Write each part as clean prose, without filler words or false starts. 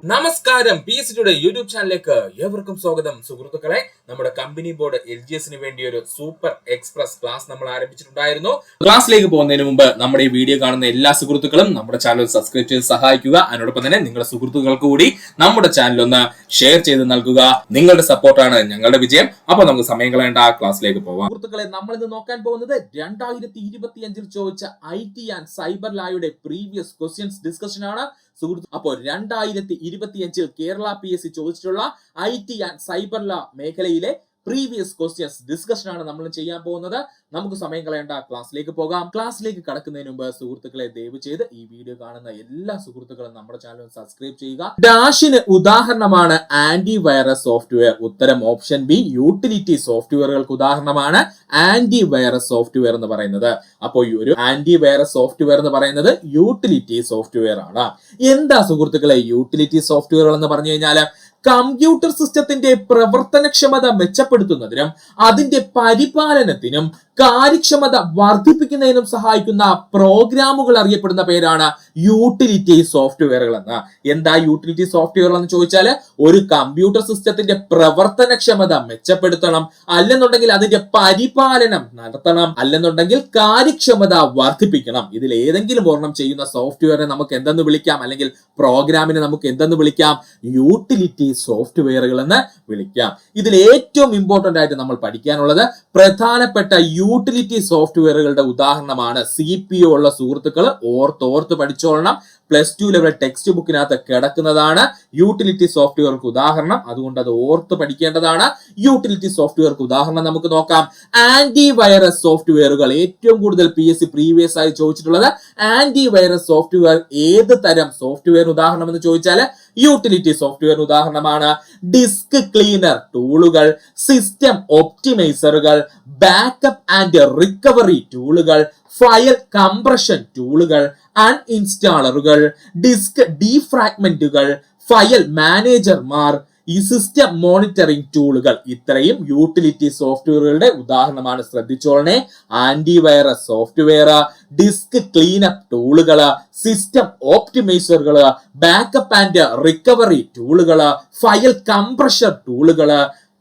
നമസ്കാരം, P S സിയുടെ YouTube ചാനലിലേക്ക് ഏവർക്കും സ്വാഗതം. സുഹൃത്തുക്കളെ, നമ്മുടെ കമ്പനി ബോർഡ് LGSന് വേണ്ടി ഒരു സൂപ്പർ എക്സ്പ്രസ് ക്ലാസ് നമ്മൾ ആരംഭിച്ചിട്ടുണ്ടായിരുന്നു. ക്ലാസ്സിലേക്ക് പോകുന്നതിന് മുമ്പ് നമ്മുടെ ഈ വീഡിയോ കാണുന്ന എല്ലാ സുഹൃത്തുക്കളും നമ്മുടെ ചാനൽ സബ്സ്ക്രൈബ് ചെയ്ത് സഹായിക്കുക. അതിനോടൊപ്പം തന്നെ നിങ്ങളുടെ സുഹൃത്തുക്കൾക്ക് കൂടി നമ്മുടെ ചാനൽ ഒന്ന് ഷെയർ ചെയ്ത് നൽകുക. നിങ്ങളുടെ സപ്പോർട്ടാണ് ഞങ്ങളുടെ വിജയം. അപ്പൊ നമുക്ക് സമയം കളയേണ്ട ക്ലാസ്സിലേക്ക് പോവാം. സുഹൃത്തുക്കളെ, നമ്മൾ ഇന്ന് നോക്കാൻ പോകുന്നത് 2025 ചോദിച്ച IT ആൻഡ് സൈബർ ലായുടെ പ്രീവിയസ് ക്വസ്റ്റ്യൻസ് ഡിസ്കഷൻ ആണ്. സുഹൃത്ത്, അപ്പോൾ 2025 കേരള PSC ചോദിച്ചിട്ടുള്ള IT ആൻഡ് സൈബർ ലാ മേഖലയിലെ പ്രീവിയസ് ക്വസ്റ്റ്യൻസ് ഡിസ്കഷൻ ആണ് നമ്മൾ ചെയ്യാൻ പോകുന്നത്. നമുക്ക് സമയം കളയേണ്ട ക്ലാസ്സിലേക്ക് പോകാം. ക്ലാസ്സിലേക്ക് കടക്കുന്നതിന് മുമ്പ് സുഹൃത്തുക്കളെ, ദയവ് ചെയ്ത് ഈ വീഡിയോ കാണുന്ന എല്ലാ സുഹൃത്തുക്കളും നമ്മുടെ ചാനൽ സബ്സ്ക്രൈബ് ചെയ്യുക. ഡാഷിന് ഉദാഹരണമാണ് ആന്റി വൈറസ് സോഫ്റ്റ്വെയർ. ഉത്തരം ഓപ്ഷൻ ബി. യൂട്ടിലിറ്റി സോഫ്റ്റ്വെയറുകൾക്ക് ഉദാഹരണമാണ് ആന്റി വൈറസ് സോഫ്റ്റ്വെയർ എന്ന് പറയുന്നത്. അപ്പോൾ ഈ ഒരു ആന്റി വൈറസ് സോഫ്റ്റ്വെയർ എന്ന് പറയുന്നത് യൂട്ടിലിറ്റി സോഫ്റ്റ്വെയർ ആണ്. എന്താ സുഹൃത്തുക്കളെ യൂട്ടിലിറ്റി സോഫ്റ്റ്വെയറുകൾ എന്ന് പറഞ്ഞു കഴിഞ്ഞാൽ കമ്പ്യൂട്ടർ സിസ്റ്റത്തിന്റെ പ്രവർത്തനക്ഷമത മെച്ചപ്പെടുത്തുന്നതിനും അതിന്റെ പരിപാലനത്തിനും കാര്യക്ഷമത വർദ്ധിപ്പിക്കുന്നതിനും സഹായിക്കുന്ന പ്രോഗ്രാമുകൾ അറിയപ്പെടുന്ന പേരാണ് യൂട്ടിലിറ്റി സോഫ്റ്റ്വെയറുകൾ എന്ന്. എന്താ യൂട്ടിലിറ്റി സോഫ്റ്റ്വെയറുകൾ എന്ന് ചോദിച്ചാൽ, ഒരു കമ്പ്യൂട്ടർ സിസ്റ്റത്തിന്റെ പ്രവർത്തനക്ഷമത മെച്ചപ്പെടുത്തണം, അല്ലെന്നുണ്ടെങ്കിൽ അതിന്റെ പരിപാലനം നടത്തണം, അല്ലെന്നുണ്ടെങ്കിൽ കാര്യക്ഷമത വർദ്ധിപ്പിക്കണം. ഇതിൽ ഏതെങ്കിലും ഒരെണ്ണം ചെയ്യുന്ന സോഫ്റ്റ്വെയറിനെ നമുക്ക് എന്തെന്ന് വിളിക്കാം, അല്ലെങ്കിൽ പ്രോഗ്രാമിനെ നമുക്ക് എന്തെന്ന് വിളിക്കാം? യൂട്ടിലിറ്റി സോഫ്റ്റ്വെയറുകൾ എന്ന് വിളിക്കാം. ഇതിൽ ഏറ്റവും ഇമ്പോർട്ടന്റ് ആയിട്ട് നമ്മൾ പഠിക്കാനുള്ളത് പ്രധാനപ്പെട്ട യൂട്ടിലിറ്റി സോഫ്റ്റ്വെയറുകളുടെ ഉദാഹരണമാണ്. CPU ഉള്ള സുഹൃത്തുക്കൾ ഓർത്ത് പഠിച്ചോളണം. +2 ലെവൽ ടെക്സ്റ്റ് ബുക്കിനകത്ത് കിടക്കുന്നതാണ് യൂട്ടിലിറ്റി സോഫ്റ്റ്വെയർക്ക് ഉദാഹരണം. അതുകൊണ്ട് അത് ഓർത്ത് പഠിക്കേണ്ടതാണ്. യൂട്ടിലിറ്റി സോഫ്റ്റ്വെയർക്ക് ഉദാഹരണം നമുക്ക് നോക്കാം. ആന്റി വൈറസ് സോഫ്റ്റ്വെയറുകൾ ഏറ്റവും കൂടുതൽ PSC പ്രീവിയസ് ആയി ചോദിച്ചിട്ടുള്ളത് ആന്റി വൈറസ് സോഫ്റ്റ്വെയർ. ഏത് തരം സോഫ്റ്റ്വെയർ ഉദാഹരണം എന്ന് ചോദിച്ചാൽ യൂട്ടിലിറ്റി സോഫ്റ്റ്വെയർ ഉദാഹരണമാണ് ഡിസ്ക് ക്ലീനർ ടൂളുകൾ, സിസ്റ്റം ഒപ്റ്റിമൈസറുകൾ, ബാക്കപ്പ് ആൻഡ് റിക്കവറി ടൂളുകൾ, ഫയൽ കംപ്രഷൻ ടൂളുകൾ, അൺഇൻസ്റ്റാളറുകൾ, ഡിസ്ക് ഡീഫ്രാഗ്മെന്റുകൾ, ഫയൽ മാനേജർമാർ, ഈ സിസ്റ്റം മോണിറ്ററിംഗ് ടൂളുകൾ. ഇത്രയും യൂട്ടിലിറ്റി സോഫ്റ്റ്വെയറുകളുടെ ഉദാഹരണമാണ്. ശ്രദ്ധിച്ചോളണേ. ആന്റിവൈറസ് സോഫ്റ്റ്വെയർ, ഡിസ്ക് ക്ലീനപ്പ് ടൂളുകൾ, സിസ്റ്റം ഓപ്റ്റിമൈസറുകൾ, ബാക്കപ്പ് ആൻഡ് റിക്കവറി ടൂളുകൾ, ഫയൽ കംപ്രഷൻ ടൂളുകൾ,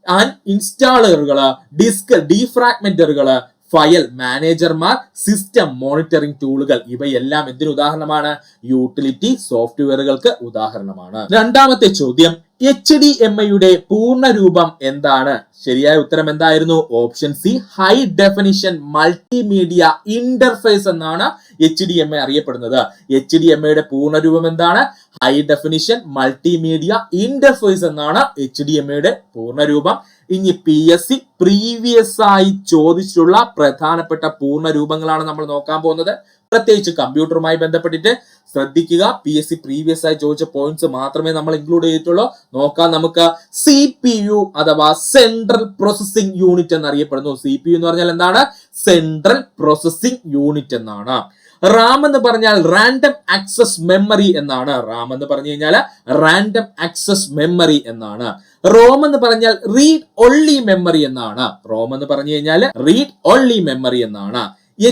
അൺഇൻസ്റ്റാളറുകൾ, ഡിസ്ക് ഡീഫ്രാഗ്മെന്ററുകൾ, ഫയൽ മാനേജർമാർ, സിസ്റ്റം മോണിറ്ററിംഗ് ടൂളുകൾ. ഇവയെല്ലാം എന്തിനു ഉദാഹരണമാണ്? യൂട്ടിലിറ്റി സോഫ്റ്റ്വെയറുകൾക്ക് ഉദാഹരണമാണ്. രണ്ടാമത്തെ ചോദ്യം, HDMI പൂർണ്ണ രൂപം എന്താണ്? ശരിയായ ഉത്തരം എന്തായിരുന്നു? Option C. High definition multimedia interface എന്നാണ് HDMI അറിയപ്പെടുന്നത്. HDMI പൂർണ്ണ രൂപം എന്താണ്? ഹൈ ഡെഫിനിഷൻ മൾട്ടിമീഡിയ ഇന്റർഫേസ് എന്നാണ് HDMI പൂർണ്ണ രൂപം. ഇനി PSC പ്രീവിയസ് ആയി ചോദിച്ചിട്ടുള്ള പ്രധാനപ്പെട്ട പൂർണ്ണ രൂപങ്ങളാണ് നമ്മൾ നോക്കാൻ പോകുന്നത്. പ്രത്യേകിച്ച് കമ്പ്യൂട്ടറുമായി ബന്ധപ്പെട്ടിട്ട് ശ്രദ്ധിക്കുക. PSC പ്രീവിയസ് ആയി ചോദിച്ച പോയിന്റ്സ് മാത്രമേ നമ്മൾ ഇൻക്ലൂഡ് ചെയ്തിട്ടുള്ളൂ. നോക്കാം നമുക്ക്. CPU അഥവാ സെൻട്രൽ പ്രോസസിംഗ് യൂണിറ്റ് എന്നറിയപ്പെടുന്നു. CPU എന്ന് പറഞ്ഞാൽ എന്താണ്? സെൻട്രൽ പ്രോസസിംഗ് യൂണിറ്റ് എന്നാണ്. RAM എന്ന് പറഞ്ഞാൽ റാൻഡം ആക്സസ് മെമ്മറി എന്നാണ്. RAM എന്ന് പറഞ്ഞു കഴിഞ്ഞാൽ റാൻഡം ആക്സസ് മെമ്മറി എന്നാണ്. ROM എന്ന് പറഞ്ഞാൽ റീഡ് ഓൺലി മെമ്മറി എന്നാണ്. ROM എന്ന് പറഞ്ഞു കഴിഞ്ഞാൽ റീഡ് ഓൺലി മെമ്മറി എന്നാണ്.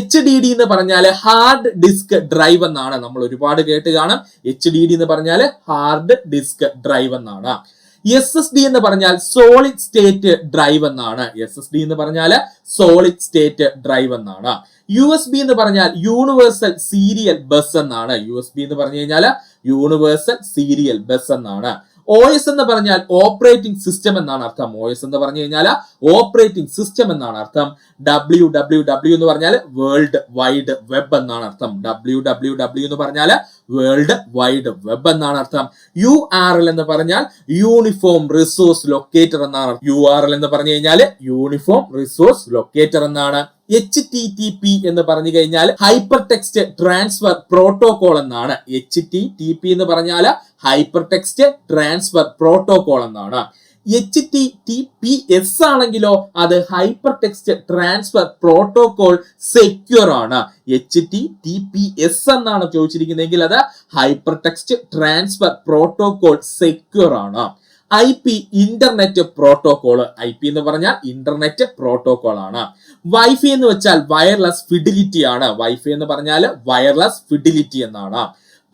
HDD എന്ന് പറഞ്ഞാൽ ഹാർഡ് ഡിസ്ക് ഡ്രൈവ് എന്നാണ്. നമ്മൾ ഒരുപാട് കേട്ട് കാണും. HDD എന്ന് പറഞ്ഞാൽ ഹാർഡ് ഡിസ്ക് ഡ്രൈവ് എന്നാണ്. SSD എന്ന് പറഞ്ഞാൽ സോളിഡ് സ്റ്റേറ്റ് ഡ്രൈവ് എന്നാണ്. SSD എന്ന് പറഞ്ഞാൽ സോളിഡ് സ്റ്റേറ്റ് ഡ്രൈവ് എന്നാണ്. USB എന്ന് പറഞ്ഞാൽ യൂണിവേഴ്സൽ സീരിയൽ ബസ് എന്നാണ്. USB എന്ന് പറഞ്ഞു കഴിഞ്ഞാൽ യൂണിവേഴ്സൽ സീരിയൽ ബസ് എന്നാണ്. OS എന്ന് പറഞ്ഞാൽ ഓപ്പറേറ്റിംഗ് സിസ്റ്റം എന്നാണ് അർത്ഥം. OS എന്ന് പറഞ്ഞു കഴിഞ്ഞാൽ ഓപ്പറേറ്റിംഗ് സിസ്റ്റം എന്നാണ് അർത്ഥം. WWW എന്ന് പറഞ്ഞാൽ വേൾഡ് വൈഡ് വെബ് എന്നാണ് അർത്ഥം. WWW എന്ന് പറഞ്ഞാൽ വേൾഡ് വൈഡ് വെബ് എന്നാണ് അർത്ഥം. URL എന്ന് പറഞ്ഞാൽ യൂണിഫോം റിസോഴ്സ് ലൊക്കേറ്റർ എന്നാണ്. URL എന്ന് പറഞ്ഞു കഴിഞ്ഞാൽ യൂണിഫോം റിസോഴ്സ് ലൊക്കേറ്റർ എന്നാണ്. HTTP എന്ന് പറഞ്ഞു കഴിഞ്ഞാൽ ഹൈപ്പർ ടെക്സ്റ്റ് ട്രാൻസ്ഫർ പ്രോട്ടോകോൾ എന്നാണ്. HTTP എന്ന് പറഞ്ഞാൽ ഹൈപ്പർ ടെക്സ്റ്റ് ട്രാൻസ്ഫർ പ്രോട്ടോകോൾ എന്നാണ്. HTTPS ആണെങ്കിലോ അത് hyper text transfer protocol secure ആണ്. HTTPS എന്നാണ് ചോദിച്ചിരിക്കുന്നതെങ്കിൽ അത് hyper text transfer protocol secure ആണ്. IP internet protocol. IP എന്ന് പറഞ്ഞാൽ ഇന്റർനെറ്റ് പ്രോട്ടോകോൾ ആണ്. വൈഫൈ എന്ന് വെച്ചാൽ വയർലെസ് ഫിഡിലിറ്റി ആണ്. വൈഫൈ എന്ന് പറഞ്ഞാൽ വയർലെസ് ഫിഡിലിറ്റി എന്നാണ്.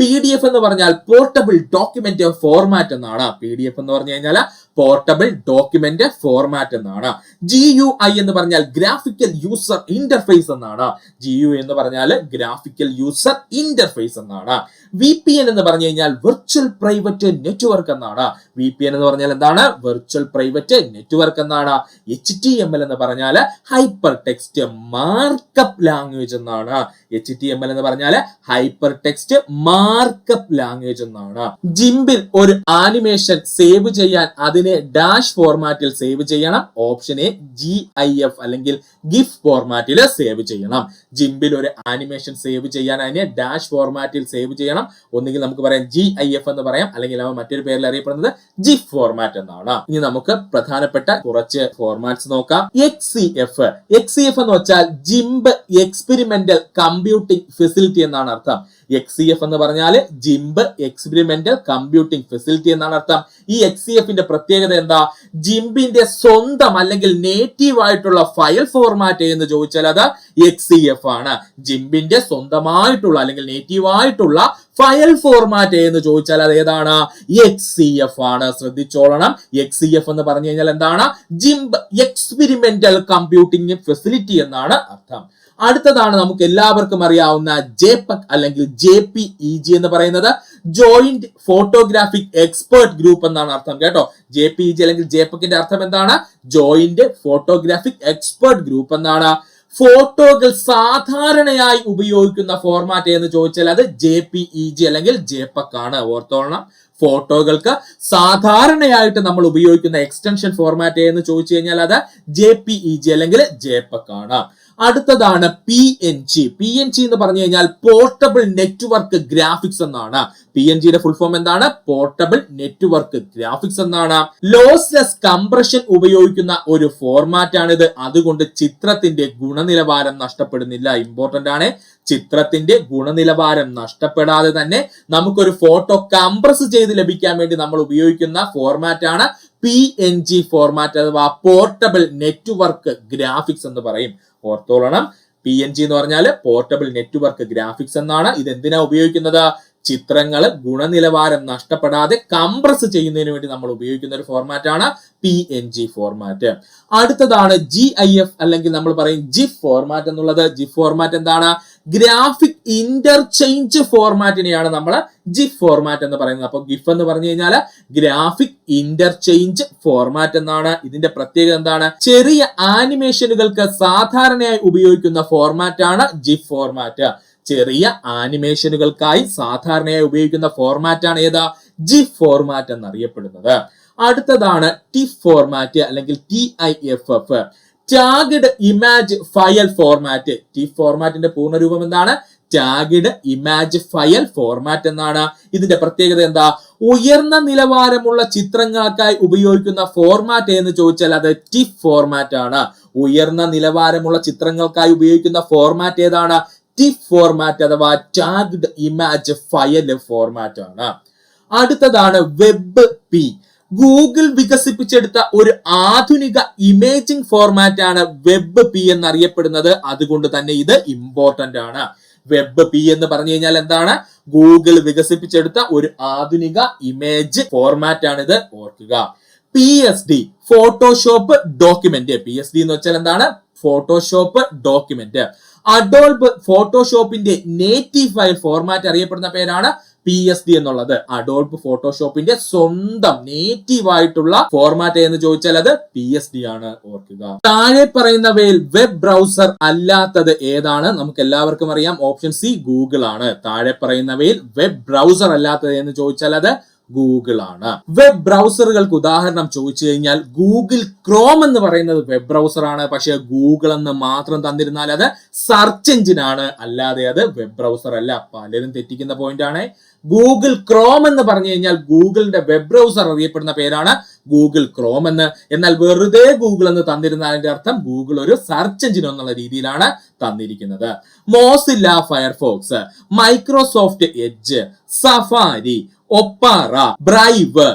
PDF എന്ന് പറഞ്ഞാൽ പോർട്ടബിൾ ഡോക്യുമെന്റ് ഫോർമാറ്റ് എന്നാണ്. PDF എന്ന് പറഞ്ഞു കഴിഞ്ഞാൽ പോർട്ടബിൾ ഡോക്യുമെന്റ് ഫോർമാറ്റ് എന്നാണ്. GUI എന്ന് പറഞ്ഞാൽ ഗ്രാഫിക്കൽ യൂസർ ഇന്റർഫേസ് എന്നാണ്. GUI എന്ന് പറഞ്ഞാൽ ഗ്രാഫിക്കൽ യൂസർ ഇന്റർഫേസ് എന്നാണ്. VPN എന്ന് പറഞ്ഞു കഴിഞ്ഞാൽ വെർച്വൽ പ്രൈവറ്റ് നെറ്റ്വർക്ക് എന്നാണ്. VPN എന്ന് പറഞ്ഞാൽ എന്താണ്? വെർച്വൽ പ്രൈവറ്റ് നെറ്റ്വർക്ക് എന്നാണ്. HTML എന്ന് പറഞ്ഞാൽ ഹൈപ്പർ ടെക്സ്റ്റ് മാർക്കപ്പ് ലാംഗ്വേജ് എന്നാണ്. HTML എന്ന് പറഞ്ഞാൽ ഹൈപ്പർ ടെക്സ്റ്റ് മാർക്കപ്പ് ലാംഗ്വേജ് എന്നാണ്. ജിംബിൽ ഒരു ആനിമേഷൻ സേവ് ചെയ്യാൻ അതിനെ ഡാഷ് ഫോർമാറ്റിൽ സേവ് ചെയ്യണം. ഓപ്ഷൻ എ GIF അല്ലെങ്കിൽ GIF ഫോർമാറ്റിൽ സേവ് ചെയ്യണം. ജിംബിൽ ഒരു ആനിമേഷൻ സേവ് ചെയ്യാൻ അതിനെ ഡാഷ് ഫോർമാറ്റിൽ സേവ് ചെയ്യണം. ഒന്നുകിൽ നമുക്ക് പറയാം GIF എന്ന് പറയാം, അല്ലെങ്കിൽ അവ മറ്റൊരു പേരിൽ അറിയപ്പെടുന്നത് GIF ഫോർമാറ്റ് എന്നാണ്. ഇനി നമുക്ക് പ്രധാനപ്പെട്ട കുറച്ച് ഫോർമാറ്റ്സ് നോക്കാം. XCF എന്ന് വെച്ചാൽ ജിംബ് എക്സ്പെരിമെന്റൽ കമ്പ്യൂട്ടിംഗ് ഫെസിലിറ്റി എന്നാണ് അർത്ഥം. XCF എന്ന് പറഞ്ഞാൽ ജിംബ് എക്സ്പെരിമെന്റൽ കമ്പ്യൂട്ടിംഗ് ഫെസിലിറ്റി എന്നാണ് അർത്ഥം. ഈ XCFന്റെ പ്രത്യേകത എന്താ? ജിംബിന്റെ സ്വന്തം അല്ലെങ്കിൽ നേറ്റീവ് ആയിട്ടുള്ള ഫയൽ ഫോർമാറ്റ് എന്ന് ചോദിച്ചാൽ അത് XCF ആണ്. ജിംബിന്റെ സ്വന്തമായിട്ടുള്ള അല്ലെങ്കിൽ നേറ്റീവ് ആയിട്ടുള്ള ഫയൽ ഫോർമാറ്റ് എന്ന് ചോദിച്ചാൽ അത് ഏതാണ്? XCF ആണ്. ശ്രദ്ധിച്ചോളണം. XCF എന്ന് പറഞ്ഞു കഴിഞ്ഞാൽ എന്താണ്? ജിംബ് എക്സ്പെരിമെന്റൽ കമ്പ്യൂട്ടിംഗ് ഫെസിലിറ്റി എന്നാണ് അർത്ഥം. അടുത്തതാണ് നമുക്ക് എല്ലാവർക്കും അറിയാവുന്ന JPEG അല്ലെങ്കിൽ JPEG എന്ന് പറയുന്നത് ജോയിന്റ് ഫോട്ടോഗ്രാഫിക് എക്സ്പേർട്ട് ഗ്രൂപ്പ് എന്നാണ് അർത്ഥം കേട്ടോ. JPEG അല്ലെങ്കിൽ JPEGന്റെ അർത്ഥം എന്താണ്? ജോയിന്റ് ഫോട്ടോഗ്രാഫിക് എക്സ്പേർട്ട് ഗ്രൂപ്പ് എന്നാണ്. ഫോട്ടോകൾ സാധാരണയായി ഉപയോഗിക്കുന്ന ഫോർമാറ്റ് എന്ന് ചോദിച്ചാൽ അത് JPEG അല്ലെങ്കിൽ JPEG ആണ്. ഓർത്തോളണം. ഫോട്ടോകൾക്ക് സാധാരണയായിട്ട് നമ്മൾ ഉപയോഗിക്കുന്ന എക്സ്റ്റൻഷൻ ഫോർമാറ്റ് എന്ന് ചോദിച്ചു കഴിഞ്ഞാൽ അത് JPEG അല്ലെങ്കിൽ JPEG ആണ്. അടുത്തതാണ് PNG എന്ന് പറഞ്ഞു കഴിഞ്ഞാൽ പോർട്ടബിൾ നെറ്റ്വർക്ക് ഗ്രാഫിക്സ് എന്നാണ്. PNGയുടെ ഫുൾ ഫോം എന്താണ്? പോർട്ടബിൾ നെറ്റ്വർക്ക് ഗ്രാഫിക്സ് എന്നാണ്. ലോസ്ലെസ് കംപ്രഷൻ ഉപയോഗിക്കുന്ന ഒരു ഫോർമാറ്റ് ആണിത്. അതുകൊണ്ട് ചിത്രത്തിന്റെ ഗുണനിലവാരം നഷ്ടപ്പെടുന്നില്ല. ഇമ്പോർട്ടന്റ് ആണ്. ചിത്രത്തിന്റെ ഗുണനിലവാരം നഷ്ടപ്പെടാതെ തന്നെ നമുക്കൊരു ഫോട്ടോ കംപ്രസ് ചെയ്ത് ലഭിക്കാൻ വേണ്ടി നമ്മൾ ഉപയോഗിക്കുന്ന ഫോർമാറ്റ് ആണ് PNG ഫോർമാറ്റ് അഥവാ പോർട്ടബിൾ നെറ്റ്വർക്ക് ഗ്രാഫിക്സ് എന്ന് പറയും. ഓർത്തോളണം. PNG എന്ന് പറഞ്ഞാൽ പോർട്ടബിൾ നെറ്റ്വർക്ക് ഗ്രാഫിക്സ് എന്നാണ്. ഇത് എന്തിനാ ഉപയോഗിക്കുന്നത്? ചിത്രങ്ങൾ ഗുണനിലവാരം നഷ്ടപ്പെടാതെ കംപ്രസ് ചെയ്യുന്നതിന് വേണ്ടി നമ്മൾ ഉപയോഗിക്കുന്ന ഒരു ഫോർമാറ്റ് ആണ് PNG ഫോർമാറ്റ്. അടുത്തതാണ് GIF അല്ലെങ്കിൽ നമ്മൾ പറയും GIF ഫോർമാറ്റ് എന്നുള്ളത്. GIF ഫോർമാറ്റ് എന്താണ്? ഗ്രാഫിക് ഇന്റർചേഞ്ച് ഫോർമാറ്റിനെയാണ് നമ്മൾ GIF ഫോർമാറ്റ് എന്ന് പറയുന്നത്. അപ്പൊ GIF എന്ന് പറഞ്ഞു കഴിഞ്ഞാൽ ഗ്രാഫിക് ഇന്റർചേഞ്ച് ഫോർമാറ്റ് എന്നാണ്. ഇതിന്റെ പ്രത്യേകത എന്താണ്? ചെറിയ ആനിമേഷനുകൾക്ക് സാധാരണയായി ഉപയോഗിക്കുന്ന ഫോർമാറ്റ് ആണ് GIF ഫോർമാറ്റ്. ചെറിയ ആനിമേഷനുകൾക്കായി സാധാരണയായി ഉപയോഗിക്കുന്ന ഫോർമാറ്റ് ആണ് ഏതാ? GIF ഫോർമാറ്റ് എന്നറിയപ്പെടുന്നത്. അടുത്തതാണ് TIFF ഫോർമാറ്റ് അല്ലെങ്കിൽ TIFF, tagged image file format. TIFF ഫോർമാറ്റിന്റെ പൂർണ്ണരൂപം എന്താണ്? ടാഗ്ഡ് ഇമേജ് ഫയൽ ഫോർമാറ്റ് എന്നാണ്. ഇതിന്റെ പ്രത്യേകത എന്താ? ഉയർന്ന നിലവാരമുള്ള ചിത്രങ്ങൾക്കായി ഉപയോഗിക്കുന്ന ഫോർമാറ്റ് എന്ന് ചോദിച്ചാൽ അത് TIFF ഫോർമാറ്റ് ആണ്. ഉയർന്ന നിലവാരമുള്ള ചിത്രങ്ങൾക്കായി ഉപയോഗിക്കുന്ന ഫോർമാറ്റ് ഏതാണ്? TIFF ഫോർമാറ്റ് അഥവാ ടാഗ്ഡ് ഇമേജ് ഫയൽ ഫോർമാറ്റ് ആണ്. അടുത്തതാണ് WebP. ഗൂഗിൾ വികസിപ്പിച്ചെടുത്ത ഒരു ആധുനിക ഇമേജിംഗ് ഫോർമാറ്റ് ആണ് WebP എന്നറിയപ്പെടുന്നത്. അതുകൊണ്ട് തന്നെ ഇത് ഇമ്പോർട്ടന്റ് ആണ്. WebP എന്ന് പറഞ്ഞു കഴിഞ്ഞാൽ എന്താണ്? ഗൂഗിൾ വികസിപ്പിച്ചെടുത്ത ഒരു ആധുനിക ഇമേജ് ഫോർമാറ്റ് ആണിത്. ഓർക്കുക. PSD Photoshop document. PSD എന്ന് വെച്ചാൽ എന്താണ്? Photoshop document. അഡോൾബ് ഫോട്ടോഷോപ്പിന്റെ നേറ്റീവ് ഫയൽ ഫോർമാറ്റ് അറിയപ്പെടുന്ന പേരാണ് PSD എന്നുള്ളത്. അഡോൾബ് ഫോട്ടോഷോപ്പിന്റെ സ്വന്തം നേറ്റീവ് ആയിട്ടുള്ള ഫോർമാറ്റ് എന്ന് ചോദിച്ചാൽ അത് PSD ആണ്. ഓർക്കുക. താഴെ പറയുന്നവയിൽ വെബ് ബ്രൗസർ അല്ലാത്തത് ഏതാണ്? നമുക്ക് എല്ലാവർക്കും അറിയാം. ഓപ്ഷൻ സി ഗൂഗിൾ ആണ്. താഴെ പറയുന്നവയിൽ വെബ് ബ്രൗസർ അല്ലാത്തത് എന്ന് ചോദിച്ചാൽ അത് ഗൂഗിൾ ആണ്. വെബ് ബ്രൗസറുകൾക്ക് ഉദാഹരണം ചോദിച്ചു കഴിഞ്ഞാൽ ഗൂഗിൾ ക്രോം എന്ന് പറയുന്നത് വെബ് ബ്രൗസർ ആണ്. പക്ഷെ ഗൂഗിൾ എന്ന് മാത്രം തന്നിരുന്നാൽ അത് സെർച്ച് എഞ്ചിൻ ആണ്, അല്ലാതെ അത് വെബ് ബ്രൗസർ അല്ല. പലരും തെറ്റിക്കുന്ന പോയിന്റ് ആണ്. ഗൂഗിൾ ക്രോം എന്ന് പറഞ്ഞു കഴിഞ്ഞാൽ ഗൂഗിളിന്റെ വെബ് ബ്രൗസർ അറിയപ്പെടുന്ന പേരാണ് ഗൂഗിൾ ക്രോം എന്ന്. എന്നാൽ വെറുതെ ഗൂഗിൾ എന്ന് തന്നിരുന്നാൽ അതിന്റെ അർത്ഥം ഗൂഗിൾ ഒരു സെർച്ച് എഞ്ചിൻ എന്നുള്ള രീതിയിലാണ് തന്നിരിക്കുന്നത്. Mozilla Firefox, Microsoft Edge, Safari, Opera, Brave,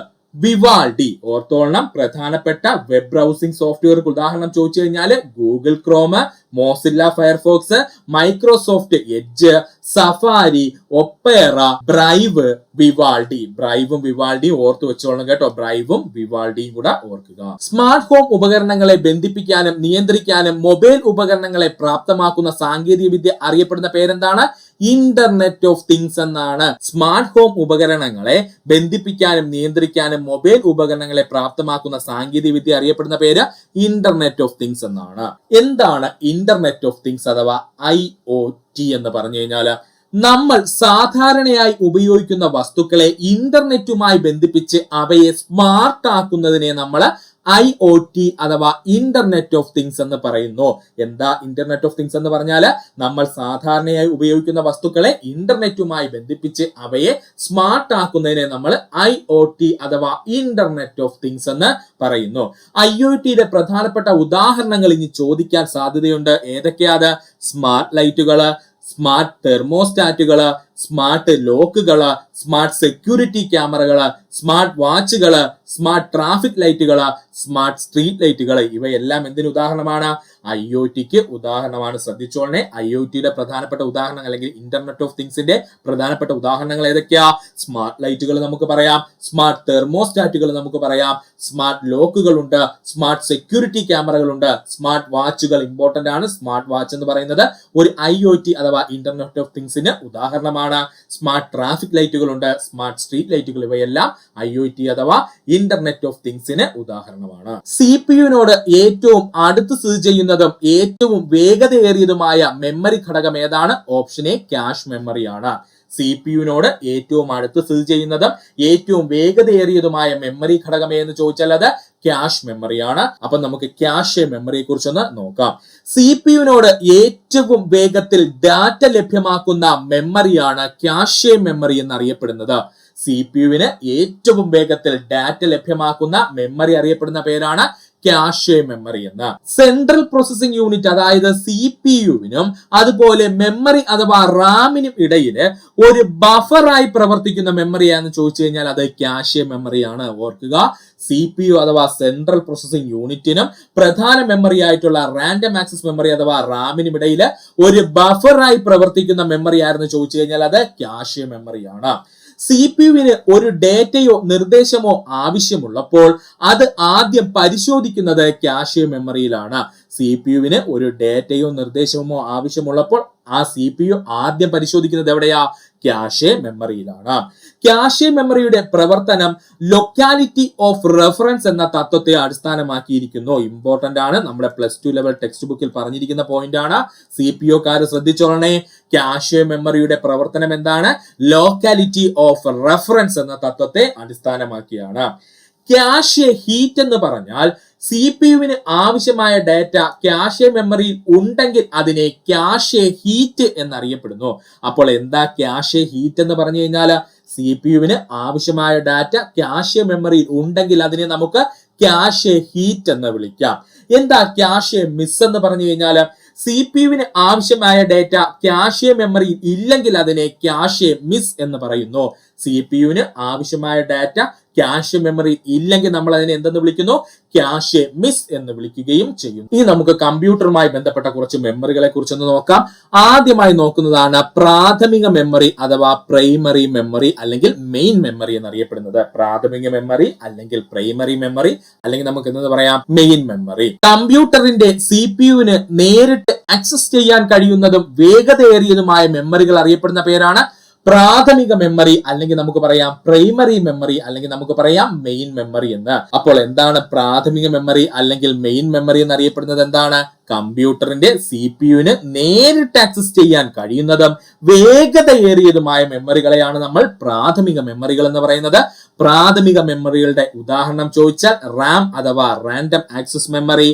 Vivaldi. ഓർത്തോളണം, പ്രധാനപ്പെട്ട വെബ് ബ്രൗസിംഗ് സോഫ്റ്റ്വെയർക്ക് ഉദാഹരണം ചോദിച്ചു കഴിഞ്ഞാൽ Google Chrome, Mozilla Firefox, Microsoft Edge, Safari, Opera, Brave, Vivaldi. ബ്രൈവും വിവാൾഡിയും ഓർത്തു വെച്ചോളണം കേട്ടോ. ബ്രൈവും വിവാൾഡിയും കൂടെ ഓർക്കുക. സ്മാർട്ട് ഹോം ഉപകരണങ്ങളെ ബന്ധിപ്പിക്കാനും നിയന്ത്രിക്കാനും മൊബൈൽ ഉപകരണങ്ങളെ പ്രാപ്തമാക്കുന്ന സാങ്കേതിക വിദ്യ അറിയപ്പെടുന്ന പേരെന്താണ്? ഇന്റർനെറ്റ് ഓഫ് തിങ്സ് എന്നാണ്. സ്മാർട്ട് ഹോം ഉപകരണങ്ങളെ ബന്ധിപ്പിക്കാനും നിയന്ത്രിക്കാനും മൊബൈൽ ഉപകരണങ്ങളെ പ്രാപ്തമാക്കുന്ന സാങ്കേതിക വിദ്യ അറിയപ്പെടുന്ന പേര് ഇന്റർനെറ്റ് ഓഫ് തിങ്സ് എന്നാണ്. എന്താണ് ഇന്റർനെറ്റ് ഓഫ് തിങ്സ് അഥവാ IoT എന്ന് പറഞ്ഞു കഴിഞ്ഞാൽ നമ്മൾ സാധാരണയായി ഉപയോഗിക്കുന്ന വസ്തുക്കളെ ഇന്റർനെറ്റുമായി ബന്ധിപ്പിച്ച് അവയെ സ്മാർട്ട് ആക്കുന്നതിനെ നമ്മൾ IoT അഥവാ ഇന്റർനെറ്റ് ഓഫ് തിങ്സ് എന്ന് പറയുന്നു. എന്താ ഇന്റർനെറ്റ് ഓഫ് തിങ്സ് എന്ന് പറഞ്ഞാൽ നമ്മൾ സാധാരണയായി ഉപയോഗിക്കുന്ന വസ്തുക്കളെ ഇന്റർനെറ്റുമായി ബന്ധിപ്പിച്ച് അവയെ സ്മാർട്ട് ആക്കുന്നതിനെ നമ്മൾ IoT അഥവാ ഇന്റർനെറ്റ് ഓഫ് തിങ്സ് എന്ന് പറയുന്നു. IoTയുടെ പ്രധാനപ്പെട്ട ഉദാഹരണങ്ങൾ ഇനി ചോദിക്കാൻ സാധ്യതയുണ്ട്. ഏതൊക്കെയാണ്? സ്മാർട്ട് ലൈറ്റുകള്, സ്മാർട്ട് തെർമോസ്റ്റാറ്റുകള്, സ്മാർട്ട് ലോക്കുകള്, സ്മാർട്ട് സെക്യൂരിറ്റി ക്യാമറകള്, സ്മാർട്ട് വാച്ചുകള്, സ്മാർട്ട് ട്രാഫിക് ലൈറ്റുകള്, സ്മാർട്ട് സ്ട്രീറ്റ് ലൈറ്റുകള്. ഇവയെല്ലാം എന്തിന് ഉദാഹരണമാണ്? IoTക്ക് ഉദാഹരണമാണ്. ശ്രദ്ധിച്ചോളണേ, IoTയുടെ പ്രധാനപ്പെട്ട ഉദാഹരണങ്ങൾ അല്ലെങ്കിൽ ഇന്റർനെറ്റ് ഓഫ് തിങ്സിന്റെ പ്രധാനപ്പെട്ട ഉദാഹരണങ്ങൾ ഏതൊക്കെയാ? സ്മാർട്ട് ലൈറ്റുകൾ നമുക്ക് പറയാം, സ്മാർട്ട് തെർമോസ്റ്റാറ്റുകൾ നമുക്ക് പറയാം, സ്മാർട്ട് ലോക്കുകൾ ഉണ്ട്, സ്മാർട്ട് സെക്യൂരിറ്റി ക്യാമറകൾ ഉണ്ട്, സ്മാർട്ട് വാച്ചുകൾ ഇമ്പോർട്ടന്റ് ആണ്. സ്മാർട്ട് വാച്ച് എന്ന് പറയുന്നത് ഒരു IoT അഥവാ ഇന്റർനെറ്റ് ഓഫ് തിങ്സിന് ഉദാഹരണമാണ്. സ്മാർട്ട് ട്രാഫിക് ലൈറ്റുകൾ ഉണ്ട്, സ്മാർട്ട് സ്ട്രീറ്റ് ലൈറ്റുകൾ, ഇവയെല്ലാം IoT അഥവാ ഇന്റർനെറ്റ് ഓഫ് തിങ്സിന് ഉദാഹരണമാണ്. CPUവിനോട് ഏറ്റവും അടുത്ത് സ്ഥിതി ചെയ്യുന്നതും ഏറ്റവും വേഗതയേറിയതുമായ മെമ്മറി ഘടകം ഏതാണ്? ഓപ്ഷൻ എ ക്യാഷ് മെമ്മറിയാണ്. CPUവിനോട് ഏറ്റവും അടുത്ത് സ്ഥിതി ചെയ്യുന്നതും ഏറ്റവും വേഗതയേറിയതുമായ മെമ്മറി ഘടകം എന്ന് ചോദിച്ചാൽ അത് ക്യാഷ് മെമ്മറിയാണ്. അപ്പൊ നമുക്ക് ക്യാഷ് മെമ്മറിയെ കുറിച്ചൊന്ന് നോക്കാം. CPUവിനോട് ഏറ്റവും വേഗത്തിൽ ഡാറ്റ ലഭ്യമാക്കുന്ന മെമ്മറിയാണ് ക്യാഷ് മെമ്മറി എന്നറിയപ്പെടുന്നത്. CPUവിന് ഏറ്റവും വേഗത്തിൽ ഡാറ്റ ലഭ്യമാക്കുന്ന മെമ്മറി അറിയപ്പെടുന്ന പേരാണ് ക്യാഷ് മെമ്മറി എന്ന്. സെൻട്രൽ പ്രോസസിംഗ് യൂണിറ്റ് അതായത് CPUവിനും അതുപോലെ മെമ്മറി അഥവാ റാമിനും ഇടയിൽ ഒരു ബഫറായി പ്രവർത്തിക്കുന്ന മെമ്മറിയാന്ന് ചോദിച്ചു കഴിഞ്ഞാൽ അത് ക്യാഷ് മെമ്മറിയാണ്. ഓർക്കുക, CPU അഥവാ സെൻട്രൽ പ്രോസസിംഗ് യൂണിറ്റിനും പ്രധാന മെമ്മറി ആയിട്ടുള്ള റാൻഡം ആക്സസ് മെമ്മറി അഥവാ റാമിനും ഇടയിൽ ഒരു ബഫറായി പ്രവർത്തിക്കുന്ന മെമ്മറി ആയിരുന്നു ചോദിച്ചു കഴിഞ്ഞാൽ അത് ക്യാഷ് മെമ്മറിയാണ്. CPUവിന് ഒരു ഡേറ്റയോ നിർദ്ദേശമോ ആവശ്യമുള്ളപ്പോൾ അത് ആദ്യം പരിശോധിക്കുന്നത് ക്യാഷ് മെമ്മറിയിലാണ്. CPUവിന് ഒരു ഡേറ്റയോ നിർദ്ദേശമോ ആവശ്യമുള്ളപ്പോൾ ആ CPU ആദ്യം പരിശോധിക്കുന്നത് എവിടെയാ? ക്യാഷ് മെമ്മറിയിലാണ്. ക്യാഷ് മെമ്മറിയുടെ പ്രവർത്തനം ലൊക്കാലിറ്റി ഓഫ് റെഫറൻസ് എന്ന തത്വത്തെ അടിസ്ഥാനമാക്കിയിരിക്കുന്നു. ഇമ്പോർട്ടന്റ് ആണ്, നമ്മുടെ +2 ലെവൽ ടെക്സ്റ്റ് ബുക്കിൽ പറഞ്ഞിരിക്കുന്ന പോയിന്റ് ആണ്. CPUക്കാര് ശ്രദ്ധിച്ചോളണേ, ക്യാഷ് മെമ്മറിയുടെ പ്രവർത്തനം എന്താണ്? ലൊക്കാലിറ്റി ഓഫ് റെഫറൻസ് എന്ന തത്വത്തെ അടിസ്ഥാനമാക്കിയാണ്. ക്യാഷ് ഹീറ്റ് എന്ന് പറഞ്ഞാൽ CPUവിന് ആവശ്യമായ ഡാറ്റ ക്യാഷ് മെമ്മറിയിൽ ഉണ്ടെങ്കിൽ അതിനെ ക്യാഷ് ഹീറ്റ് എന്നറിയപ്പെടുന്നു. അപ്പോൾ എന്താ ക്യാഷ് ഹീറ്റ് എന്ന് പറഞ്ഞു കഴിഞ്ഞാൽ CPUവിന് ആവശ്യമായ ഡാറ്റ ക്യാഷ് മെമ്മറിയിൽ ഉണ്ടെങ്കിൽ അതിനെ നമുക്ക് ക്യാഷ് ഹീറ്റ് എന്ന് വിളിക്കാം. എന്താ ക്യാഷ് മിസ് എന്ന് പറഞ്ഞു കഴിഞ്ഞാൽ CPUവിന് ആവശ്യമായ ഡാറ്റ ക്യാഷ് മെമ്മറിയിൽ ഇല്ലെങ്കിൽ അതിനെ ക്യാഷ് മിസ് എന്ന് പറയുന്നു. CPUവിന് ആവശ്യമായ ഡാറ്റ ക്യാഷ് മെമ്മറി ഇല്ലെങ്കിൽ നമ്മൾ അതിനെ എന്തെന്ന് വിളിക്കുന്നു? ക്യാഷ് മിസ് എന്ന് വിളിക്കുകയും ചെയ്യും. ഇനി നമുക്ക് കമ്പ്യൂട്ടറുമായി ബന്ധപ്പെട്ട കുറച്ച് മെമ്മറികളെ കുറിച്ചൊന്ന് നോക്കാം. ആദ്യമായി നോക്കുന്നതാണ് പ്രാഥമിക മെമ്മറി അഥവാ പ്രൈമറി മെമ്മറി അല്ലെങ്കിൽ മെയിൻ മെമ്മറി എന്നറിയപ്പെടുന്നത്. പ്രാഥമിക മെമ്മറി അല്ലെങ്കിൽ പ്രൈമറി മെമ്മറി അല്ലെങ്കിൽ നമുക്ക് എന്ത് പറയാം? Main memory. കമ്പ്യൂട്ടറിന്റെ CPUവിന് നേരിട്ട് ആക്സസ് ചെയ്യാൻ കഴിയുന്നതും വേഗതയേറിയതുമായ മെമ്മറികൾ അറിയപ്പെടുന്ന പേരാണ് പ്രാഥമിക മെമ്മറി അല്ലെങ്കിൽ നമുക്ക് പറയാം പ്രൈമറി മെമ്മറി അല്ലെങ്കിൽ നമുക്ക് പറയാം മെയിൻ മെമ്മറി എന്ന്. അപ്പോൾ എന്താണ് പ്രാഥമിക മെമ്മറി അല്ലെങ്കിൽ മെയിൻ മെമ്മറി എന്നറിയപ്പെടുന്നത്? എന്താണ്? കമ്പ്യൂട്ടറിന്റെ CPUവിന് നേരിട്ട് ആക്സസ് ചെയ്യാൻ കഴിയുന്നതും വേഗതയേറിയതുമായ മെമ്മറികളെയാണ് നമ്മൾ പ്രാഥമിക മെമ്മറികൾ എന്ന് പറയുന്നത്. പ്രാഥമിക മെമ്മറികളുടെ ഉദാഹരണം ചോദിച്ചാൽ റാം അഥവാ റാൻഡം ആക്സസ് മെമ്മറി,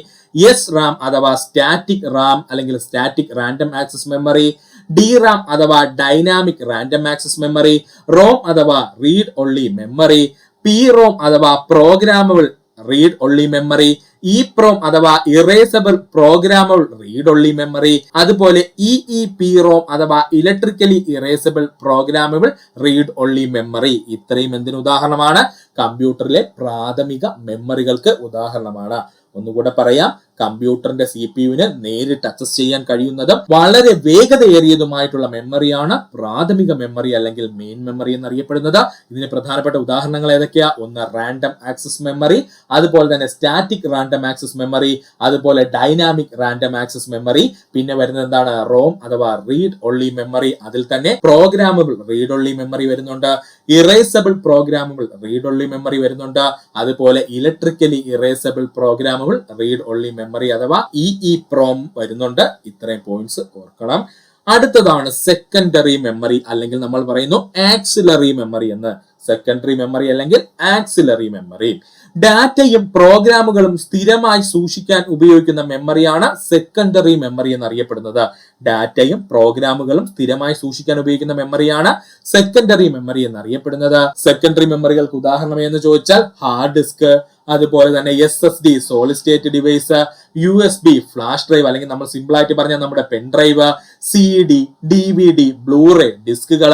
SRAM അഥവാ സ്റ്റാറ്റിക് റാം അല്ലെങ്കിൽ static random access memory, DRAM അഥവാ dynamic random access memory, ROM അഥവാ റീഡ് ഒൺലി മെമ്മറി, PROM അഥവാ programmable read only memory, EEPROM അഥവാ erasable programmable read only memory, അതുപോലെ EEPROM അഥവാ electrically erasable programmable read only memory. ഇത്രയും എന്തിന് ഉദാഹരണമാണ്? കമ്പ്യൂട്ടറിലെ പ്രാഥമിക മെമ്മറികൾക്ക് ഉദാഹരണമാണ്. ഒന്നുകൂടെ പറയാം, കമ്പ്യൂട്ടറിന്റെ CPU-ന് നേരിട്ട് അക്സസ് ചെയ്യാൻ കഴിയുന്നതും വളരെ വേഗതയേറിയതുമായിട്ടുള്ള മെമ്മറിയാണ് പ്രാഥമിക മെമ്മറി അല്ലെങ്കിൽ മെയിൻ മെമ്മറി എന്നറിയപ്പെടുന്നത്. ഇതിന് പ്രധാനപ്പെട്ട ഉദാഹരണങ്ങൾ ഏതൊക്കെയാ? ഒന്ന് റാൻഡം ആക്സസ് മെമ്മറി, അതുപോലെ തന്നെ സ്റ്റാറ്റിക് റാൻഡം ആക്സസ് മെമ്മറി, അതുപോലെ ഡൈനാമിക് റാൻഡം ആക്സസ് മെമ്മറി. പിന്നെ വരുന്നത് എന്താണ്? റോം അഥവാ റീഡ് ഒൺലി മെമ്മറി. അതിൽ തന്നെ പ്രോഗ്രാമബിൾ റീഡ് ഒൺലി മെമ്മറി വരുന്നുണ്ട്, erasable programmable read only memory വരുന്നുണ്ട്, അതുപോലെ electrically erasable programmable read only memory അഥവാ EEPROM വരുന്നുണ്ട്. ഇത്രയും പോയിന്റ്സ് ഓർക്കണം. അടുത്തതാണ് സെക്കൻഡറി മെമ്മറി അല്ലെങ്കിൽ നമ്മൾ പറയുന്നു ആക്സിലറി മെമ്മറി എന്ന്. സെക്കൻഡറി മെമ്മറി അല്ലെങ്കിൽ ആക്സിലറി മെമ്മറി ഡാറ്റയും പ്രോഗ്രാമുകളും സ്ഥിരമായി സൂക്ഷിക്കാൻ ഉപയോഗിക്കുന്ന മെമ്മറിയാണ് സെക്കൻഡറി മെമ്മറി എന്നറിയപ്പെടുന്നത്. ഡാറ്റയും പ്രോഗ്രാമുകളും സ്ഥിരമായി സൂക്ഷിക്കാൻ ഉപയോഗിക്കുന്ന മെമ്മറിയാണ് സെക്കൻഡറി മെമ്മറി എന്നറിയപ്പെടുന്നത്. സെക്കൻഡറി മെമ്മറികൾക്ക് ഉദാഹരണം എന്ന് ചോദിച്ചാൽ ഹാർഡ് ഡിസ്ക്, അതുപോലെ തന്നെ SSD solid state device, USB flash drive അല്ലെങ്കിൽ നമ്മൾ സിമ്പിൾ ആയിട്ട് പറഞ്ഞാൽ നമ്മുടെ pen drive, CD, DVD, Blu-ray ഡിസ്കുകൾ,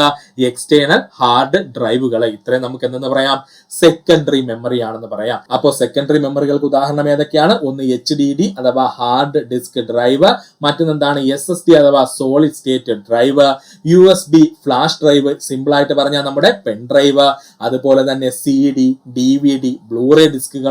എക്സ്റ്റേണൽ ഹാർഡ് ഡ്രൈവുകൾ. ഇത്രയും നമുക്ക് എന്തെന്ന് പറയാം? സെക്കൻഡറി മെമ്മറി ആണെന്ന് പറയാം. അപ്പോൾ സെക്കൻഡറി മെമ്മറികൾക്ക് ഉദാഹരണം ഏതൊക്കെയാണ്? ഒന്ന് HDD അഥവാ ഹാർഡ് ഡിസ്ക് ഡ്രൈവ്, മറ്റൊന്നെന്താണ്? SSD അഥവാ solid state drive, USB flash drive simple ആയിട്ട് പറഞ്ഞാൽ നമ്മുടെ പെൻ ഡ്രൈവ്, അതുപോലെ തന്നെ CD, DVD, ബ്ലൂറേ ഡിസ്കുകൾ,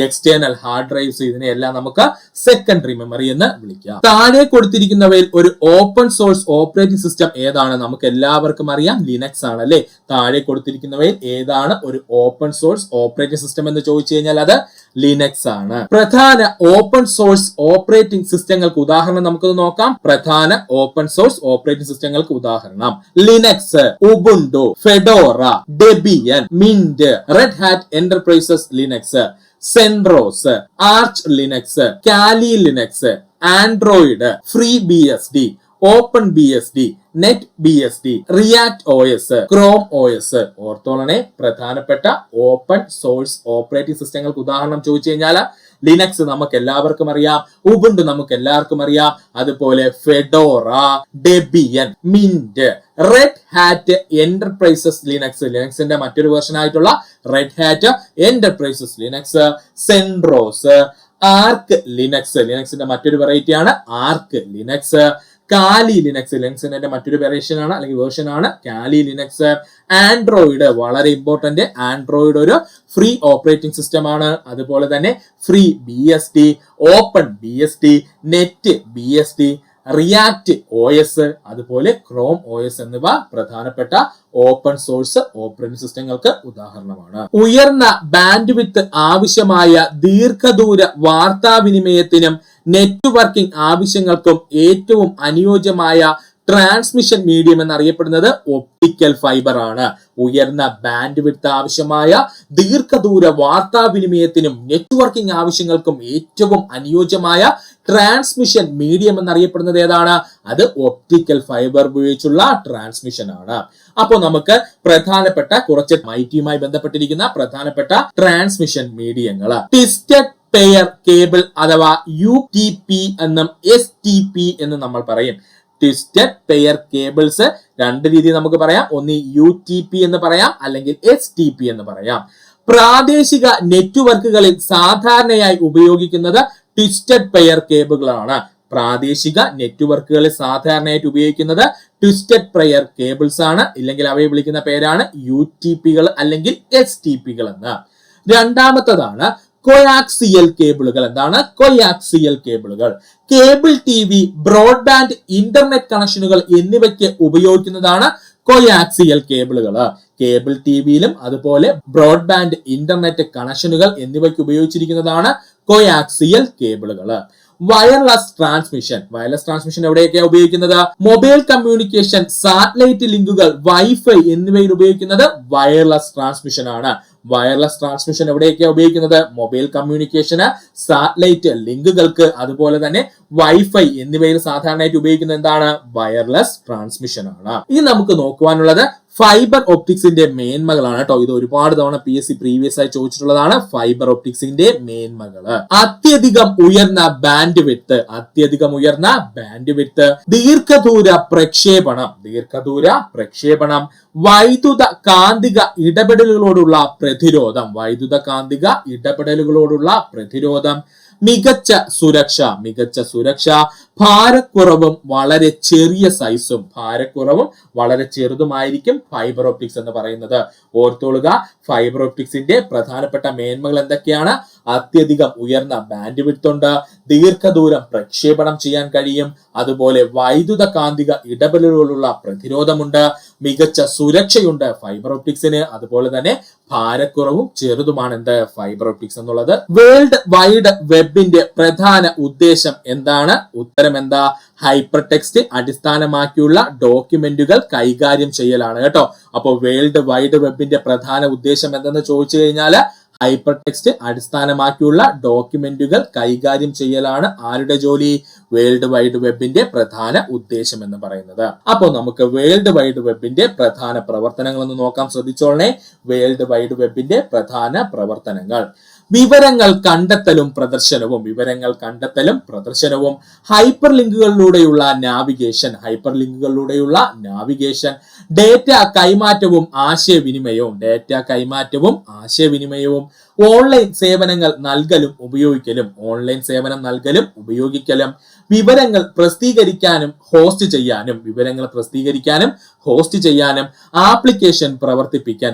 എക്സ്റ്റേണൽ ഹാർഡ് ഡ്രൈവ്സ്. ഇതിനെയെല്ലാം നമുക്ക് സെക്കൻഡറി മെമ്മറി എന്ന് വിളിക്കാം. താഴെ കൊടുത്തിരിക്കുന്നവയിൽ ഒരു ഓപ്പൺ സോഴ്സ് ഓപ്പറേറ്റിംഗ് സിസ്റ്റം ഏതാണ്? നമുക്ക് എല്ലാവർക്കും അറിയാം, ലിനക്സ് ആണ് അല്ലെ. താഴെ കൊടുത്തിരിക്കുന്നവയിൽ ഏതാണ് ഒരു ഓപ്പൺ സോഴ്സ് ഓപ്പറേറ്റിംഗ് സിസ്റ്റം എന്ന് ചോദിച്ചു കഴിഞ്ഞാൽ അത് ലിനക്സ് ആണ്. പ്രധാന ഓപ്പൺ സോഴ്സ് ഓപ്പറേറ്റിംഗ് സിസ്റ്റങ്ങൾക്ക് ഉദാഹരണം നമുക്ക് നോക്കാം. പ്രധാന ഓപ്പൺ സോഴ്സ് ഓപ്പറേറ്റിംഗ് സിസ്റ്റങ്ങൾക്ക് ഉദാഹരണം Linux, Ubuntu, Fedora, Debian, Mint, Red Hat Enterprises Linux, CentOS, Arch Linux, Kali Linux, Android, free BSD, open BSD, net BSD, React OS, Chrome OS. ഓർത്തോളനെ, പ്രധാനപ്പെട്ട open source operating സിസ്റ്റങ്ങൾക്ക് ഉദാഹരണം ചോദിച്ചു കഴിഞ്ഞാൽ Linux നമുക്ക് എല്ലാവർക്കും അറിയാം, ഉബുണ്ടു നമുക്ക് എല്ലാവർക്കും അറിയാം, അതുപോലെ Fedora, Debian, Mint, Red Hat Enterprises Linux, ലിനക്സിന്റെ മറ്റൊരു വേർഷൻ ആയിട്ടുള്ള Red Hat Enterprises Linux, CentOS, Arch Linux, ലിനക്സിന്റെ മറ്റൊരു വെറൈറ്റി ആണ് ആർക്ക് ലിനക്സ്, കാലി ലിനക്സ്, ലിനക്സിന്റെ മറ്റൊരു വെറേഷൻ ആണ് അല്ലെങ്കിൽ വേർഷൻ ആണ് കാലി ലിനക്സ്, ആൻഡ്രോയിഡ് വളരെ ഇമ്പോർട്ടന്റ്, ആൻഡ്രോയിഡ് ഒരു ഫ്രീ ഓപ്പറേറ്റിംഗ് സിസ്റ്റം ആണ്, അതുപോലെ തന്നെ free BSD, open BSD, net BSD, React OS, അതുപോലെ ക്രോം OS എന്നിവ പ്രധാനപ്പെട്ട ഓപ്പൺ സോഴ്സ് ഓപ്പറേറ്റിംഗ് സിസ്റ്റങ്ങൾക്ക് ഉദാഹരണമാണ്. ഉയർന്ന ബാൻഡ് വിഡ്ത്ത് ആവശ്യമായ ദീർഘദൂര വാർത്താവിനിമയത്തിനും നെറ്റ്വർക്കിംഗ് ആവശ്യങ്ങൾക്കും ഏറ്റവും അനുയോജ്യമായ ട്രാൻസ്മിഷൻ മീഡിയം എന്നറിയപ്പെടുന്നത് ഒപ്റ്റിക്കൽ ഫൈബർ ആണ്. ഉയർന്ന ബാൻഡ് വിഡ്ത്ത് ആവശ്യമായ ദീർഘദൂര വാർത്താവിനിമയത്തിനും നെറ്റ്വർക്കിംഗ് ആവശ്യങ്ങൾക്കും ഏറ്റവും അനുയോജ്യമായ ട്രാൻസ്മിഷൻ മീഡിയം എന്നറിയപ്പെടുന്നത് ഏതാണ്? അത് ഒപ്റ്റിക്കൽ ഫൈബർ ഉപയോഗിച്ചുള്ള ട്രാൻസ്മിഷൻ ആണ്. അപ്പോൾ നമുക്ക് പ്രധാനപ്പെട്ട കുറച്ച് ഐറ്റിയുമായി ബന്ധപ്പെട്ടിരിക്കുന്ന പ്രധാനപ്പെട്ട ട്രാൻസ്മിഷൻ മീഡിയങ്ങൾ ട്വിസ്റ്റഡ് പെയർ കേബിൾ അഥവാ UTP എന്നും STP എന്നും നമ്മൾ പറയും. ട്വിസ്റ്റഡ് പെയർ കേബിൾസ് രണ്ട് രീതിയിൽ നമുക്ക് പറയാം. ഒന്ന് UTP എന്ന് പറയാം, അല്ലെങ്കിൽ STP എന്ന് പറയാം. പ്രാദേശിക നെറ്റ്വർക്കുകളിൽ സാധാരണയായി ഉപയോഗിക്കുന്നത് ട്വിസ്റ്റഡ് പെയർ കേബിളുകളാണ്. പ്രാദേശിക നെറ്റ്വർക്കുകളിൽ സാധാരണയായിട്ട് ഉപയോഗിക്കുന്നത് ട്വിസ്റ്റഡ് പെയർ കേബിൾസ് ആണ്, ഇല്ലെങ്കിൽ അവയെ വിളിക്കുന്ന പേരാണ് UTPകൾ അല്ലെങ്കിൽ STPകൾ എന്ന്. രണ്ടാമത്തതാണ് കൊയാക്സിയൽ കേബിളുകൾ. എന്താണ് കൊയാക്സിയൽ കേബിളുകൾ? കേബിൾ TV, ബ്രോഡ്ബാൻഡ് ഇന്റർനെറ്റ് കണക്ഷനുകൾ എന്നിവയ്ക്ക് ഉപയോഗിക്കുന്നതാണ് കൊയാക്സിയൽ കേബിളുകൾ. കേബിൾ TVയിലും അതുപോലെ ബ്രോഡ്ബാൻഡ് ഇന്റർനെറ്റ് കണക്ഷനുകൾ എന്നിവയ്ക്ക് ഉപയോഗിച്ചിരിക്കുന്നതാണ് കൊയാക്സിയൽ കേബിളുകൾ. വയർലെസ് ട്രാൻസ്മിഷൻ, വയർലെസ് ട്രാൻസ്മിഷൻ എവിടെയൊക്കെയാണ് ഉപയോഗിക്കുന്നത്? മൊബൈൽ കമ്മ്യൂണിക്കേഷൻ, സാറ്റലൈറ്റ് ലിങ്കുകൾ, വൈഫൈ എന്നിവയിൽ ഉപയോഗിക്കുന്നത് വയർലെസ് ട്രാൻസ്മിഷൻ ആണ്. വയർലെസ് ട്രാൻസ്മിഷൻ എവിടെയൊക്കെയാണ് ഉപയോഗിക്കുന്നത്? മൊബൈൽ കമ്മ്യൂണിക്കേഷന്, സാറ്റലൈറ്റ് ലിങ്കുകൾക്ക്, അതുപോലെ തന്നെ വൈഫൈ എന്നിവയിൽ സാധാരണയായിട്ട് ഉപയോഗിക്കുന്നത് എന്താണ്? വയർലെസ് ട്രാൻസ്മിഷൻ ആണ്. ഇനി നമുക്ക് നോക്കുവാനുള്ളത് ഫൈബർ ഒപ്റ്റിക്സിന്റെ മേന്മകളാണ് കേട്ടോ. ഇത് ഒരുപാട് തവണ PSC പ്രീവിയസ് ആയി ചോദിച്ചിട്ടുള്ളതാണ്. ഫൈബർ ഒപ്റ്റിക്സിന്റെ മേന്മകള്: അത്യധികം ഉയർന്ന ബാൻഡ് വിഡ്ത്ത്, ദീർഘദൂര പ്രക്ഷേപണം, വൈദ്യുത കാന്തിക ഇടപെടലുകളോടുള്ള പ്രതിരോധം, മികച്ച സുരക്ഷ, ഭാരക്കുറവും വളരെ ചെറുതുമായിരിക്കും ഫൈബർ ഒപ്റ്റിക്സ് എന്ന് പറയുന്നത്. ഓർത്തോളുക, ഫൈബർ ഒപ്റ്റിക്സിന്റെ പ്രധാനപ്പെട്ട മേന്മകൾ എന്തൊക്കെയാണ്? അത്യധികം ഉയർന്ന ബാൻഡ് വിഡ്ത്ത് ഉണ്ട്, ദീർഘദൂരം പ്രക്ഷേപണം ചെയ്യാൻ കഴിയും, അതുപോലെ വൈദ്യുത കാന്തിക ഇടപെടലുകളുള്ള പ്രതിരോധമുണ്ട്, മികച്ച സുരക്ഷയുണ്ട് ഫൈബർ ഒപ്റ്റിക്സിന്, അതുപോലെ തന്നെ ഭാരക്കുറവും ചെറുതുമാണ് എന്ത് ഫൈബർ ഒപ്റ്റിക്സ് എന്നുള്ളത്. വേൾഡ് വൈഡ് വെബിന്റെ പ്രധാന ഉദ്ദേശം എന്താണ്? ഉത്തരം എന്താ? ഹൈപ്പർ ടെക്സ്റ്റ് അടിസ്ഥാനമാക്കിയുള്ള ഡോക്യുമെന്റുകൾ കൈകാര്യം ചെയ്യലാണ് കേട്ടോ. അപ്പോൾ വേൾഡ് വൈഡ് വെബിന്റെ പ്രധാന ഉദ്ദേശം എന്തെന്ന് ചോദിച്ചു കഴിഞ്ഞാൽ ഹൈപ്പർ ടെക്സ്റ്റ് അടിസ്ഥാനമാക്കിയുള്ള ഡോക്യുമെന്റുകൾ കൈകാര്യം ചെയ്യലാണ് ആരുടെ ജോലി? വേൾഡ് വൈഡ് വെബിന്റെ പ്രധാന ഉദ്ദേശം എന്ന് പറയുന്നത്. അപ്പോൾ നമുക്ക് വേൾഡ് വൈഡ് വെബിന്റെ പ്രധാന പ്രവർത്തനങ്ങൾ ഒന്ന് നോക്കാം. ശ്രദ്ധിച്ചോളണേ. വേൾഡ് വൈഡ് വെബിന്റെ പ്രധാന പ്രവർത്തനങ്ങൾ: വിവരങ്ങൾ കണ്ടെത്തലും പ്രദർശനവും, ഹൈപ്പർ ലിങ്കുകളിലൂടെയുള്ള നാവിഗേഷൻ, ഡേറ്റ കൈമാറ്റവും ആശയവിനിമയവും, ഓൺലൈൻ സേവനങ്ങൾ നൽകലും ഉപയോഗിക്കലും, വിവരങ്ങൾ പ്രസിദ്ധീകരിക്കാനും ഹോസ്റ്റ് ചെയ്യാനും ആപ്ലിക്കേഷൻ പ്രവർത്തിപ്പിക്കാൻ.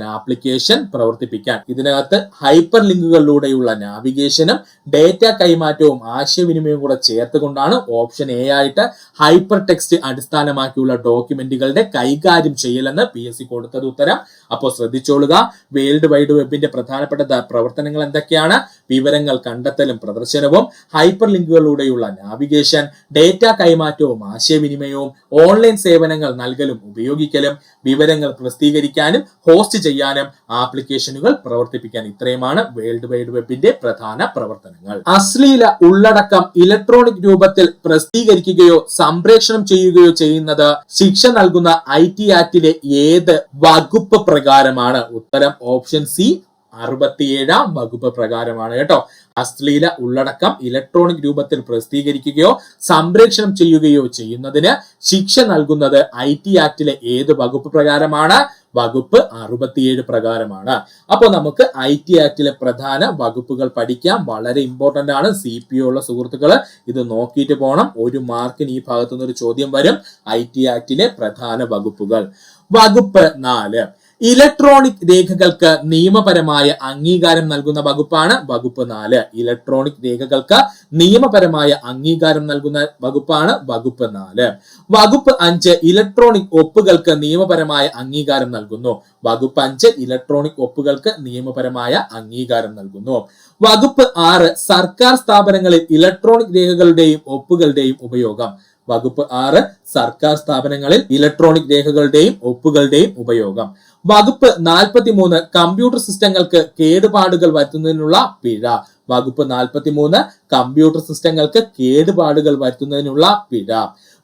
ഇതിനകത്ത് ഹൈപ്പർ ലിങ്കുകളിലൂടെയുള്ള നാവിഗേഷനും ഡേറ്റ കൈമാറ്റവും ആശയവിനിമയവും കൂടെ ചേർത്തുകൊണ്ടാണ് ഓപ്ഷൻ എ ആയിട്ട് ഹൈപ്പർ ടെക്സ്റ്റ് അടിസ്ഥാനമാക്കിയുള്ള ഡോക്യുമെന്റുകളുടെ കൈകാര്യം ചെയ്യലെന്ന് PSC കൊടുത്തത് ഉത്തരം. അപ്പോൾ ശ്രദ്ധിച്ചോളുക, വേൾഡ് വൈഡ് വെബിന്റെ പ്രധാനപ്പെട്ട പ്രവർത്തനങ്ങൾ എന്തൊക്കെയാണ്? വിവരങ്ങൾ കണ്ടെത്തലും പ്രദർശനവും, ഹൈപ്പർ ലിങ്കുകളിലൂടെയുള്ള നാവിഗേഷൻ, ഡേറ്റ കൈമാറ്റവും ആശയവിനിമയവും, ഓൺലൈൻ സേവനങ്ങൾ നൽകലും ഉപയോഗിക്കലും, വിവരങ്ങൾ പ്രസിദ്ധീകരിക്കാനും ഹോസ്റ്റ് ചെയ്യാനും ആപ്ലിക്കേഷനുകൾ പ്രവർത്തിപ്പിക്കാൻ. ഇത്രയുമാണ് വേൾഡ് വൈഡ് വെബിന്റെ പ്രധാന പ്രവർത്തനങ്ങൾ. അശ്ലീല ഉള്ളടക്കം ഇലക്ട്രോണിക് രൂപത്തിൽ പ്രസിദ്ധീകരിക്കുകയോ സംപ്രേഷണം ചെയ്യുകയോ ചെയ്യുന്നത് ശിക്ഷ നൽകുന്ന IT ആക്ടിലെ ഏത് വകുപ്പ് പ്രകാരമാണ്? ഉത്തരം ഓപ്ഷൻ സി 67-ാം വകുപ്പ് പ്രകാരമാണ് കേട്ടോ. അശ്ലീല ഉള്ളടക്കം ഇലക്ട്രോണിക് രൂപത്തിൽ പ്രസിദ്ധീകരിക്കുകയോ സംപ്രേഷണം ചെയ്യുകയോ ചെയ്യുന്നതിന് ശിക്ഷ നൽകുന്നത് IT ആക്ടിലെ ഏത് വകുപ്പ് പ്രകാരമാണ്? വകുപ്പ് 67 പ്രകാരമാണ്. അപ്പോൾ നമുക്ക് IT ആക്ടിലെ പ്രധാന വകുപ്പുകൾ പഠിക്കാം. വളരെ ഇമ്പോർട്ടന്റ് ആണ്. CPO ഉള്ള സുഹൃത്തുക്കള് ഇത് നോക്കിയിട്ട് പോകണം. 1 മാർക്കിന് ഈ ഭാഗത്തുനിന്ന് ഒരു ചോദ്യം വരും. IT ആക്ടിലെ പ്രധാന വകുപ്പുകൾ. വകുപ്പ് 4 ഇലക്ട്രോണിക് രേഖകൾക്ക് നിയമപരമായ അംഗീകാരം നൽകുന്ന വകുപ്പാണ് വകുപ്പ് 4. ഇലക്ട്രോണിക് രേഖകൾക്ക് നിയമപരമായ അംഗീകാരം നൽകുന്ന വകുപ്പാണ് വകുപ്പ് 4. വകുപ്പ് 5 ഇലക്ട്രോണിക് ഒപ്പുകൾക്ക് നിയമപരമായ അംഗീകാരം നൽകുന്നു. വകുപ്പ് 5 ഇലക്ട്രോണിക് ഒപ്പുകൾക്ക് നിയമപരമായ അംഗീകാരം നൽകുന്നു. വകുപ്പ് 6 സർക്കാർ സ്ഥാപനങ്ങളിൽ ഇലക്ട്രോണിക് രേഖകളുടെയും ഒപ്പുകളുടെയും ഉപയോഗം. വകുപ്പ് 6 സർക്കാർ സ്ഥാപനങ്ങളിൽ ഇലക്ട്രോണിക് രേഖകളുടെയും ഒപ്പുകളുടെയും ഉപയോഗം. വകുപ്പ് 43 കമ്പ്യൂട്ടർ സിസ്റ്റങ്ങൾക്ക് കേടുപാടുകൾ വരുത്തുന്നതിനുള്ള പിഴ. വകുപ്പ് 43 കമ്പ്യൂട്ടർ സിസ്റ്റങ്ങൾക്ക് കേടുപാടുകൾ വരുത്തുന്നതിനുള്ള പിഴ.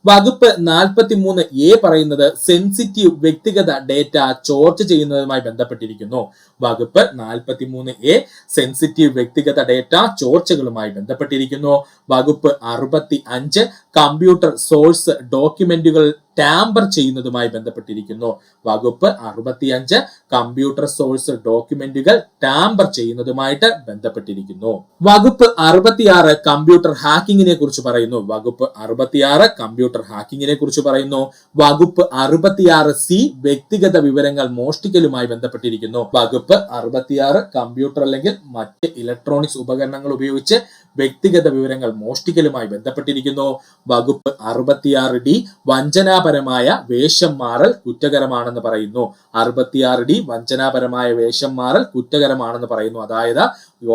വകുപ്പ് 43A പറയുന്നത് സെൻസിറ്റീവ് വ്യക്തിഗത ഡേറ്റ ചോർച്ച ചെയ്യുന്നതുമായി ബന്ധപ്പെട്ടിരിക്കുന്നു. വകുപ്പ് 43A സെൻസിറ്റീവ് വ്യക്തിഗത ഡേറ്റ ചോർച്ചകളുമായി ബന്ധപ്പെട്ടിരിക്കുന്നു. വകുപ്പ് 65 കമ്പ്യൂട്ടർ സോഴ്സ് ഡോക്യുമെന്റുകൾ ടാമ്പർ ചെയ്യുന്നതുമായി ബന്ധപ്പെട്ടിരിക്കുന്നു. വകുപ്പ് 65 കമ്പ്യൂട്ടർ സോഴ്സ് ഡോക്യുമെന്റുകൾ ടാമ്പർ ചെയ്യുന്നതുമായിട്ട് ബന്ധപ്പെട്ടിരിക്കുന്നു. വകുപ്പ് 66 കമ്പ്യൂട്ടർ ഹാക്കിങ്ങിനെ കുറിച്ച് പറയുന്നു. വകുപ്പ് 66 കമ്പ്യൂട്ടർ ഹാക്കിങ്ങിനെ കുറിച്ച് പറയുന്നു. വകുപ്പ് 66C വ്യക്തിഗത വിവരങ്ങൾ മോഷ്ടിക്കലുമായി ബന്ധപ്പെട്ടിരിക്കുന്നു. വകുപ്പ് 66 കമ്പ്യൂട്ടർ അല്ലെങ്കിൽ മറ്റ് ഇലക്ട്രോണിക്സ് ഉപകരണങ്ങൾ ഉപയോഗിച്ച് വ്യക്തിഗത വിവരങ്ങൾ മോഷ്ടിക്കലുമായി ബന്ധപ്പെട്ടിരിക്കുന്നു. വകുപ്പ് 66D വഞ്ചനാപരമായ വേഷം മാറൽ കുറ്റകരമാണെന്ന് പറയുന്നു. 66D വഞ്ചനാപരമായ വേഷം മാറൽ കുറ്റകരമാണെന്ന് പറയുന്നു. അതായത്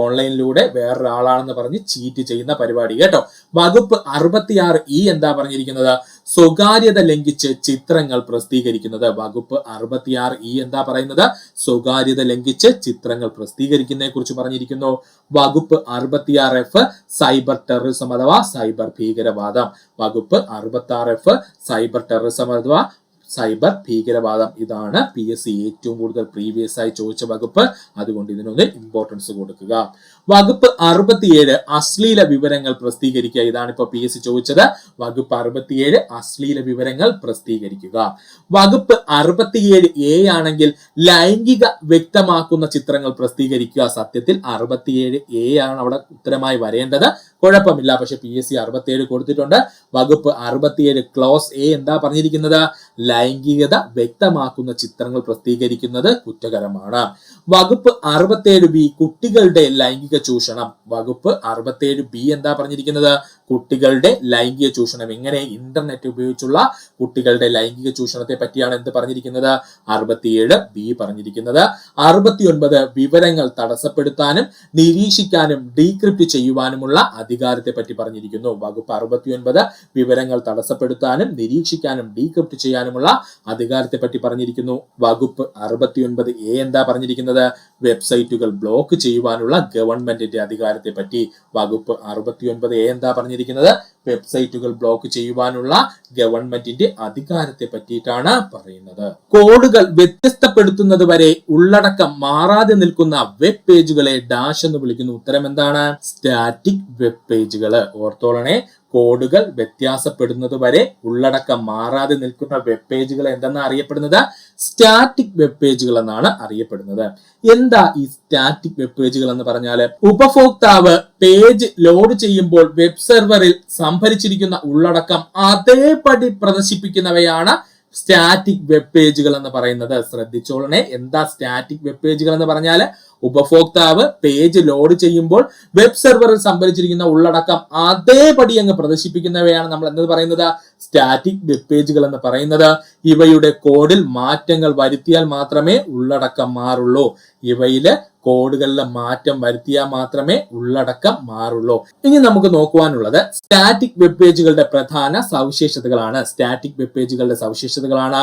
ഓൺലൈനിലൂടെ വേറൊരാളാണെന്ന് പറഞ്ഞ് ചീറ്റ് ചെയ്യുന്ന പരിപാടി കേട്ടോ. വകുപ്പ് 66E എന്താ പറഞ്ഞിരിക്കുന്നത്? സ്വകാര്യത ലംഘിച്ച് ചിത്രങ്ങൾ പ്രസിദ്ധീകരിക്കുന്നത്. വകുപ്പ് 66E എന്താ പറയുന്നത്? സ്വകാര്യത ലംഘിച്ച് ചിത്രങ്ങൾ പ്രസിദ്ധീകരിക്കുന്നതിനെ കുറിച്ച് പറഞ്ഞിരിക്കുന്നു. വകുപ്പ് 66F സൈബർ ടെററിസം അഥവാ സൈബർ ഭീകരവാദം. വകുപ്പ് 66F സൈബർ ടെററിസം അഥവാ സൈബർ ഭീകരവാദം. ഇതാണ് PSC ഏറ്റവും കൂടുതൽ പ്രീവിയസ് ആയി ചോദിച്ച വകുപ്പ്. അതുകൊണ്ട് ഇതിനൊന്ന് ഇമ്പോർട്ടൻസ് കൊടുക്കുക. വകുപ്പ് 67 അശ്ലീല വിവരങ്ങൾ പ്രസിദ്ധീകരിക്കുക. ഇതാണ് ഇപ്പൊ PSC ചോദിച്ചത്. വകുപ്പ് 67 അശ്ലീല വിവരങ്ങൾ പ്രസിദ്ധീകരിക്കുക. വകുപ്പ് 67A ആണെങ്കിൽ ലൈംഗിക വ്യക്തമാക്കുന്ന ചിത്രങ്ങൾ പ്രസിദ്ധീകരിക്കുക. സത്യത്തിൽ 67A ആണ് അവിടെ ഉത്തരമായി വരേണ്ടത്. കുഴപ്പമില്ല, പക്ഷെ PSC 67 കൊടുത്തിട്ടുണ്ട്. വകുപ്പ് 67 ക്ലോസ് A എന്താ പറഞ്ഞിരിക്കുന്നത്? ലൈംഗികത വ്യക്തമാക്കുന്ന ചിത്രങ്ങൾ പ്രസിദ്ധീകരിക്കുന്നത് കുറ്റകരമാണ്. വകുപ്പ് 67B കുട്ടികളുടെ ലൈംഗിക ചൂഷണം. വകുപ്പ് 67B എന്താ പറഞ്ഞിരിക്കുന്നത്? കുട്ടികളുടെ ലൈംഗിക ചൂഷണം. എങ്ങനെ? ഇന്റർനെറ്റ് ഉപയോഗിച്ചുള്ള കുട്ടികളുടെ ലൈംഗിക ചൂഷണത്തെ പറ്റിയാണ് എന്ത് പറഞ്ഞിരിക്കുന്നത്? 67B പറഞ്ഞിരിക്കുന്നത്. 69 വിവരങ്ങൾ തടസ്സപ്പെടുത്താനും നിരീക്ഷിക്കാനും ഡീക്രിപ്റ്റ് ചെയ്യുവാനുമുള്ള അധികാരത്തെ പറ്റി പറഞ്ഞിരിക്കുന്നു. വകുപ്പ് 69 വിവരങ്ങൾ തടസ്സപ്പെടുത്താനും നിരീക്ഷിക്കാനും ഡീക്രിപ്റ്റ് ചെയ്യാനുമുള്ള അധികാരത്തെ പറ്റി പറഞ്ഞിരിക്കുന്നു. വകുപ്പ് 69A എന്താ പറഞ്ഞിരിക്കുന്നത്? വെബ്സൈറ്റുകൾ ബ്ലോക്ക് ചെയ്യുവാനുള്ള ഗവൺമെന്റിന്റെ അധികാരത്തെ പറ്റി. വകുപ്പ് 69A എന്താ പറഞ്ഞിരിക്കുന്നത്? വെബ്സൈറ്റുകൾ ബ്ലോക്ക് ചെയ്യുവാനുള്ള ഗവൺമെന്റിന്റെ അധികാരത്തെ പറ്റിയിട്ടാണ് പറയുന്നത്. കോഡുകൾ വ്യത്യസ്തപ്പെടുത്തുന്നത് വരെ ഉള്ളടക്കം മാറാതെ നിൽക്കുന്ന വെബ് പേജുകളെ ഡാഷ് എന്ന് വിളിക്കുന്നു. ഉത്തരം എന്താണ്? സ്റ്റാറ്റിക് വെബ് പേജുകൾ. ഓർത്തോളണേ, കോഡുകൾ വ്യത്യാസപ്പെടുന്നത് വരെ ഉള്ളടക്കം മാറാതെ നിൽക്കുന്ന വെബ് പേജുകൾ എന്തെന്നാണ് അറിയപ്പെടുന്നത്? സ്റ്റാറ്റിക് വെബ് പേജുകൾ എന്നാണ് അറിയപ്പെടുന്നത്. എന്താ ഈ സ്റ്റാറ്റിക് വെബ് പേജുകൾ എന്ന് പറഞ്ഞാൽ? ഉപഭോക്താവ് പേജ് ലോഡ് ചെയ്യുമ്പോൾ വെബ് സെർവറിൽ സംഭരിച്ചിരിക്കുന്ന ഉള്ളടക്കം അതേപടി പ്രദർശിപ്പിക്കുന്നവയാണ് സ്റ്റാറ്റിക് വെബ് പേജുകൾ എന്ന് പറയുന്നത്. ശ്രദ്ധിച്ചോളണേ, എന്താ സ്റ്റാറ്റിക് വെബ് പേജുകൾ എന്ന് പറഞ്ഞാൽ? ഉപഭോക്താവ് പേജ് ലോഡ് ചെയ്യുമ്പോൾ വെബ് സെർവറിൽ സംഭരിച്ചിരിക്കുന്ന ഉള്ളടക്കം അതേപടി അങ്ങ് പ്രദർശിപ്പിക്കുന്നവയാണ് നമ്മൾ എന്ത് പറയുന്നത്? സ്റ്റാറ്റിക് വെബ് പേജുകൾ എന്ന് പറയുന്നത്. ഇവയുടെ കോഡിൽ മാറ്റങ്ങൾ വരുത്തിയാൽ മാത്രമേ ഉള്ളടക്കം മാറുള്ളൂ. ഇവയില് കോഡുകളിലെ മാറ്റം വരുത്തിയാൽ മാത്രമേ ഉള്ളടക്കം മാറുള്ളൂ. ഇനി നമുക്ക് നോക്കുവാനുള്ളത് സ്റ്റാറ്റിക് വെബ് പേജുകളുടെ പ്രധാന സവിശേഷതകളാണ്. സ്റ്റാറ്റിക് വെബ് പേജുകളുടെ സവിശേഷതകളാണ്: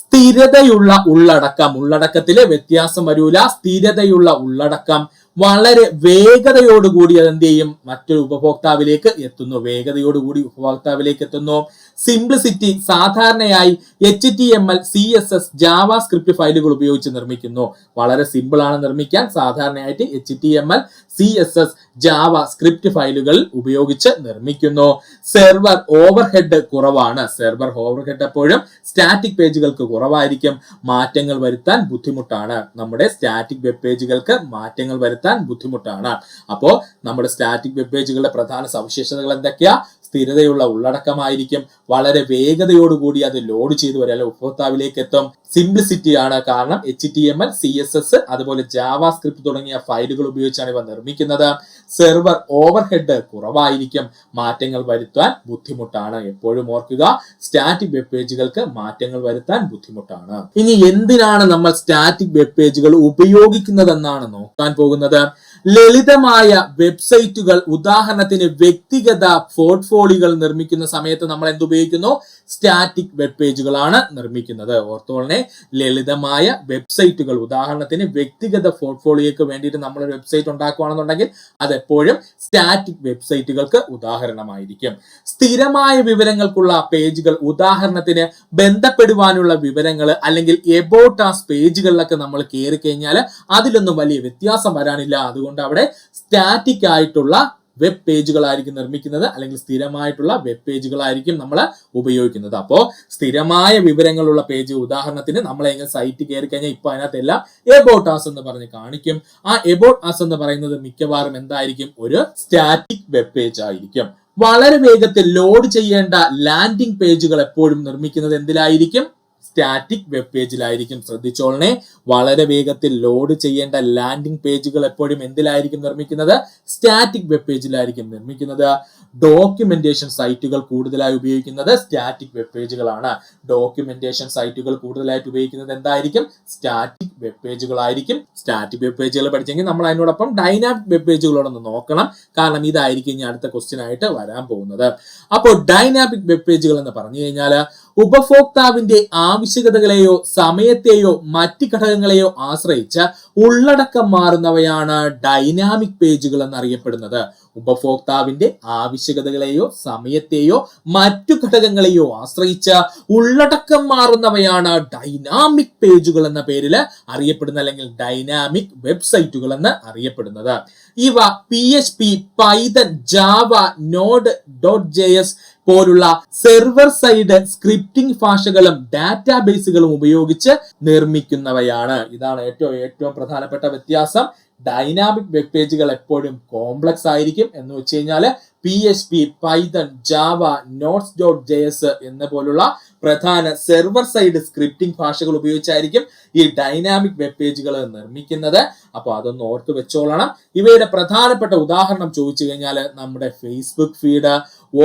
സ്ഥിരതയുള്ള ഉള്ളടക്കം. ഉള്ളടക്കത്തില് വ്യത്യാസം വരൂല. സ്ഥിരതയുള്ള ഉള്ളടക്കം. വളരെ വേഗതയോടുകൂടി അത് എന്ത് ചെയ്യും? മറ്റൊരു ഉപഭോക്താവിലേക്ക് എത്തുന്നു. വേഗതയോടുകൂടി ഉപഭോക്താവിലേക്ക് എത്തുന്നു. സിംപ്ലിസിറ്റി. സാധാരണയായി HTML, CSS, JavaScript ഫയലുകൾ ഉപയോഗിച്ച് നിർമ്മിക്കുന്നു. വളരെ സിമ്പിൾ ആണ് നിർമ്മിക്കാൻ. സാധാരണയായിട്ട് HTML, CSS, JavaScript ഫയലുകൾ ഉപയോഗിച്ച് നിർമ്മിക്കുന്നു. സെർവർ ഓവർഹെഡ് കുറവാണ്. സെർവർ ഓവർഹെഡ് എപ്പോഴും സ്റ്റാറ്റിക് പേജുകൾക്ക് കുറവായിരിക്കും. മാറ്റങ്ങൾ വരുത്താൻ ബുദ്ധിമുട്ടാണ്. നമ്മുടെ സ്റ്റാറ്റിക് വെബ് പേജുകൾക്ക് മാറ്റങ്ങൾ വരുത്താൻ ബുദ്ധിമുട്ടാണ്. അപ്പോ നമ്മുടെ സ്റ്റാറ്റിക് വെബ് പേജുകളുടെ പ്രധാന സവിശേഷതകൾ എന്തൊക്കെയാ? സ്ഥിരതയുള്ള ഉള്ളടക്കമായിരിക്കും. വളരെ വേഗതയോടുകൂടി അത് ലോഡ് ചെയ്ത് വരെ ഉപഭോക്താവിലേക്ക് എത്തും. സിംപ്ലിസിറ്റി ആണ്. കാരണം HTML, CSS, അതുപോലെ JavaScript തുടങ്ങിയ ഫയലുകൾ ഉപയോഗിച്ചാണ് ഇവ നിർമ്മിക്കുന്നത്. സെർവർ ഓവർഹെഡ് കുറവായിരിക്കും. മാറ്റങ്ങൾ വരുത്താൻ ബുദ്ധിമുട്ടാണ്. എപ്പോഴും ഓർക്കുക, സ്റ്റാറ്റിക് വെബ് പേജുകൾക്ക് മാറ്റങ്ങൾ വരുത്താൻ ബുദ്ധിമുട്ടാണ്. ഇനി എന്തിനാണ് നമ്മൾ സ്റ്റാറ്റിക് വെബ് പേജുകൾ ഉപയോഗിക്കുന്നതെന്നാണ് നോക്കാൻ പോകുന്നത്. ലളിതമായ വെബ്സൈറ്റുകൾ, ഉദാഹരണത്തിന് വ്യക്തിഗത പോർട്ട്ഫോളിയോകൾ നിർമ്മിക്കുന്ന സമയത്ത് നമ്മൾ എന്തുപയോഗിക്കുന്നു? സ്റ്റാറ്റിക് വെബ് പേജുകളാണ് നിർമ്മിക്കുന്നത്. ഓർത്തോളനെ, ലളിതമായ വെബ്സൈറ്റുകൾ, ഉദാഹരണത്തിന് വ്യക്തിഗത പോർട്ട്ഫോളിയോക്ക് വേണ്ടിയിട്ട് നമ്മൾ ഒരു വെബ്സൈറ്റ് ഉണ്ടാക്കുകയാണെന്നുണ്ടെങ്കിൽ അതെപ്പോഴും സ്റ്റാറ്റിക് വെബ്സൈറ്റുകൾക്ക് ഉദാഹരണമായിരിക്കും. സ്ഥിരമായ വിവരങ്ങൾക്കുള്ള പേജുകൾ, ഉദാഹരണത്തിന് ബന്ധപ്പെടുവാനുള്ള വിവരങ്ങൾ അല്ലെങ്കിൽ എബൌട്ട് അസ് പേജുകളിലൊക്കെ നമ്മൾ കയറി കഴിഞ്ഞാൽ അതിലൊന്നും വലിയ വ്യത്യാസം വരാനില്ല. അതുകൊണ്ട് അവിടെ സ്റ്റാറ്റിക് ആയിട്ടുള്ള വെബ് പേജുകളായിരിക്കും നിർമ്മിക്കുന്നത്, അല്ലെങ്കിൽ സ്ഥിരമായിട്ടുള്ള വെബ് പേജുകളായിരിക്കും നമ്മൾ ഉപയോഗിക്കുന്നത്. അപ്പോൾ സ്ഥിരമായ വിവരങ്ങളുള്ള പേജ്, ഉദാഹരണത്തിന് നമ്മൾ എങ്ങനെ സൈറ്റ് കയറി കഴിഞ്ഞാൽ ഇപ്പൊ അതിനകത്തെല്ലാം എബൌട്ട് അസ് എന്ന് പറഞ്ഞ് കാണിക്കും. ആ എബൌട്ട് അസ് എന്ന് പറയുന്നത് മിക്കവാറും എന്തായിരിക്കും? ഒരു സ്റ്റാറ്റിക് വെബ് പേജ് ആയിരിക്കും. വളരെ വേഗത്തിൽ ലോഡ് ചെയ്യേണ്ട ലാൻഡിംഗ് പേജുകൾ എപ്പോഴും നിർമ്മിക്കുന്നത് എന്തിലായിരിക്കും? Static web പേജിലായിരിക്കും. ശ്രദ്ധിച്ചോളണേ, വളരെ വേഗത്തിൽ ലോഡ് ചെയ്യേണ്ട ലാൻഡിംഗ് പേജുകൾ എപ്പോഴും എന്തിലായിരിക്കും നിർമ്മിക്കുന്നത്? സ്റ്റാറ്റിക് വെബ് പേജിലായിരിക്കും നിർമ്മിക്കുന്നത്. ഡോക്യുമെന്റേഷൻ സൈറ്റുകൾ കൂടുതലായി ഉപയോഗിക്കുന്നത് സ്റ്റാറ്റിക് വെബ് പേജുകളാണ്. ഡോക്യുമെന്റേഷൻ സൈറ്റുകൾ കൂടുതലായിട്ട് ഉപയോഗിക്കുന്നത് എന്തായിരിക്കും? സ്റ്റാറ്റിക് വെബ് പേജുകളായിരിക്കും. സ്റ്റാറ്റിക് വെബ് പേജുകൾ പഠിച്ചെങ്കിൽ നമ്മൾ അതിനോടൊപ്പം ഡൈനാമിക് വെബ് പേജുകളോടൊന്ന് നോക്കണം. കാരണം ഇതായിരിക്കും ഇനി അടുത്ത ക്വസ്റ്റ്യൻ ആയിട്ട് വരാൻ പോകുന്നത്. അപ്പോൾ ഡൈനാമിക് വെബ് പേജുകൾ എന്ന് പറഞ്ഞു കഴിഞ്ഞാൽ ഉപഭോക്താവിന്റെ ആവശ്യകതകളെയോ സമയത്തെയോ മറ്റ് ഘടകങ്ങളെയോ ആശ്രയിച്ച് ഉള്ളടക്കം മാറുന്നവയാണ് ഡൈനാമിക് പേജുകൾ എന്നറിയപ്പെടുന്നത്. ഉപഭോക്താവിന്റെ ആവശ്യകതകളെയോ സമയത്തെയോ മറ്റു ഘടകങ്ങളെയോ ആശ്രയിച്ച് ഉള്ളടക്കം മാറുന്നവയാണ് ഡൈനാമിക് പേജുകൾ എന്ന പേരിൽ അറിയപ്പെടുന്നത്, അല്ലെങ്കിൽ ഡൈനാമിക് വെബ്സൈറ്റുകൾ എന്ന് അറിയപ്പെടുന്നത്. ഇവ PHP, പൈതൺ, ജാവ, Node.js പോലുള്ള സെർവർ സൈഡ് സ്ക്രിപ്റ്റിംഗ് ഭാഷകളും ഡാറ്റാബേസുകളും ഉപയോഗിച്ച് നിർമ്മിക്കുന്നവയാണ്. ഇതാണ് ഏറ്റവും പ്രധാനപ്പെട്ട വ്യത്യാസം. ഡൈനാമിക് വെബ് പേജുകൾ എപ്പോഴും കോംപ്ലക്സ് ആയിരിക്കും. എന്ന് വെച്ച് കഴിഞ്ഞാൽ PHP, പൈതൺ, ജാവ, Node.js എന്ന പോലുള്ള പ്രധാന സെർവർ സൈഡ് സ്ക്രിപ്റ്റിംഗ് ഭാഷകൾ ഉപയോഗിച്ചായിരിക്കും ഈ ഡൈനാമിക് വെബ് പേജുകൾ നിർമ്മിക്കുന്നത്. അപ്പോൾ അതൊന്ന് ഓർത്ത് വെച്ചോളണം. ഇവയുടെ പ്രധാനപ്പെട്ട ഉദാഹരണം ചോദിച്ചു കഴിഞ്ഞാൽ നമ്മുടെ ഫേസ്ബുക്ക് ഫീഡ്,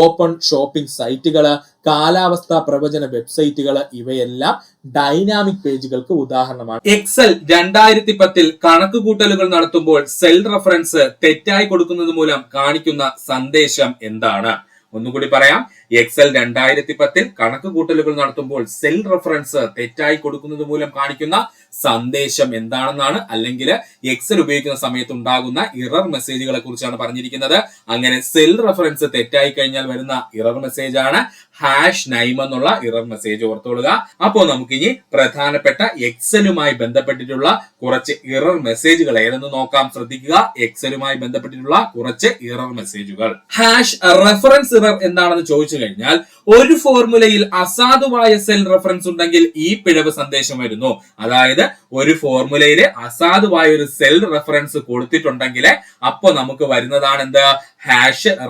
ഓപ്പൺ ഷോപ്പിംഗ് സൈറ്റുകള്, കാലാവസ്ഥാ പ്രവചന വെബ്സൈറ്റുകൾ, ഇവയെല്ലാം ഡൈനാമിക് പേജുകൾക്ക് ഉദാഹരണമാണ്. എക്സൽ 2010 കണക്കുകൂട്ടലുകൾ നടത്തുമ്പോൾ സെൽ റെഫറൻസ് തെറ്റായി കൊടുക്കുന്നത് മൂലം കാണിക്കുന്ന സന്ദേശം എന്താണ്? ഒന്നുകൂടി പറയാം. എക്സൽ 2010 കണക്കുകൂട്ടലുകൾ നടത്തുമ്പോൾ സെൽ റെഫറൻസ് തെറ്റായി കൊടുക്കുന്നത് മൂലം കാണിക്കുന്ന സന്ദേശം എന്താണെന്നാണ്, അല്ലെങ്കിൽ എക്സൽ ഉപയോഗിക്കുന്ന സമയത്ത് ഉണ്ടാകുന്ന ഇറർ മെസ്സേജുകളെ കുറിച്ചാണ് പറഞ്ഞിരിക്കുന്നത്. അങ്ങനെ സെൽ റെഫറൻസ് തെറ്റായി കഴിഞ്ഞാൽ വരുന്ന ഇറർ മെസ്സേജ് ആണ് #name എന്നുള്ള ഇറർ മെസ്സേജ്. ഓർത്തോളുക. അപ്പോൾ നമുക്കിനി പ്രധാനപ്പെട്ട എക്സലുമായി ബന്ധപ്പെട്ടിട്ടുള്ള കുറച്ച് ഇറർ മെസ്സേജുകൾ ഏതെന്ന് നോക്കാം. ശ്രദ്ധിക്കുക. എക്സലുമായി ബന്ധപ്പെട്ടിട്ടുള്ള കുറച്ച് ഇറർ മെസ്സേജുകൾ. #റെഫറൻസ് ഇറർ എന്താണെന്ന് ചോദിച്ചു കഴിഞ്ഞാൽ, ഒരു ഫോർമുലയിൽ അസാധുവായ സെൽ റെഫറൻസ് ഉണ്ടെങ്കിൽ ഈ പിഴവ് സന്ദേശം വരുന്നു. അതായത് ഒരു ഫോർമുലയിൽ അസാധുവായ ഒരു സെൽ റെഫറൻസ് കൊടുത്തിട്ടുണ്ടെങ്കിൽ അപ്പൊ നമുക്ക് വരുന്നതാണ് എന്ത്?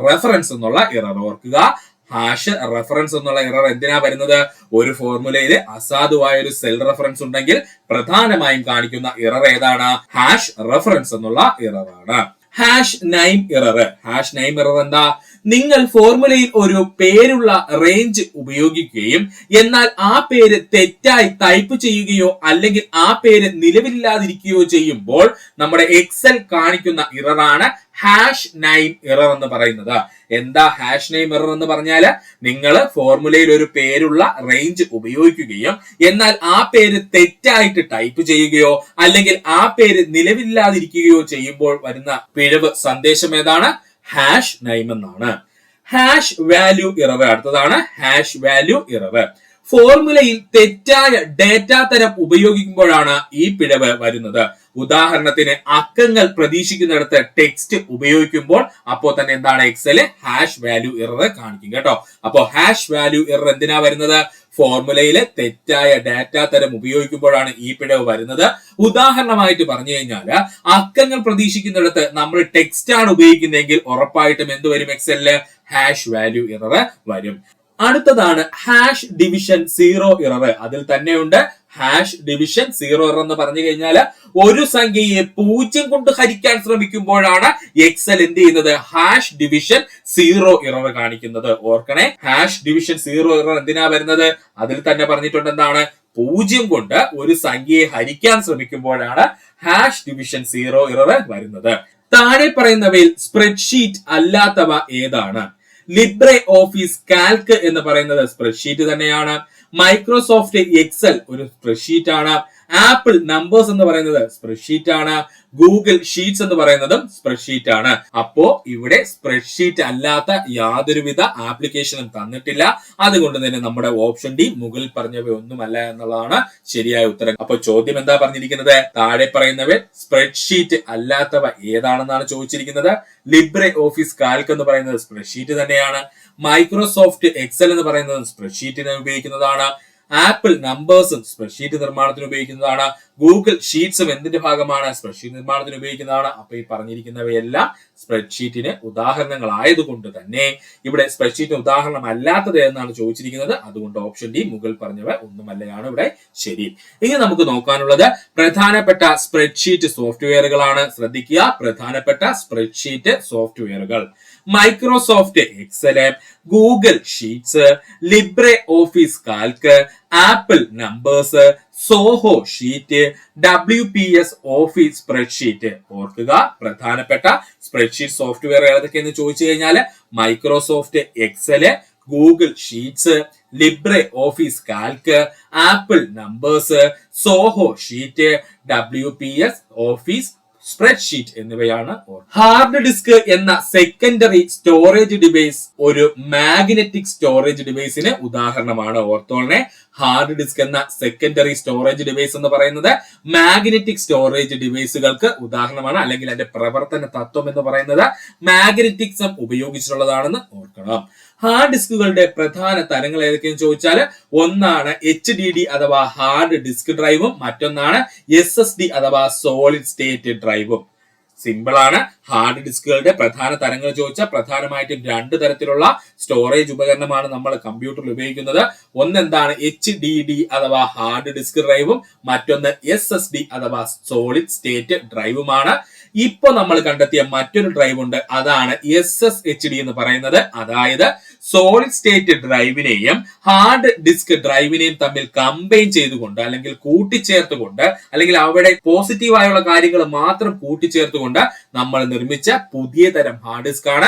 #റെഫറൻസ് എന്നുള്ള ഇറർ. ഓർക്കുക. #റെഫറൻസ് എന്നുള്ള ഇറർ എന്തിനാ വരുന്നത്? ഒരു ഫോർമുലയിൽ അസാധുവായ ഒരു സെൽ റെഫറൻസ് ഉണ്ടെങ്കിൽ പ്രധാനമായും കാണിക്കുന്ന ഇറർ ഏതാണ്? #റെഫറൻസ് എന്നുള്ള ഇറർ ആണ്. #name error. #name ഇറർ എന്താ? നിങ്ങൾ ഫോർമുലയിൽ ഒരു പേരുള്ള റേഞ്ച് ഉപയോഗിക്കുകയും എന്നാൽ ആ പേര് തെറ്റായി ടൈപ്പ് ചെയ്യുകയോ അല്ലെങ്കിൽ ആ പേര് നിലവിലില്ലാതിരിക്കുകയോ ചെയ്യുമ്പോൾ നമ്മുടെ എക്സൽ കാണിക്കുന്ന ഇററാണ് #name ഇറർ എന്ന് പറയുന്നത്. എന്താ #name ഇറർ എന്ന് പറഞ്ഞാൽ, നിങ്ങൾ ഫോർമുലയിൽ ഒരു പേരുള്ള റേഞ്ച് ഉപയോഗിക്കുകയും എന്നാൽ ആ പേര് തെറ്റായിട്ട് ടൈപ്പ് ചെയ്യുകയോ അല്ലെങ്കിൽ ആ പേര് നിലവിലില്ലാതിരിക്കുകയോ ചെയ്യുമ്പോൾ വരുന്ന പിഴവ് സന്ദേശം ഏതാണ്? #name എന്നാണ്. #value error. അടുത്തതാണ് #value ഇറർ. ഫോർമുലയിൽ തെറ്റായ ഡേറ്റ തരം ഉപയോഗിക്കുമ്പോഴാണ് ഈ പിഴവ് വരുന്നത്. ഉദാഹരണത്തിന് അക്കങ്ങൾ പ്രതീക്ഷിക്കുന്നിടത്ത് ടെക്സ്റ്റ് ഉപയോഗിക്കുമ്പോൾ അപ്പോൾ തന്നെ എന്താണ്? എക്സല് #value ഇറർ കാണിക്കും കേട്ടോ. അപ്പോൾ #value ഇറർ എന്തിനാ വരുന്നത്? ഫോർമുലയിലെ തെറ്റായ ഡാറ്റ തരം ഉപയോഗിക്കുമ്പോഴാണ് ഈ പിഴവ് വരുന്നത്. ഉദാഹരണമായിട്ട് പറഞ്ഞു കഴിഞ്ഞാൽ, അക്കങ്ങൾ പ്രതീക്ഷിക്കുന്നിടത്ത് നമ്മൾ ടെക്സ്റ്റ് ആണ് ഉപയോഗിക്കുന്നതെങ്കിൽ ഉറപ്പായിട്ടും എന്ത് വരും? എക്സലില് #value ഇറർ വരും. അടുത്തതാണ് #division 0 ഇറർ. അതിൽ തന്നെയുണ്ട് #division 0 ഇറർ എന്ന് പറഞ്ഞു കഴിഞ്ഞാൽ, ഒരു സംഖ്യയെ 0 കൊണ്ട് ഹരിക്കാൻ ശ്രമിക്കുമ്പോഴാണ് എക്സൽ എന്ത് ചെയ്യുന്നത്? #division 0 ഇറർ കാണിക്കുന്നത്. ഓർക്കണേ. #division 0 ഇറർ എന്തിനാ വരുന്നത്? അതിൽ തന്നെ പറഞ്ഞിട്ടുണ്ട് എന്താണ്? 0 കൊണ്ട് ഒരു സംഖ്യയെ ഹരിക്കാൻ ശ്രമിക്കുമ്പോഴാണ് #division 0 ഇറർ വരുന്നത്. താഴെ പറയുന്നവയിൽ സ്പ്രെഡ്ഷീറ്റ് അല്ലാത്തവ ഏതാണ്? ലിബ്രെ ഓഫീസ് കാൽക്ക് എന്ന് പറയുന്നത് സ്പ്രെഡ്ഷീറ്റ് തന്നെയാണ്. മൈക്രോസോഫ്റ്റ് എക്സൽ ഒരു സ്പ്രെഡ്ഷീറ്റ് ആണ്. ആപ്പിൾ നമ്പേഴ്സ് എന്ന് പറയുന്നത് സ്പ്രെഡ്ഷീറ്റ് ആണ്. ഗൂഗിൾ ഷീറ്റ്സ് എന്ന് പറയുന്നതും സ്പ്രെഡ്ഷീറ്റ് ആണ്. അപ്പോ ഇവിടെ സ്പ്രെഡ്ഷീറ്റ് അല്ലാത്ത യാതൊരുവിധ ആപ്ലിക്കേഷനും തന്നിട്ടില്ല. അതുകൊണ്ട് തന്നെ നമ്മുടെ ഓപ്ഷൻ ഡി മുകളിൽ പറഞ്ഞവ ഒന്നുമല്ല എന്നുള്ളതാണ് ശരിയായ ഉത്തരം. അപ്പൊ ചോദ്യം എന്താ പറഞ്ഞിരിക്കുന്നത്? താഴെ പറയുന്നവ സ്പ്രെഡ്ഷീറ്റ് അല്ലാത്തവ ഏതാണെന്നാണ് ചോദിച്ചിരിക്കുന്നത്. ലിബ്രെ ഓഫീസ് കാൽക്ക് എന്ന് പറയുന്നത് സ്പ്രെഡ്ഷീറ്റ് തന്നെയാണ്. മൈക്രോസോഫ്റ്റ് എക്സൽ എന്ന് പറയുന്നത് സ്പ്രെഡ്ഷീറ്റിന് ഉപയോഗിക്കുന്നതാണ്. ആപ്പിൾ നമ്പേഴ്സും സ്പ്രെഡ്ഷീറ്റ് നിർമ്മാണത്തിന് ഉപയോഗിക്കുന്നതാണ്. ഗൂഗിൾ ഷീറ്റ്സും എന്തിന്റെ ഭാഗമാണ്? സ്പ്രെഡ്ഷീറ്റ് നിർമ്മാണത്തിന് ഉപയോഗിക്കുന്നതാണ്. അപ്പൊ ഈ പറഞ്ഞിരിക്കുന്നവയെല്ലാം സ്പ്രെഡ്ഷീറ്റിന് ഉദാഹരണങ്ങളായതുകൊണ്ട് തന്നെ ഇവിടെ സ്പ്രെഡ്ഷീറ്റിന് ഉദാഹരണം അല്ലാത്തത് എന്നാണ് ചോദിച്ചിരിക്കുന്നത്. അതുകൊണ്ട് ഓപ്ഷൻ ഡി മുകളിൽ പറഞ്ഞവ ഒന്നുമല്ലയാണ് ഇവിടെ ശരി. ഇനി നമുക്ക് നോക്കാനുള്ളത് പ്രധാനപ്പെട്ട സ്പ്രെഡ്ഷീറ്റ് സോഫ്റ്റ്വെയറുകളാണ്. ശ്രദ്ധിക്കുക. പ്രധാനപ്പെട്ട സ്പ്രെഡ്ഷീറ്റ് സോഫ്റ്റ്വെയറുകൾ: Microsoft XL, Google sheets, Libre office Calc, apple numbers, Zoho sheet, WPS office spreadsheet. ഓർക്കുക, പ്രധാനപ്പെട്ട സ്പ്രെഡ്ഷീറ്റ് സോഫ്റ്റ്വെയർ ഏതൊക്കെയെന്ന് ചോദിച്ചു കഴിഞ്ഞാൽ Microsoft XL, Google sheets, Libre office Calc, apple numbers, Zoho sheet, WPS office spreadsheet എന്നിവയാണ്. ഹാർഡ് ഡിസ്ക് എന്ന secondary storage device ഒരു magnetic storage ഡിവൈസിന് ഉദാഹരണമാണ്. ഓർത്തോളനെ, hard disk എന്ന സെക്കൻഡറി സ്റ്റോറേജ് ഡിവൈസ് എന്ന് പറയുന്നത് മാഗ്നറ്റിക് സ്റ്റോറേജ് ഡിവൈസുകൾക്ക് ഉദാഹരണമാണ്, അല്ലെങ്കിൽ അതിന്റെ പ്രവർത്തന തത്വം എന്ന് പറയുന്നത് മാഗ്നറ്റിക്സം ഉപയോഗിച്ചിട്ടുള്ളതാണെന്ന് ഓർക്കണം. ഹാർഡ് ഡിസ്കുകളുടെ പ്രധാന തരങ്ങൾ ഏതൊക്കെയെന്ന് ചോദിച്ചാൽ, ഒന്നാണ് HDD അഥവാ ഹാർഡ് ഡിസ്ക് ഡ്രൈവും, മറ്റൊന്നാണ് SSD അഥവാ സോളിഡ് സ്റ്റേറ്റ് ഡ്രൈവും. സിമ്പിൾ ആണ്. ഹാർഡ് ഡിസ്കുകളുടെ പ്രധാന തരങ്ങൾ ചോദിച്ചാൽ പ്രധാനമായിട്ടും രണ്ട് തരത്തിലുള്ള സ്റ്റോറേജ് ഉപകരണമാണ് നമ്മൾ കമ്പ്യൂട്ടറിൽ ഉപയോഗിക്കുന്നത്. ഒന്നെന്താണ് HDD അഥവാ ഹാർഡ് ഡിസ്ക് ഡ്രൈവും, മറ്റൊന്ന് SSD അഥവാ സോളിഡ് സ്റ്റേറ്റ് ഡ്രൈവുമാണ്. ഇപ്പൊ നമ്മൾ കണ്ടെത്തിയ മറ്റൊരു ഡ്രൈവ് ഉണ്ട്, അതാണ് SSHD എന്ന് പറയുന്നത്. അതായത് സോളിഡ് സ്റ്റേറ്റ് ഡ്രൈവിനെയും ഹാർഡ് ഡിസ്ക് ഡ്രൈവിനെയും തമ്മിൽ കമ്പൈൻ ചെയ്തുകൊണ്ട്, അല്ലെങ്കിൽ കൂട്ടിച്ചേർത്തുകൊണ്ട്, അല്ലെങ്കിൽ അവിടെ പോസിറ്റീവായുള്ള കാര്യങ്ങൾ മാത്രം കൂട്ടിച്ചേർത്തുകൊണ്ട് നമ്മൾ നിർമ്മിച്ച പുതിയ തരം ഹാർഡ് ഡിസ്ക് ആണ്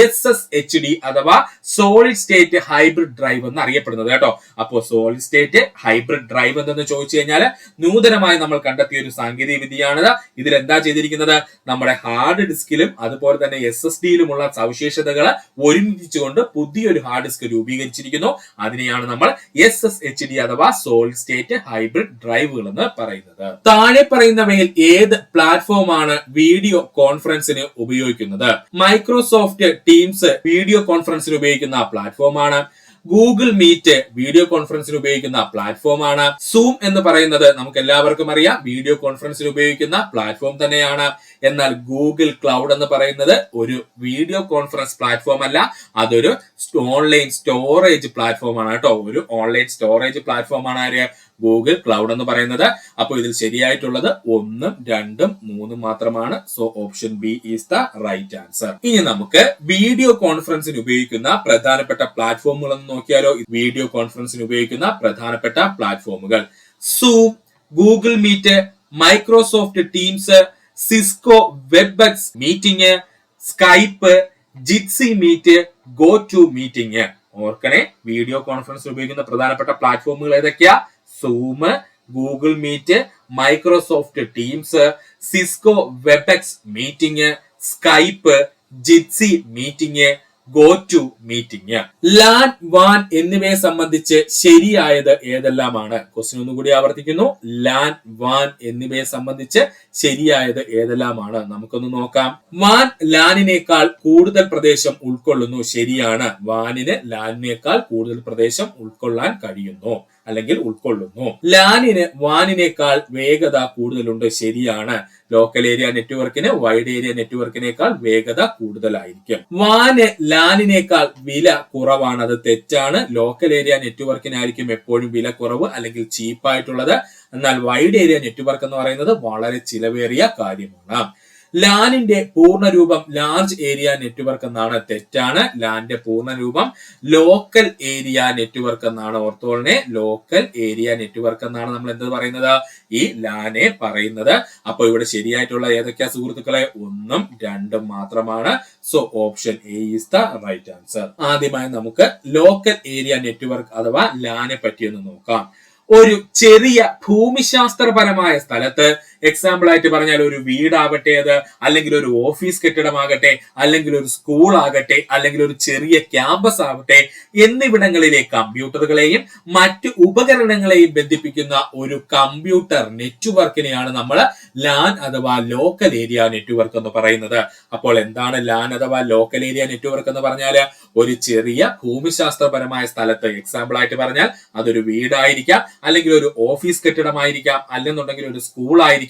SSHD അഥവാ സോളിഡ് സ്റ്റേറ്റ് ഹൈബ്രിഡ് ഡ്രൈവ് എന്ന് അറിയപ്പെടുന്നത് കേട്ടോ. അപ്പോ സോളിഡ് സ്റ്റേറ്റ് ഹൈബ്രിഡ് ഡ്രൈവ് എന്തെന്ന് ചോദിച്ചു കഴിഞ്ഞാൽ നൂതനമായി നമ്മൾ കണ്ടെത്തിയ ഒരു സാങ്കേതിക വിദ്യയാണിത്. ഇതിൽ എന്താ ചെയ്തിരിക്കുന്നത്, നമ്മുടെ ഹാർഡ് ഡിസ്കിലും അതുപോലെ തന്നെ SSDയിലുമുള്ള സവിശേഷതകൾ ഒരുമിപ്പിച്ചുകൊണ്ട് പുതിയൊരു ഹാർഡ് ഡിസ്ക് രൂപീകരിച്ചിരിക്കുന്നു. അതിനെയാണ് നമ്മൾ SSHD അഥവാ സോളിഡ് സ്റ്റേറ്റ് ഹൈബ്രിഡ് ഡ്രൈവുകൾ എന്ന് പറയുന്നത്. താഴെ പറയുന്നവയിൽ ഏത് പ്ലാറ്റ്ഫോമാണ് വീഡിയോ കോൺഫറൻസിന് ഉപയോഗിക്കുന്നത്? മൈക്രോസോഫ്റ്റ് ടീംസ് വീഡിയോ കോൺഫറൻസിന് ഉപയോഗിക്കുന്ന പ്ലാറ്റ്ഫോമാണ്. ഗൂഗിൾ മീറ്റ് വീഡിയോ കോൺഫറൻസിന് ഉപയോഗിക്കുന്ന പ്ലാറ്റ്ഫോമാണ്. സൂം എന്ന് പറയുന്നത് നമുക്ക് എല്ലാവർക്കും അറിയാം, വീഡിയോ കോൺഫറൻസിന് ഉപയോഗിക്കുന്ന പ്ലാറ്റ്ഫോം തന്നെയാണ്. എന്നാൽ ഗൂഗിൾ ക്ലൗഡ് എന്ന് പറയുന്നത് ഒരു വീഡിയോ കോൺഫറൻസ് പ്ലാറ്റ്ഫോം അല്ല, അതൊരു ഓൺലൈൻ സ്റ്റോറേജ് പ്ലാറ്റ്ഫോം ആണ് കേട്ടോ. ഒരു ഓൺലൈൻ സ്റ്റോറേജ് പ്ലാറ്റ്ഫോം ആണ് ആര്? ഗൂഗിൾ ക്ലൗഡ് എന്ന് പറയുന്നത്. അപ്പോൾ ഇതിൽ ശരിയായിട്ടുള്ളത് 1, 2, 3 മാത്രമാണ്. So option B is the right answer. ഇനി നമുക്ക് വീഡിയോ കോൺഫറൻസിന് ഉപയോഗിക്കുന്ന പ്രധാനപ്പെട്ട പ്ലാറ്റ്ഫോമുകൾ എന്ന് നോക്കിയാലോ. വീഡിയോ കോൺഫറൻസിന് ഉപയോഗിക്കുന്ന പ്രധാനപ്പെട്ട പ്ലാറ്റ്ഫോമുകൾ: Zoom, Google Meet, Microsoft Teams, Cisco Webex meeting, Skype, Jitsi Meet, go to meeting. ഓർക്കണേ, വീഡിയോ കോൺഫറൻസിന് ഉപയോഗിക്കുന്ന പ്രധാനപ്പെട്ട പ്ലാറ്റ്ഫോമുകൾ ഏതൊക്കെയാ? Zoom, Google Meet, Microsoft Teams, Cisco Webex meeting, Skype, Jitsi meeting, go to meeting. LAN, വാൻ എന്നിവയെ സംബന്ധിച്ച് ശരിയായത് ഏതെല്ലാമാണ്? ക്വസ്റ്റ്യൻ ഒന്നുകൂടി ആവർത്തിക്കുന്നു. ലാൻ, വാൻ എന്നിവയെ സംബന്ധിച്ച് ശരിയായത് ഏതെല്ലാമാണ്? നമുക്കൊന്ന് നോക്കാം. വാൻ ലാനിനേക്കാൾ കൂടുതൽ പ്രദേശം ഉൾക്കൊള്ളുന്നു. ശരിയാണ്. വാനിന് ലാനിനേക്കാൾ കൂടുതൽ പ്രദേശം ഉൾക്കൊള്ളാൻ കഴിയുന്നു, അല്ലെങ്കിൽ ഉൾക്കൊള്ളുന്നു. ലാനിന് വാനിനേക്കാൾ വേഗത കൂടുതലുണ്ട്. ശരിയാണ്. ലോക്കൽ ഏരിയ നെറ്റ്വർക്കിന് വൈഡ് ഏരിയ നെറ്റ്വർക്കിനേക്കാൾ വേഗത കൂടുതലായിരിക്കും. വാന് ലാനിനേക്കാൾ വില കുറവാണ്. അത് തെറ്റാണ്. ലോക്കൽ ഏരിയ നെറ്റ്വർക്കിനായിരിക്കും എപ്പോഴും വില കുറവ്, അല്ലെങ്കിൽ ചീപ്പായിട്ടുള്ളത്. എന്നാൽ വൈഡ് ഏരിയ നെറ്റ്വർക്ക് എന്ന് പറയുന്നത് വളരെ ചിലവേറിയ കാര്യമാണ്. ലാനിന്റെ പൂർണ്ണരൂപം ലാർജ് ഏരിയ നെറ്റ്വർക്ക് എന്നാണ്. തെറ്റാണ്. ലാന്റെ പൂർണ്ണരൂപം ലോക്കൽ ഏരിയ നെറ്റ്വർക്ക് എന്നാണ്. ഓർത്തോളനെ, ലോക്കൽ ഏരിയ നെറ്റ്വർക്ക് എന്നാണ് നമ്മൾ എന്ത് പറയുന്നത്? ഈ ലാനെ പറയുന്നത്. അപ്പൊ ഇവിടെ ശരിയായിട്ടുള്ള ഏതൊക്കെയാ സുഹൃത്തുക്കളെ? 1, 2 മാത്രമാണ്. So option A is the right answer. ആദ്യമായി നമുക്ക് ലോക്കൽ ഏരിയ നെറ്റ്വർക്ക് അഥവാ ലാനെ പറ്റിയൊന്ന് നോക്കാം. ഒരു ചെറിയ ഭൂമിശാസ്ത്രപരമായ സ്ഥലത്ത്, എക്സാമ്പിൾ ആയിട്ട് പറഞ്ഞാൽ ഒരു വീടാകട്ടെ, അത് അല്ലെങ്കിൽ ഒരു ഓഫീസ് കെട്ടിടമാകട്ടെ, അല്ലെങ്കിൽ ഒരു സ്കൂൾ ആകട്ടെ, അല്ലെങ്കിൽ ഒരു ചെറിയ ക്യാമ്പസ് ആകട്ടെ, എന്നിവിടങ്ങളിലെ കമ്പ്യൂട്ടറുകളെയും മറ്റു ഉപകരണങ്ങളെയും ബന്ധിപ്പിക്കുന്ന ഒരു കമ്പ്യൂട്ടർ നെറ്റ്വർക്കിനെയാണ് നമ്മൾ ലാൻ അഥവാ ലോക്കൽ ഏരിയ നെറ്റ്വർക്ക് എന്ന് പറയുന്നത്. അപ്പോൾ എന്താണ് ലാൻ അഥവാ ലോക്കൽ ഏരിയ നെറ്റ്വർക്ക് എന്ന് പറഞ്ഞാൽ? ഒരു ചെറിയ ഭൂമിശാസ്ത്രപരമായ സ്ഥലത്ത്, എക്സാമ്പിൾ ആയിട്ട് പറഞ്ഞാൽ അതൊരു വീടായിരിക്കാം, അല്ലെങ്കിൽ ഒരു ഓഫീസ് കെട്ടിടമായിരിക്കാം, അല്ലെന്നുണ്ടെങ്കിൽ ഒരു സ്കൂൾ ആയിരിക്കാം,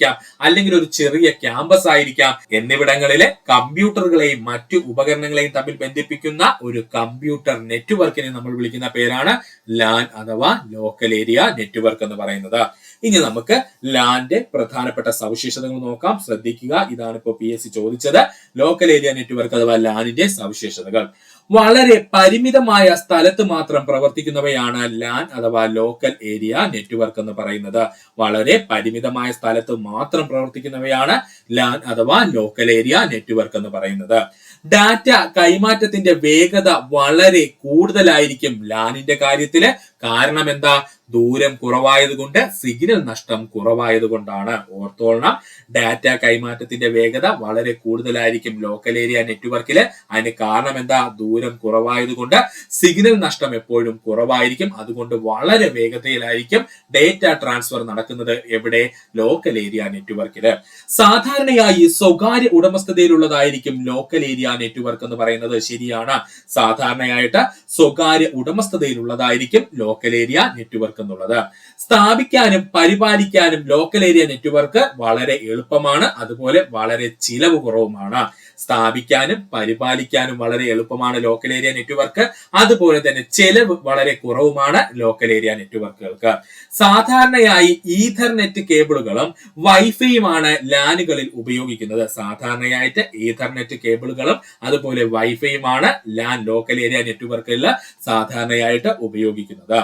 അല്ലെങ്കിൽ ഒരു ചെറിയ ക്യാമ്പസ് ആയിരിക്കാം, എന്നിവിടങ്ങളിലെ കമ്പ്യൂട്ടറുകളെയും മറ്റു ഉപകരണങ്ങളെയും തമ്മിൽ ബന്ധിപ്പിക്കുന്ന ഒരു കമ്പ്യൂട്ടർ നെറ്റ്വർക്കിനെ നമ്മൾ വിളിക്കുന്ന പേരാണ് ലാൻ അഥവാ ലോക്കൽ ഏരിയ നെറ്റ്വർക്ക് എന്ന് പറയുന്നത്. ഇനി നമുക്ക് ലാന്റെ പ്രധാനപ്പെട്ട സവിശേഷതകൾ നോക്കാം. ശ്രദ്ധിക്കുക, ഇതാണ് ഇപ്പോൾ PSC ചോദിച്ചത്. ലോക്കൽ ഏരിയ നെറ്റ്വർക്ക് അഥവാ ലാനിന്റെ സവിശേഷതകൾ: വളരെ പരിമിതമായ സ്ഥലത്ത് മാത്രം പ്രവർത്തിക്കുന്നവയാണ് ലാൻ അഥവാ ലോക്കൽ ഏരിയ നെറ്റ്വർക്ക് എന്ന് പറയുന്നത്. വളരെ പരിമിതമായ സ്ഥലത്ത് മാത്രം പ്രവർത്തിക്കുന്നവയാണ് ലാൻ അഥവാ ലോക്കൽ ഏരിയ നെറ്റ്വർക്ക് എന്ന് പറയുന്നത്. ഡാറ്റ കൈമാറ്റത്തിന്റെ വേഗത വളരെ കൂടുതലായിരിക്കും ലാനിന്റെ കാര്യത്തില്. കാരണം എന്താ? ദൂരം കുറവായതുകൊണ്ട്, സിഗ്നൽ നഷ്ടം കുറവായതുകൊണ്ടാണ്. ഓർത്തോളണം, ഡാറ്റ കൈമാറ്റത്തിന്റെ വേഗത വളരെ കൂടുതലായിരിക്കും ലോക്കൽ ഏരിയ നെറ്റ്വർക്കില്. അതിന് കാരണം എന്താ? ദൂരം കുറവായതുകൊണ്ട് സിഗ്നൽ നഷ്ടം എപ്പോഴും കുറവായിരിക്കും. അതുകൊണ്ട് വളരെ വേഗതയിലായിരിക്കും ഡേറ്റ ട്രാൻസ്ഫർ നടക്കുന്നത്. എവിടെ? ലോക്കൽ ഏരിയ നെറ്റ്വർക്കില്. സാധാരണയായി സ്വകാര്യ ഉടമസ്ഥതയിലുള്ളതായിരിക്കും ലോക്കൽ ഏരിയ നെറ്റ്വർക്ക് എന്ന് പറയുന്നത്. ശരിയാണ്, സാധാരണയായിട്ട് സ്വകാര്യ ഉടമസ്ഥതയിലുള്ളതായിരിക്കും ലോക്കൽ ഏരിയ നെറ്റ്വർക്ക് എന്നുള്ളത്. സ്ഥാപിക്കാനും പരിപാലിക്കാനും ലോക്കൽ ഏരിയ നെറ്റ്വർക്ക് വളരെ എളുപ്പമാണ്. അതുപോലെ വളരെ ചിലവ് കുറവുമാണ്. സ്ഥാപിക്കാനും പരിപാലിക്കാനും വളരെ എളുപ്പമാണ് ലോക്കൽ ഏരിയ നെറ്റ്വർക്ക്. അതുപോലെ തന്നെ ചെലവ് വളരെ കുറവുമാണ് ലോക്കൽ ഏരിയ നെറ്റ്വർക്കുകൾക്ക്. സാധാരണയായി ഈഥർനെറ്റ് കേബിളുകളും വൈഫൈയുമാണ് ലാനുകളിൽ ഉപയോഗിക്കുന്നത്. സാധാരണയായിട്ട് ഈഥർനെറ്റ് കേബിളുകളും അതുപോലെ വൈഫൈയുമാണ് ലാൻ ലോക്കൽ ഏരിയ നെറ്റ്വർക്കിൽ സാധാരണയായിട്ട് ഉപയോഗിക്കുന്നത്.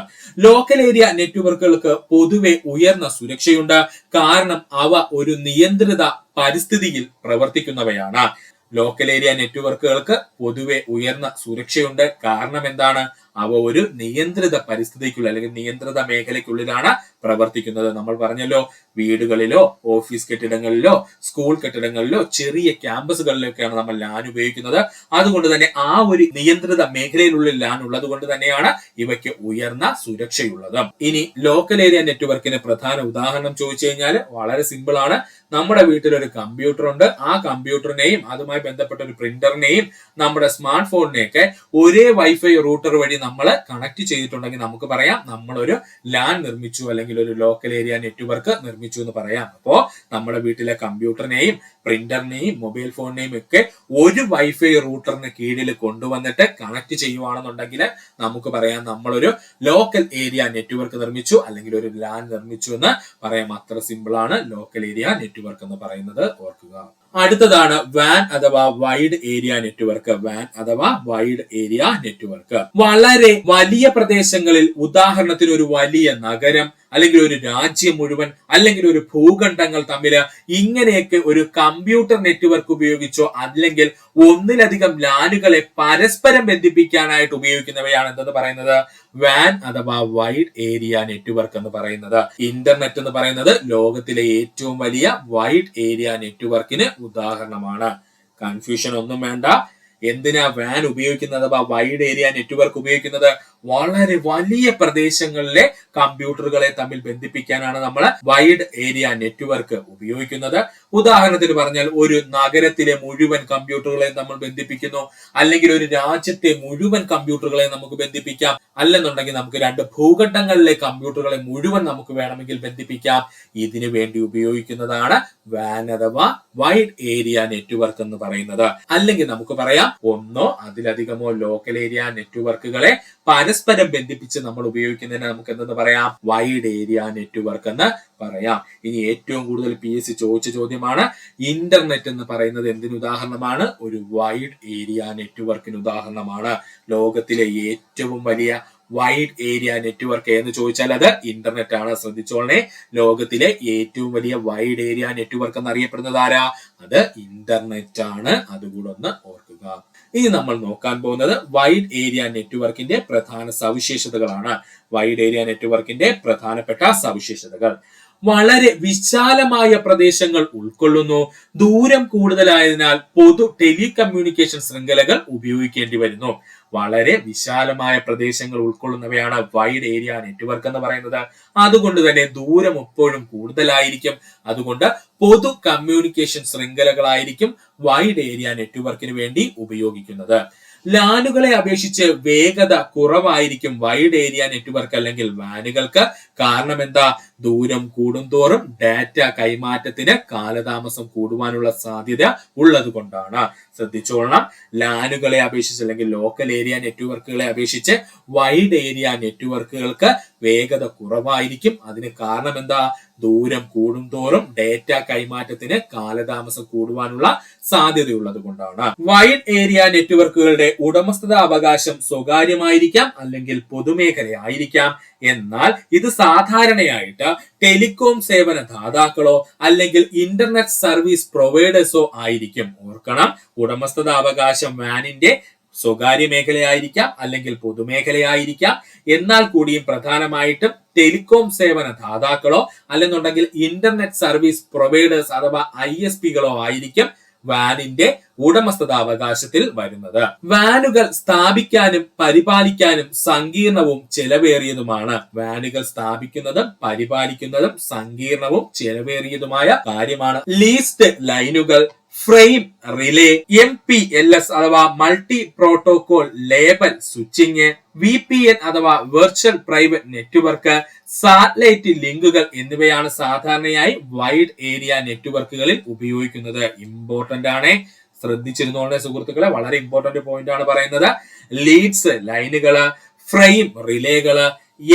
ലോക്കൽ ഏരിയ നെറ്റ്വർക്കുകൾക്ക് പൊതുവെ ഉയർന്ന സുരക്ഷയുണ്ട്. കാരണം അവ ഒരു നിയന്ത്രിത പരിസ്ഥിതിയിൽ പ്രവർത്തിക്കുന്നവയാണ്. ലോക്കൽ ഏരിയ നെറ്റ്വർക്കുകൾക്ക് പൊതുവെ ഉയർന്ന സുരക്ഷയുണ്ട്. കാരണം എന്താണ്? അവ ഒരു നിയന്ത്രിത പരിസ്ഥിതിക്കുള്ള അല്ലെങ്കിൽ നിയന്ത്രിത മേഖലയ്ക്കുള്ളിലാണ് പ്രവർത്തിക്കുന്നത്. നമ്മൾ പറഞ്ഞല്ലോ, വീടുകളിലോ ഓഫീസ് കെട്ടിടങ്ങളിലോ സ്കൂൾ കെട്ടിടങ്ങളിലോ ചെറിയ ക്യാമ്പസുകളിലൊക്കെയാണ് നമ്മൾ ലാൻ ഉപയോഗിക്കുന്നത്. അതുകൊണ്ട് തന്നെ ആ ഒരു നിയന്ത്രിത മേഖലയിലുള്ളിൽ ലാൻ ഉള്ളത് കൊണ്ട് തന്നെയാണ് ഇവയ്ക്ക് ഉയർന്ന സുരക്ഷയുള്ളത്. ഇനി ലോക്കൽ ഏരിയ നെറ്റ്വർക്കിന് പ്രധാന ഉദാഹരണം ചോദിച്ചു കഴിഞ്ഞാൽ വളരെ സിമ്പിൾ ആണ്. നമ്മുടെ വീട്ടിൽ ഒരു കമ്പ്യൂട്ടർ ഉണ്ട്. ആ കമ്പ്യൂട്ടറിനെയും അതുമായി ബന്ധപ്പെട്ട ഒരു പ്രിന്ററിനെയും നമ്മുടെ സ്മാർട്ട് ഫോണിനെയൊക്കെ ഒരേ വൈഫൈ റൂട്ടർ വഴി നമ്മൾ കണക്ട് ചെയ്തിട്ടുണ്ടെങ്കിൽ നമുക്ക് പറയാം നമ്മൾ ഒരു ലാൻ നിർമ്മിച്ചു അല്ലെങ്കിൽ ഒരു ലോക്കൽ ഏരിയ നെറ്റ്വർക്ക് നിർമ്മിച്ചു എന്ന് പറയാം. അപ്പോ നമ്മുടെ വീട്ടിലെ കമ്പ്യൂട്ടറിനെയും പ്രിന്ററിനെയും മൊബൈൽ ഫോണിനെയും ഒക്കെ ഒരു വൈഫൈ റൂട്ടറിന് കീഴിൽ കൊണ്ടുവന്നിട്ട് കണക്ട് ചെയ്യുവാണെന്നുണ്ടെങ്കിൽ നമുക്ക് പറയാം നമ്മളൊരു ലോക്കൽ ഏരിയ നെറ്റ്വർക്ക് നിർമ്മിച്ചു അല്ലെങ്കിൽ ഒരു ലാൻ നിർമ്മിച്ചു എന്ന് പറയാം. അത്ര സിമ്പിൾ ആണ് ലോക്കൽ ഏരിയ നെറ്റ്വർക്ക് എന്ന് പറയുന്നത്. ഓർക്കുക. അടുത്തതാണ് വാൻ അഥവാ വൈഡ് ഏരിയ നെറ്റ്വർക്ക്. വാൻ അഥവാ വൈഡ് ഏരിയ നെറ്റ്വർക്ക് വളരെ വലിയ പ്രദേശങ്ങളിൽ, ഉദാഹരണത്തിന് ഒരു വലിയ നഗരം അല്ലെങ്കിൽ ഒരു രാജ്യം മുഴുവൻ അല്ലെങ്കിൽ ഒരു ഭൂഖണ്ഡങ്ങൾ തമ്മിൽ ഇങ്ങനെയൊക്കെ ഒരു കമ്പ്യൂട്ടർ നെറ്റ്വർക്ക് ഉപയോഗിച്ചോ അല്ലെങ്കിൽ ഒന്നിലധികം ലാനുകളെ പരസ്പരം ബന്ധിപ്പിക്കാനായിട്ട് ഉപയോഗിക്കുന്നവയാണ് എന്തെന്ന് പറയുന്നത്? വാൻ അഥവാ വൈഡ് ഏരിയ നെറ്റ്വർക്ക് എന്ന് പറയുന്നത്. ഇന്റർനെറ്റ് എന്ന് പറയുന്നത് ലോകത്തിലെ ഏറ്റവും വലിയ വൈഡ് ഏരിയ നെറ്റ്വർക്കിന് ഉദാഹരണമാണ്. കൺഫ്യൂഷൻ ഒന്നും വേണ്ട. എന്തിനാ വാൻ ഉപയോഗിക്കുന്നത് അഥവാ വൈഡ് ഏരിയ നെറ്റ്വർക്ക് ഉപയോഗിക്കുന്നത്? വളരെ വലിയ പ്രദേശങ്ങളിലെ കമ്പ്യൂട്ടറുകളെ തമ്മിൽ ബന്ധിപ്പിക്കാനാണ് നമ്മൾ വൈഡ് ഏരിയ നെറ്റ്വർക്ക് ഉപയോഗിക്കുന്നത്. ഉദാഹരണത്തിന് പറഞ്ഞാൽ ഒരു നഗരത്തിലെ മുഴുവൻ കമ്പ്യൂട്ടറുകളെ നമ്മൾ ബന്ധിപ്പിക്കുന്നു, അല്ലെങ്കിൽ ഒരു രാജ്യത്തെ മുഴുവൻ കമ്പ്യൂട്ടറുകളെ നമുക്ക് ബന്ധിപ്പിക്കാം, അല്ലെന്നുണ്ടെങ്കിൽ നമുക്ക് രണ്ട് ഭൂഖണ്ഡങ്ങളിലെ കമ്പ്യൂട്ടറുകളെ മുഴുവൻ നമുക്ക് വേണമെങ്കിൽ ബന്ധിപ്പിക്കാം. ഇതിനു വേണ്ടി ഉപയോഗിക്കുന്നതാണ് വാൻ അഥവാ വൈഡ് ഏരിയ നെറ്റ്വർക്ക് എന്ന് പറയുന്നത്. അല്ലെങ്കിൽ നമുക്ക് പറയാം ഒന്നോ അതിലധികമോ ലോക്കൽ ഏരിയ നെറ്റ്വർക്കുകളെ പരസ്പരം ബന്ധിപ്പിച്ച് നമ്മൾ ഉപയോഗിക്കുന്നതിന് നമുക്ക് എന്തെന്ന് പറയാം? വൈഡ് ഏരിയ നെറ്റ്വർക്ക് എന്ന് പറയാം. ഇനി ഏറ്റവും കൂടുതൽ PSC ചോദിച്ച ചോദ്യമാണ്, ഇന്റർനെറ്റ് എന്ന് പറയുന്നത് എന്തിന് ഉദാഹരണമാണ്? ഒരു വൈഡ് ഏരിയ നെറ്റ്വർക്കിന് ഉദാഹരണമാണ്. ലോകത്തിലെ ഏറ്റവും വലിയ വൈഡ് ഏരിയ നെറ്റ്വർക്ക് എന്ന് ചോദിച്ചാൽ അത് ഇന്റർനെറ്റ് ആണ്. ശ്രദ്ധിച്ചോളേ, ലോകത്തിലെ ഏറ്റവും വലിയ വൈഡ് ഏരിയ നെറ്റ്വർക്ക് എന്നറിയപ്പെടുന്നത് ആരാ? അത് ഇന്റർനെറ്റ് ആണ്. അതുകൂടെ ഒന്ന് ഓർക്കുക. ഇനി നമ്മൾ നോക്കാൻ പോകുന്നത് വൈഡ് ഏരിയ നെറ്റ്വർക്കിന്റെ പ്രധാന സവിശേഷതകളാണ്. വൈഡ് ഏരിയ നെറ്റ്വർക്കിന്റെ പ്രധാനപ്പെട്ട സവിശേഷതകൾ: വളരെ വിശാലമായ പ്രദേശങ്ങൾ ഉൾക്കൊള്ളുന്നു. ദൂരം കൂടുതലായതിനാൽ പൊതു ടെലികമ്മ്യൂണിക്കേഷൻ ശൃംഖലകൾ ഉപയോഗിക്കേണ്ടി വരുന്നു. വളരെ വിശാലമായ പ്രദേശങ്ങൾ ഉൾക്കൊള്ളുന്നവയാണ് വൈഡ് ഏരിയ നെറ്റ്വർക്ക് എന്ന് പറയുന്നത്. അതുകൊണ്ട് തന്നെ ദൂരം എപ്പോഴും കൂടുതലായിരിക്കും. അതുകൊണ്ട് പൊതു കമ്മ്യൂണിക്കേഷൻ ശൃംഖലകളായിരിക്കും വൈഡ് ഏരിയ നെറ്റ്വർക്കിന് വേണ്ടി ഉപയോഗിക്കുന്നത്. ലാനുകളെ അപേക്ഷിച്ച് വേഗത കുറവായിരിക്കും വൈഡ് ഏരിയ നെറ്റ്വർക്ക് അല്ലെങ്കിൽ വാനുകൾക്ക്. കാരണം എന്താ? ദൂരം കൂടുന്തോറും ഡാറ്റ കൈമാറ്റത്തിന് കാലതാമസം കൂടുവാനുള്ള സാധ്യത ഉള്ളത് കൊണ്ടാണ്. ശ്രദ്ധിച്ചോളണം, ലാനുകളെ അപേക്ഷിച്ച് അല്ലെങ്കിൽ ലോക്കൽ ഏരിയ നെറ്റ്വർക്കുകളെ അപേക്ഷിച്ച് വൈഡ് ഏരിയ നെറ്റ്വർക്കുകൾക്ക് വേഗത കുറവായിരിക്കും. അതിന് കാരണം എന്താ? ദൂരം കൂടുന്തോറും ഡേറ്റ കൈമാറ്റത്തിന് കാലതാമസം കൂടുവാനുള്ള സാധ്യതയുള്ളത് കൊണ്ടാണ്. വൈഡ് ഏരിയ നെറ്റ്വർക്കുകളുടെ ഉടമസ്ഥത അവകാശം സ്വകാര്യമായിരിക്കാം അല്ലെങ്കിൽ പൊതുമേഖലയായിരിക്കാം. എന്നാൽ ഇത് സാധാരണയായിട്ട് ടെലികോം സേവന ദാതാക്കളോ അല്ലെങ്കിൽ ഇന്റർനെറ്റ് സർവീസ് പ്രൊവൈഡേഴ്സോ ആയിരിക്കും. ഓർക്കണം, ഉടമസ്ഥത അവകാശം വാനിന്റെ സ്വകാര്യ മേഖലയായിരിക്കാം അല്ലെങ്കിൽ പൊതുമേഖലയായിരിക്കാം. എന്നാൽ കൂടിയും പ്രധാനമായിട്ടും ടെലികോം സേവന ദാതാക്കളോ അല്ലെന്നുണ്ടെങ്കിൽ ഇന്റർനെറ്റ് സർവീസ് പ്രൊവൈഡേഴ്സ് അഥവാ ISPകളോ ആയിരിക്കും വാനിന്റെ ഉടമസ്ഥത അവകാശത്തിൽ വരുന്നത്. വാനുകൾ സ്ഥാപിക്കാനും പരിപാലിക്കാനും സങ്കീർണവും ചെലവേറിയതുമാണ്. വാനുകൾ സ്ഥാപിക്കുന്നതും പരിപാലിക്കുന്നതും സങ്കീർണവും ചെലവേറിയതുമായ കാര്യമാണ്. ലീസ്റ്റ് ലൈനുകൾ, ഫ്രെയിം റിലേ, MPLS അഥവാ multi protocol label switching, VPN അഥവാ വെർച്വൽ പ്രൈവറ്റ് നെറ്റ്വർക്ക്, സാറ്റലൈറ്റ് ലിങ്കുകൾ എന്നിവയാണ് സാധാരണയായി വൈഡ് ഏരിയ നെറ്റ്വർക്കുകളിൽ ഉപയോഗിക്കുന്നത്. ഇമ്പോർട്ടന്റ് ആണ്, ശ്രദ്ധിച്ചിരുന്നോളെ സുഹൃത്തുക്കളെ, വളരെ ഇമ്പോർട്ടന്റ് പോയിന്റ് ആണ് പറയുന്നത്. ലീഡ്സ് ലൈനുകള്, ഫ്രെയിം റിലേകള്,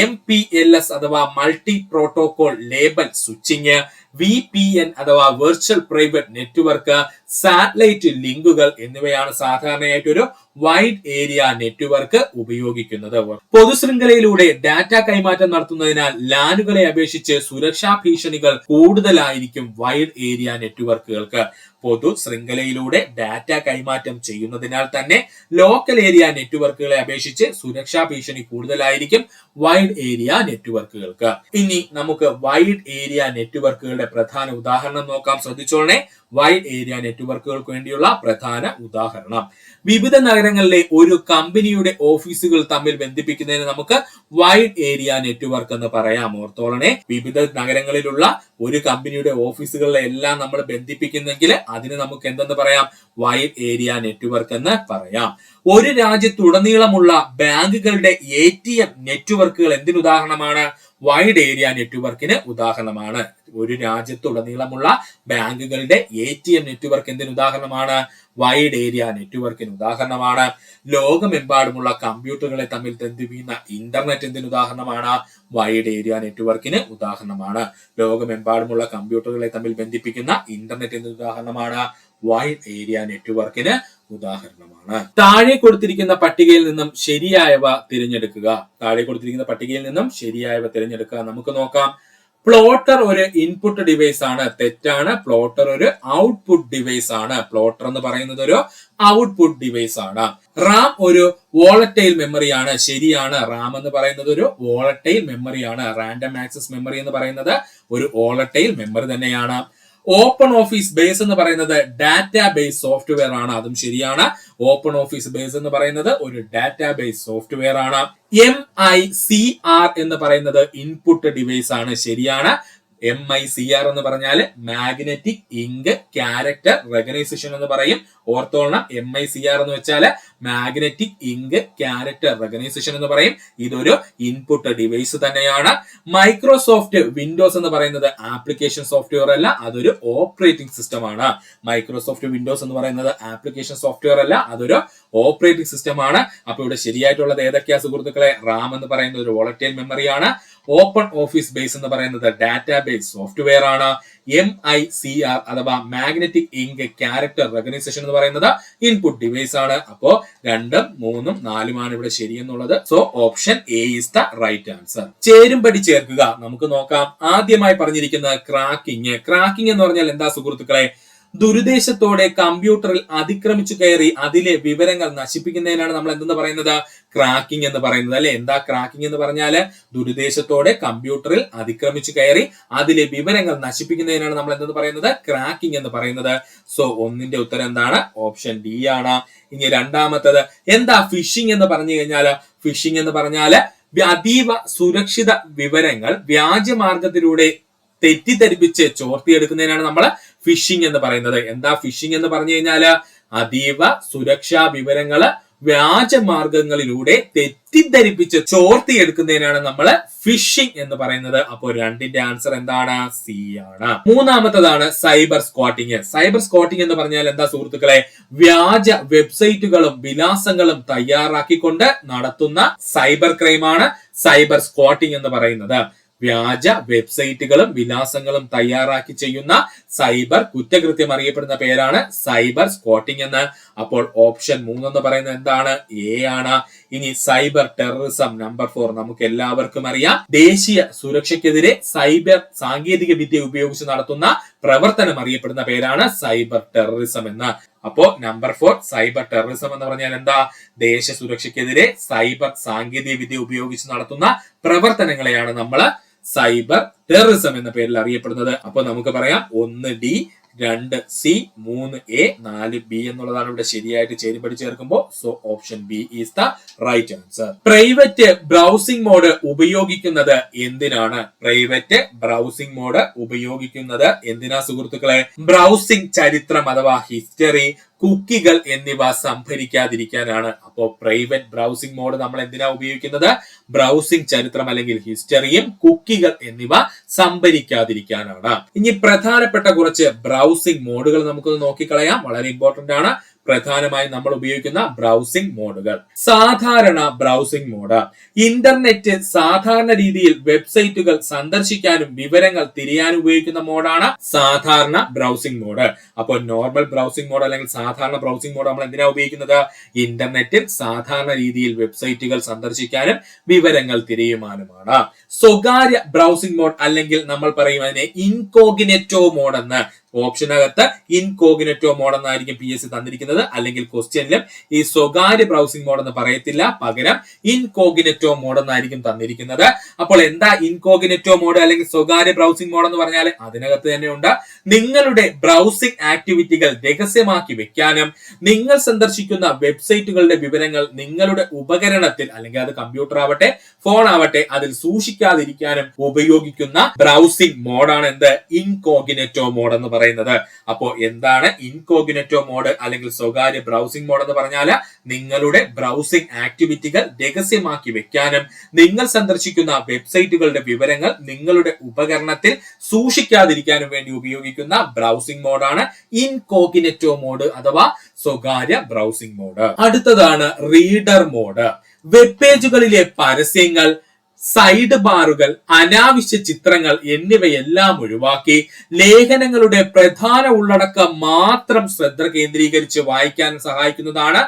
MPLS അഥവാ multi protocol label switching, VPN അഥവാ വെർച്വൽ പ്രൈവറ്റ് നെറ്റ്വർക്ക്, സാറ്റലൈറ്റ് ലിങ്കുകൾ എന്നിവയാണ് സാധാരണയായിട്ട് ഒരു വൈഡ് ഏരിയ നെറ്റ്വർക്ക് ഉപയോഗിക്കുന്നത്. പൊതുശൃംഖലയിലൂടെ ഡാറ്റ കൈമാറ്റം നടത്തുന്നതിനാൽ ലാനുകളെ അപേക്ഷിച്ച് സുരക്ഷാ ഭീഷണികൾ കൂടുതലായിരിക്കും വൈഡ് ഏരിയ നെറ്റ്വർക്കുകൾക്ക്. പൊതു ശൃംഖലയിലൂടെ ഡാറ്റ കൈമാറ്റം ചെയ്യുന്നതിനാൽ തന്നെ ലോക്കൽ ഏരിയ നെറ്റ്വർക്കുകളെ അപേക്ഷിച്ച് സുരക്ഷാ ഭീഷണി കൂടുതലായിരിക്കും വൈഡ് ഏരിയ നെറ്റ്വർക്കുകൾക്ക്. ഇനി നമുക്ക് വൈഡ് ഏരിയ നെറ്റ്വർക്കുകളുടെ പ്രധാന ഉദാഹരണം നോക്കാം. ശ്രദ്ധിച്ചോളണേ, വൈഡ് ഏരിയ നെറ്റ്വർക്കുകൾക്ക് വേണ്ടിയുള്ള പ്രധാന ഉദാഹരണം. വിവിധ നഗരങ്ങളിലെ ഒരു കമ്പനിയുടെ ഓഫീസുകൾ തമ്മിൽ ബന്ധിപ്പിക്കുന്നതിന് നമുക്ക് വൈഡ് ഏരിയ നെറ്റ്വർക്ക് എന്ന് പറയാം. ഓർത്തോളണേ, വിവിധ നഗരങ്ങളിലുള്ള ഒരു കമ്പനിയുടെ ഓഫീസുകളെ എല്ലാം നമ്മൾ ബന്ധിപ്പിക്കുന്നെങ്കിൽ അതിന് നമുക്ക് എന്തെന്ന് പറയാം? വൈഡ് ഏരിയ നെറ്റ്വർക്ക് എന്ന് പറയാം. ഒരു രാജ്യത്തുടനീളമുള്ള ബാങ്കുകളുടെ ATM നെറ്റ്വർക്കുകൾ എന്തിനുദാഹരണമാണ്? വൈഡ് ഏരിയ നെറ്റ്വർക്കിന് ഉദാഹരണമാണ്. ഒരു രാജ്യത്തുടനീളമുള്ള ബാങ്കുകളുടെ ATM നെറ്റ്വർക്ക് എന്തിന് ഉദാഹരണമാണ്? വൈഡ് ഏരിയ നെറ്റ്വർക്കിന് ഉദാഹരണമാണ്. ലോകമെമ്പാടുമുള്ള കമ്പ്യൂട്ടറുകളെ തമ്മിൽ ബന്ധിപ്പിക്കുന്ന ഇന്റർനെറ്റ് എന്തിന് ഉദാഹരണമാണ്? വൈഡ് ഏരിയ നെറ്റ്വർക്കിന് ഉദാഹരണമാണ്. ലോകമെമ്പാടുമുള്ള കമ്പ്യൂട്ടറുകളെ തമ്മിൽ ബന്ധിപ്പിക്കുന്ന ഇന്റർനെറ്റ് എന്തിന് ഉദാഹരണമാണ്? വൈഡ് ഏരിയ നെറ്റ്വർക്കിന് ഉദാഹരണമാണ്. താഴെ കൊടുത്തിരിക്കുന്ന പട്ടികയിൽ നിന്നും ശരിയായവ തിരഞ്ഞെടുക്കുക. താഴെ കൊടുത്തിരിക്കുന്ന പട്ടികയിൽ നിന്നും ശരിയായവ തിരഞ്ഞെടുക്കുക. നമുക്ക് നോക്കാം. പ്ലോട്ടർ ഒരു ഇൻപുട്ട് ഡിവൈസ് ആണ്, തെറ്റാണ്. പ്ലോട്ടർ ഒരു ഔട്ട്പുട്ട് ഡിവൈസ് ആണ്. പ്ലോട്ടർ എന്ന് പറയുന്നത് ഒരു ഔട്ട്പുട്ട് ഡിവൈസ് ആണ്. റാം ഒരു വോളറ്റൈൽ മെമ്മറിയാണ്, ശരിയാണ്. റാം എന്ന് പറയുന്നത് ഒരു വോളറ്റൈൽ മെമ്മറിയാണ്. റാൻഡം ആക്സസ് മെമ്മറി എന്ന് പറയുന്നത് ഒരു വോളറ്റൈൽ മെമ്മറി തന്നെയാണ്. ഓപ്പൺ ഓഫീസ് ബേസ് എന്ന് പറയുന്നത് ഡാറ്റാ ബേസ് സോഫ്റ്റ്വെയർ ആണ്, അതും ശരിയാണ്. ഓപ്പൺ ഓഫീസ് ബേസ് എന്ന് പറയുന്നത് ഒരു ഡാറ്റാ ബേസ് സോഫ്റ്റ്വെയർ ആണ്. MICR എന്ന് പറയുന്നത് ഇൻപുട്ട് ഡിവൈസ് ആണ്, ശരിയാണ്. MICR എന്ന് പറഞ്ഞാൽ മാഗ്നറ്റിക് ഇങ്ക് ക്യാരക്ടർ റെക്കഗ്നൈസേഷൻ എന്ന് പറയും. ഓർത്തോളണം, MICR എന്ന് വെച്ചാൽ മാഗ്നറ്റിക് ഇങ്ക് ക്യാരക്ടർ റെക്കഗ്നൈസേഷൻ എന്ന് പറയും. ഇതൊരു ഇൻപുട്ട് ഡിവൈസ് തന്നെയാണ്. മൈക്രോസോഫ്റ്റ് വിൻഡോസ് എന്ന് പറയുന്നത് ആപ്ലിക്കേഷൻ സോഫ്റ്റ്വെയർ അല്ല, അതൊരു ഓപ്പറേറ്റിംഗ് സിസ്റ്റം ആണ്. മൈക്രോസോഫ്റ്റ് വിൻഡോസ് എന്ന് പറയുന്നത് ആപ്ലിക്കേഷൻ സോഫ്റ്റ്വെയർ അല്ല, അതൊരു ഓപ്പറേറ്റിംഗ് സിസ്റ്റം ആണ്. അപ്പൊ ഇവിടെ ശരിയായിട്ടുള്ളത് ഏതൊക്കെയാ സുഹൃത്തുക്കളെ? റാം എന്ന് പറയുന്നത് ഒരു വോളറ്റൈൽ മെമ്മറിയാണ്. ഓപ്പൺ ഓഫീസ് ബേസ് എന്ന് പറയുന്നത് ഡാറ്റാബേസ് സോഫ്റ്റ്വെയർ ആണ്. MICR അഥവാ മാഗ്നറ്റിക് ഇങ്ക് ക്യാരക്ടർ റെക്കഗ്നൈസേഷൻ എന്ന് പറയുന്നത് ഇൻപുട്ട് ഡിവൈസ് ആണ്. അപ്പോ 2, 3, 4 ഇവിടെ ശരിയെന്നുള്ളത്. So option A is the right answer. ചേരുംപടി ചേർക്കുക. നമുക്ക് നോക്കാം. ആദ്യമായി പറഞ്ഞിരിക്കുന്നത് ക്രാക്കിംഗ്. ക്രാക്കിംഗ് എന്ന് പറഞ്ഞാൽ എന്താ സുഹൃത്തുക്കളെ? ദുരുദ്ദേശത്തോടെ കമ്പ്യൂട്ടറിൽ അതിക്രമിച്ചു കയറി അതിലെ വിവരങ്ങൾ നശിപ്പിക്കുന്നതിനാണ് നമ്മൾ എന്തെന്ന് പറയുന്നത്? ക്രാക്കിംഗ് എന്ന് പറയുന്നത്, അല്ലെ? എന്താ ക്രാക്കിംഗ് എന്ന് പറഞ്ഞാല്? ദുരുദ്ദേശത്തോടെ കമ്പ്യൂട്ടറിൽ അതിക്രമിച്ചു കയറി അതിലെ വിവരങ്ങൾ നശിപ്പിക്കുന്നതിനാണ് നമ്മൾ എന്തെന്ന് പറയുന്നത്? ക്രാക്കിംഗ് എന്ന് പറയുന്നത്. സോ 1ന്റെ ഉത്തരം എന്താണ്? ഓപ്ഷൻ D ആണ്. ഇനി രണ്ടാമത്തത് എന്താ ഫിഷിംഗ് എന്ന് പറഞ്ഞു കഴിഞ്ഞാല്? ഫിഷിംഗ് എന്ന് പറഞ്ഞാല് അതീവ സുരക്ഷിത വിവരങ്ങൾ വ്യാജമാർഗത്തിലൂടെ തെറ്റിദ്ധരിപ്പിച്ച് ചോർത്തിയെടുക്കുന്നതിനാണ് നമ്മൾ ഫിഷിംഗ് എന്ന് പറയുന്നത്. എന്താ ഫിഷിംഗ് എന്ന് പറഞ്ഞു കഴിഞ്ഞാല്? അതീവ സുരക്ഷാ വിവരങ്ങള് വ്യാജ മാർഗങ്ങളിലൂടെ തെറ്റിദ്ധരിപ്പിച്ച് ചോർത്തിയെടുക്കുന്നതിനാണ് നമ്മൾ ഫിഷിംഗ് എന്ന് പറയുന്നത്. അപ്പോൾ രണ്ടിന്റെ ആൻസർ എന്താണ്? സി ആണ്. മൂന്നാമത്തതാണ് സൈബർ സ്ക്വാട്ടിംഗ്. സൈബർ സ്ക്വാട്ടിംഗ് എന്ന് പറഞ്ഞാൽ എന്താ സുഹൃത്തുക്കളെ? വ്യാജ വെബ്സൈറ്റുകളും വിലാസങ്ങളും തയ്യാറാക്കിക്കൊണ്ട് നടത്തുന്ന സൈബർ ക്രൈമാണ് സൈബർ സ്ക്വാട്ടിംഗ് എന്ന് പറയുന്നത്. വ്യാജ വെബ്സൈറ്റുകളും വിലാസങ്ങളും തയ്യാറാക്കി ചെയ്യുന്ന സൈബർ കുറ്റകൃത്യം അറിയപ്പെടുന്ന പേരാണ് സൈബർ സ്ക്വാട്ടിംഗ് എന്ന്. അപ്പോൾ ഓപ്ഷൻ 3 എന്ന് പറയുന്നത് എന്താണ്? എ ആണ്. ഇനി സൈബർ ടെററിസം നമ്പർ 4 നമുക്ക് എല്ലാവർക്കും അറിയാം. ദേശീയ സുരക്ഷയ്ക്കെതിരെ സൈബർ സാങ്കേതിക വിദ്യ ഉപയോഗിച്ച് നടത്തുന്ന പ്രവർത്തനം അറിയപ്പെടുന്ന പേരാണ് സൈബർ ടെററിസം എന്ന്. അപ്പോ നമ്പർ 4 സൈബർ ടെററിസം എന്ന് പറഞ്ഞാൽ എന്താ? ദേശീയ സുരക്ഷയ്ക്കെതിരെ സൈബർ സാങ്കേതിക വിദ്യ ഉപയോഗിച്ച് നടത്തുന്ന പ്രവർത്തനങ്ങളെയാണ് നമ്മൾ സൈബർ ടെററിസം എന്ന പേരിൽ അറിയപ്പെടുന്നത്. അപ്പൊ നമുക്ക് പറയാം 1 ഡി 2 സി 3 എ 4 ബി എന്നുള്ളതാണ് ഇവിടെ ശരിയായിട്ട് ചേരുപടി ചേർക്കുമ്പോൾ. So option B is the right answer. Private browsing mode ഉപയോഗിക്കുന്നത് എന്തിനാണ്? പ്രൈവറ്റ് ബ്രൗസിംഗ് മോഡ് ഉപയോഗിക്കുന്നത് എന്തിനാ സുഹൃത്തുക്കളെ? ബ്രൗസിംഗ് ചരിത്രം അഥവാ ഹിസ്റ്ററി, കുക്കികൾ എന്നിവ സംഭരിക്കാതിരിക്കാനാണ്. അപ്പോൾ പ്രൈവറ്റ് ബ്രൗസിംഗ് മോഡ് നമ്മൾ എന്തിനാ ഉപയോഗിക്കുന്നത്? ബ്രൗസിംഗ് ചരിത്രം അല്ലെങ്കിൽ ഹിസ്റ്ററിയും കുക്കികൾ എന്നിവ സംഭരിക്കാതിരിക്കാനാണ്. ഇനി പ്രധാനപ്പെട്ട കുറച്ച് ബ്രൗസിംഗ് മോഡുകൾ നമുക്കൊന്ന് നോക്കിക്കളയാം. വളരെ ഇമ്പോർട്ടന്റ് ആണ്. പ്രധാനമായും നമ്മൾ ഉപയോഗിക്കുന്ന ബ്രൗസിംഗ് മോഡുകൾ. സാധാരണ ബ്രൗസിംഗ് മോഡ് ഇന്റർനെറ്റ് സാധാരണ രീതിയിൽ വെബ്സൈറ്റുകൾ സന്ദർശിക്കാനും വിവരങ്ങൾ തിരയാനും ഉപയോഗിക്കുന്ന മോഡാണ് സാധാരണ ബ്രൗസിംഗ് മോഡ്. അപ്പോൾ നോർമൽ ബ്രൗസിംഗ് മോഡ് അല്ലെങ്കിൽ സാധാരണ ബ്രൗസിംഗ് മോഡ് നമ്മൾ എന്തിനാ ഉപയോഗിക്കുന്നത്? ഇന്റർനെറ്റിൽ സാധാരണ രീതിയിൽ വെബ്സൈറ്റുകൾ സന്ദർശിക്കാനും വിവരങ്ങൾ തിരയുവാനുമാണ്. സ്വകാര്യ ബ്രൗസിംഗ് മോഡ് അല്ലെങ്കിൽ നമ്മൾ പറയും അതിനെ ഇൻകോഗ്നിറ്റോ മോഡ് എന്ന്. ഓപ്ഷനകത്ത് ഇൻകോഗ്നിറ്റോ മോഡ് എന്നായിരിക്കും PSC തന്നിരിക്കുന്നത്. അല്ലെങ്കിൽ ക്വസ്റ്റ്യനിലും ഈ സ്വകാര്യ ബ്രൗസിംഗ് മോഡ് എന്ന് പറയത്തില്ല, പകരം ഇൻകോഗ്നിറ്റോ മോഡ് എന്നായിരിക്കും തന്നിരിക്കുന്നത്. അപ്പോൾ എന്താ ഇൻകോഗ്നിറ്റോ മോഡ് അല്ലെങ്കിൽ സ്വകാര്യ ബ്രൗസിംഗ് മോഡ് എന്ന് പറഞ്ഞാൽ? അതിനകത്ത് തന്നെ ഉണ്ട് നിങ്ങളുടെ ബ്രൗസിംഗ് ആക്ടിവിറ്റികൾ രഹസ്യമാക്കി വെക്കാനും നിങ്ങൾ സന്ദർശിക്കുന്ന വെബ്സൈറ്റുകളുടെ വിവരങ്ങൾ നിങ്ങളുടെ ഉപകരണത്തിൽ അല്ലെങ്കിൽ അത് കമ്പ്യൂട്ടർ ആവട്ടെ ഫോൺ ആവട്ടെ അതിൽ സൂക്ഷിക്കാതിരിക്കാനും ഉപയോഗിക്കുന്ന ബ്രൗസിംഗ് മോഡാണ് എന്ത്? ഇൻകോഗ്നിറ്റോ മോഡ് എന്ന് പറയുന്നത്. അപ്പോ എന്താണ് ഇൻകോഗ്നിറ്റോ മോഡ് അല്ലെങ്കിൽ സ്വകാര്യ ബ്രൗസിംഗ് മോഡ് എന്ന് പറഞ്ഞാൽ? നിങ്ങളുടെ ബ്രൗസിംഗ് ആക്ടിവിറ്റികൾ രഹസ്യമാക്കി വെക്കാനും നിങ്ങൾ സന്ദർശിക്കുന്ന വെബ്സൈറ്റുകളുടെ വിവരങ്ങൾ നിങ്ങളുടെ ഉപകരണത്തിൽ സൂക്ഷിക്കാതിരിക്കാനും വേണ്ടി ഉപയോഗിക്കുന്ന ബ്രൗസിംഗ് മോഡാണ് ഇൻകോഗ്നിറ്റോ മോഡ് അഥവാ സ്വകാര്യ ബ്രൗസിംഗ് മോഡ്. അടുത്തതാണ് റീഡർ മോഡ്. വെബ് പേജുകളിലെ പരസ്യങ്ങൾ, സൈഡ് ബാറുകൾ, അനാവശ്യ ചിത്രങ്ങൾ എന്നിവയെല്ലാം ഒഴിവാക്കി ലേഖനങ്ങളുടെ പ്രധാന ഉള്ളടക്കം മാത്രം ശ്രദ്ധ കേന്ദ്രീകരിച്ച് വായിക്കാൻ സഹായിക്കുന്നതാണ്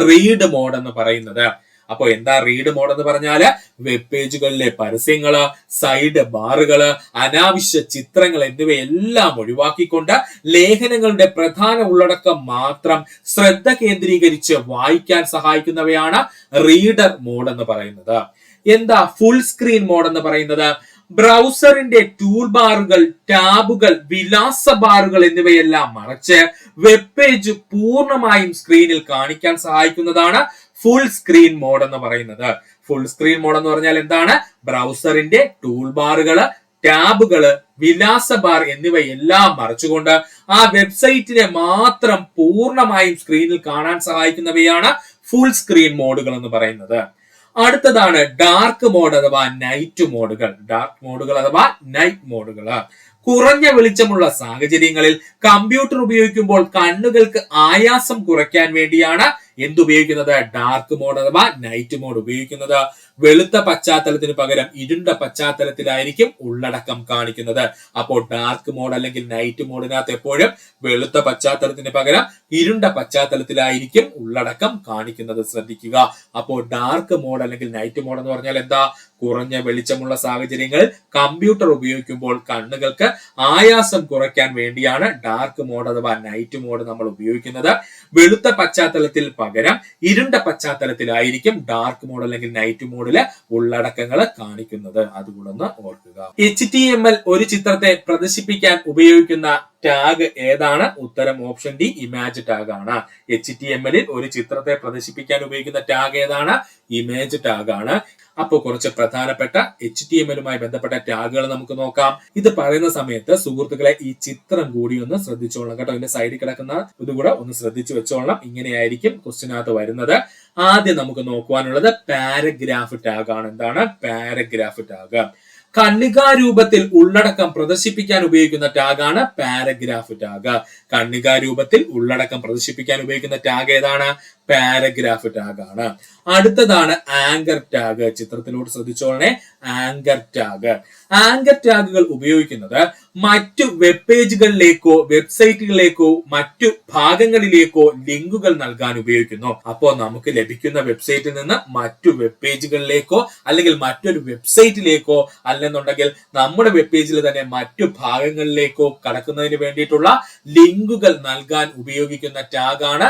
റീഡ് മോഡ് എന്ന് പറയുന്നത്. അപ്പൊ എന്താ റീഡ് മോഡ് എന്ന് പറഞ്ഞാല്? വെബ് പേജുകളിലെ പരസ്യങ്ങള്, സൈഡ് ബാറുകള്, അനാവശ്യ ചിത്രങ്ങൾ എന്നിവയെല്ലാം ഒഴിവാക്കിക്കൊണ്ട് ലേഖനങ്ങളുടെ പ്രധാന ഉള്ളടക്കം മാത്രം ശ്രദ്ധ കേന്ദ്രീകരിച്ച് വായിക്കാൻ സഹായിക്കുന്നവയാണ് റീഡർ മോഡ് എന്ന് പറയുന്നത്. എന്താ ഫുൾ സ്ക്രീൻ മോഡ് എന്ന് പറയുന്നത്? ബ്രൗസറിന്റെ ടൂൾ ബാറുകൾ, ടാബുകൾ, വിലാസ ബാറുകൾ എന്നിവയെല്ലാം മറച്ച് വെബ് പേജ് പൂർണ്ണമായും സ്ക്രീനിൽ കാണിക്കാൻ സഹായിക്കുന്നതാണ് ഫുൾ സ്ക്രീൻ മോഡ് എന്ന് പറയുന്നത്. ഫുൾ സ്ക്രീൻ മോഡ് എന്ന് പറഞ്ഞാൽ എന്താണ്? ബ്രൗസറിന്റെ ടൂൾ ബാറുകള്, ടാബുകള്, വിലാസ ബാർ എന്നിവയെല്ലാം മറച്ചുകൊണ്ട് ആ വെബ്സൈറ്റിനെ മാത്രം പൂർണ്ണമായും സ്ക്രീനിൽ കാണാൻ സഹായിക്കുന്നവയാണ് ഫുൾ സ്ക്രീൻ മോഡുകൾ എന്ന് പറയുന്നത്. അടുത്തതാണ് ഡാർക്ക് മോഡ് അഥവാ നൈറ്റ് മോഡുകൾ. ഡാർക്ക് മോഡുകൾ അഥവാ നൈറ്റ് മോഡുകൾ കുറഞ്ഞ വെളിച്ചമുള്ള സാഹചര്യങ്ങളിൽ കമ്പ്യൂട്ടർ ഉപയോഗിക്കുമ്പോൾ കണ്ണുകൾക്ക് ആയാസം കുറയ്ക്കാൻ വേണ്ടിയാണ് എന്തുപയോഗിക്കുന്നത്? ഡാർക്ക് മോഡ് അഥവാ നൈറ്റ് മോഡ് ഉപയോഗിക്കുന്നത്. വെളുത്ത പശ്ചാത്തലത്തിന് പകരം ഇരുണ്ട പശ്ചാത്തലത്തിലായിരിക്കും ഉള്ളടക്കം കാണിക്കുന്നത്. അപ്പോൾ ഡാർക്ക് മോഡ് അല്ലെങ്കിൽ നൈറ്റ് മോഡിനകത്ത് എപ്പോഴും വെളുത്ത പശ്ചാത്തലത്തിന് പകരം ഇരുണ്ട പശ്ചാത്തലത്തിലായിരിക്കും ഉള്ളടക്കം കാണിക്കുന്നത്. ശ്രദ്ധിക്കുക. അപ്പോൾ ഡാർക്ക് മോഡ് അല്ലെങ്കിൽ നൈറ്റ് മോഡ് എന്ന് പറഞ്ഞാൽ എന്താ? കുറഞ്ഞ വെളിച്ചമുള്ള സാഹചര്യങ്ങളിൽ കമ്പ്യൂട്ടർ ഉപയോഗിക്കുമ്പോൾ കണ്ണുകൾക്ക് ആയാസം കുറയ്ക്കാൻ വേണ്ടിയാണ് ഡാർക്ക് മോഡ് അഥവാ നൈറ്റ് മോഡ് നമ്മൾ ഉപയോഗിക്കുന്നത്. വെളുത്ത പശ്ചാത്തലത്തിൽ പകരം ഇരുണ്ട പശ്ചാത്തലത്തിലായിരിക്കും ഡാർക്ക് മോഡ് അല്ലെങ്കിൽ നൈറ്റ് മോഡിലെ ഉള്ളടക്കങ്ങൾ കാണിക്കുന്നത്. അതുകൊണ്ടൊന്ന് ഓർക്കുക. HTML ഒരു ചിത്രത്തെ പ്രദർശിപ്പിക്കാൻ ഉപയോഗിക്കുന്ന ടാഗ് ഏതാണ്? ഉത്തരം ഓപ്ഷൻ ഡി, ഇമേജ് ടാഗ് ആണ്. HTML ഒരു ചിത്രത്തെ പ്രദർശിപ്പിക്കാൻ ഉപയോഗിക്കുന്ന ടാഗ് ഏതാണ്? ഇമേജ് ടാഗ് ആണ്. അപ്പോൾ കുറച്ച് പ്രധാനപ്പെട്ട HTML ബന്ധപ്പെട്ട ടാഗുകൾ നമുക്ക് നോക്കാം. ഇത് പറയുന്ന സമയത്ത് സുഹൃത്തുക്കളെ ഈ ചിത്രം കൂടി ഒന്ന് ശ്രദ്ധിച്ചോളണം കേട്ടോ. ഇതിന്റെ സൈഡിൽ കിടക്കുന്ന ഇതുകൂടെ ഒന്ന് ശ്രദ്ധിച്ചു വെച്ചോളണം. ഇങ്ങനെയായിരിക്കും ക്വസ്റ്റ്യനകത്ത് വരുന്നത്. ആദ്യം നമുക്ക് നോക്കുവാനുള്ളത് പാരഗ്രാഫ് ടാഗ് ആണ്. എന്താണ് പാരഗ്രാഫ് ടാഗ്? കണ്ണികാരൂപത്തിൽ ഉള്ളടക്കം പ്രദർശിപ്പിക്കാൻ ഉപയോഗിക്കുന്ന ടാഗാണ് പാരഗ്രാഫ് ടാഗ്. കണ്ണികാരൂപത്തിൽ ഉള്ളടക്കം പ്രദർശിപ്പിക്കാൻ ഉപയോഗിക്കുന്ന ടാഗ് ഏതാണ്? പാരഗ്രാഫ് ടാഗ് ആണ്. അടുത്തതാണ് ആങ്കർ ടാഗ്. ചിത്രത്തിലോട്ട് ശ്രദ്ധിച്ചോളണേ. Anchor tag. ആങ്കർ ടാഗുകൾ ഉപയോഗിക്കുന്നത് മറ്റു വെബ് പേജുകളിലേക്കോ വെബ്സൈറ്റുകളിലേക്കോ മറ്റു ഭാഗങ്ങളിലേക്കോ ലിങ്കുകൾ നൽകാൻ ഉപയോഗിക്കുന്നു. അപ്പോൾ നമുക്ക് ലഭിക്കുന്ന വെബ്സൈറ്റിൽ നിന്ന് മറ്റു വെബ് പേജുകളിലേക്കോ അല്ലെങ്കിൽ മറ്റൊരു വെബ്സൈറ്റിലേക്കോ അല്ലെന്നുണ്ടെങ്കിൽ നമ്മുടെ വെബ് പേജിൽ തന്നെ മറ്റു ഭാഗങ്ങളിലേക്കോ കടക്കുന്നതിന് വേണ്ടിയിട്ടുള്ള ലിങ്കുകൾ നൽകാൻ ഉപയോഗിക്കുന്ന ടാഗാണ്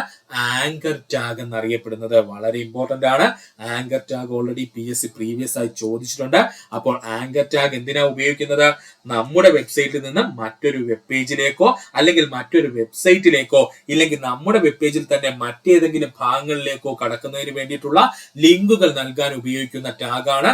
ആങ്കർ ടാഗ് എന്നറിയപ്പെടുന്നത്. വളരെ ഇമ്പോർട്ടന്റ് ആണ്. Anchor tag already PSC previous ആയി ചോദിച്ചിട്ടുണ്ട്. അപ്പോൾ ആങ്കർ ടാഗ് എന്തിനാ ഉപയോഗിക്കുന്നത്? നമ്മുടെ വെബ്സൈറ്റിൽ നിന്ന് മറ്റൊരു വെബ് പേജിലേക്കോ അല്ലെങ്കിൽ മറ്റൊരു വെബ്സൈറ്റിലേക്കോ ഇല്ലെങ്കിൽ നമ്മുടെ വെബ് പേജിൽ തന്നെ മറ്റേതെങ്കിലും ഭാഗങ്ങളിലേക്കോ കടക്കുന്നതിന് വേണ്ടിയിട്ടുള്ള ലിങ്കുകൾ നൽകാൻ ഉപയോഗിക്കുന്ന ടാഗാണ്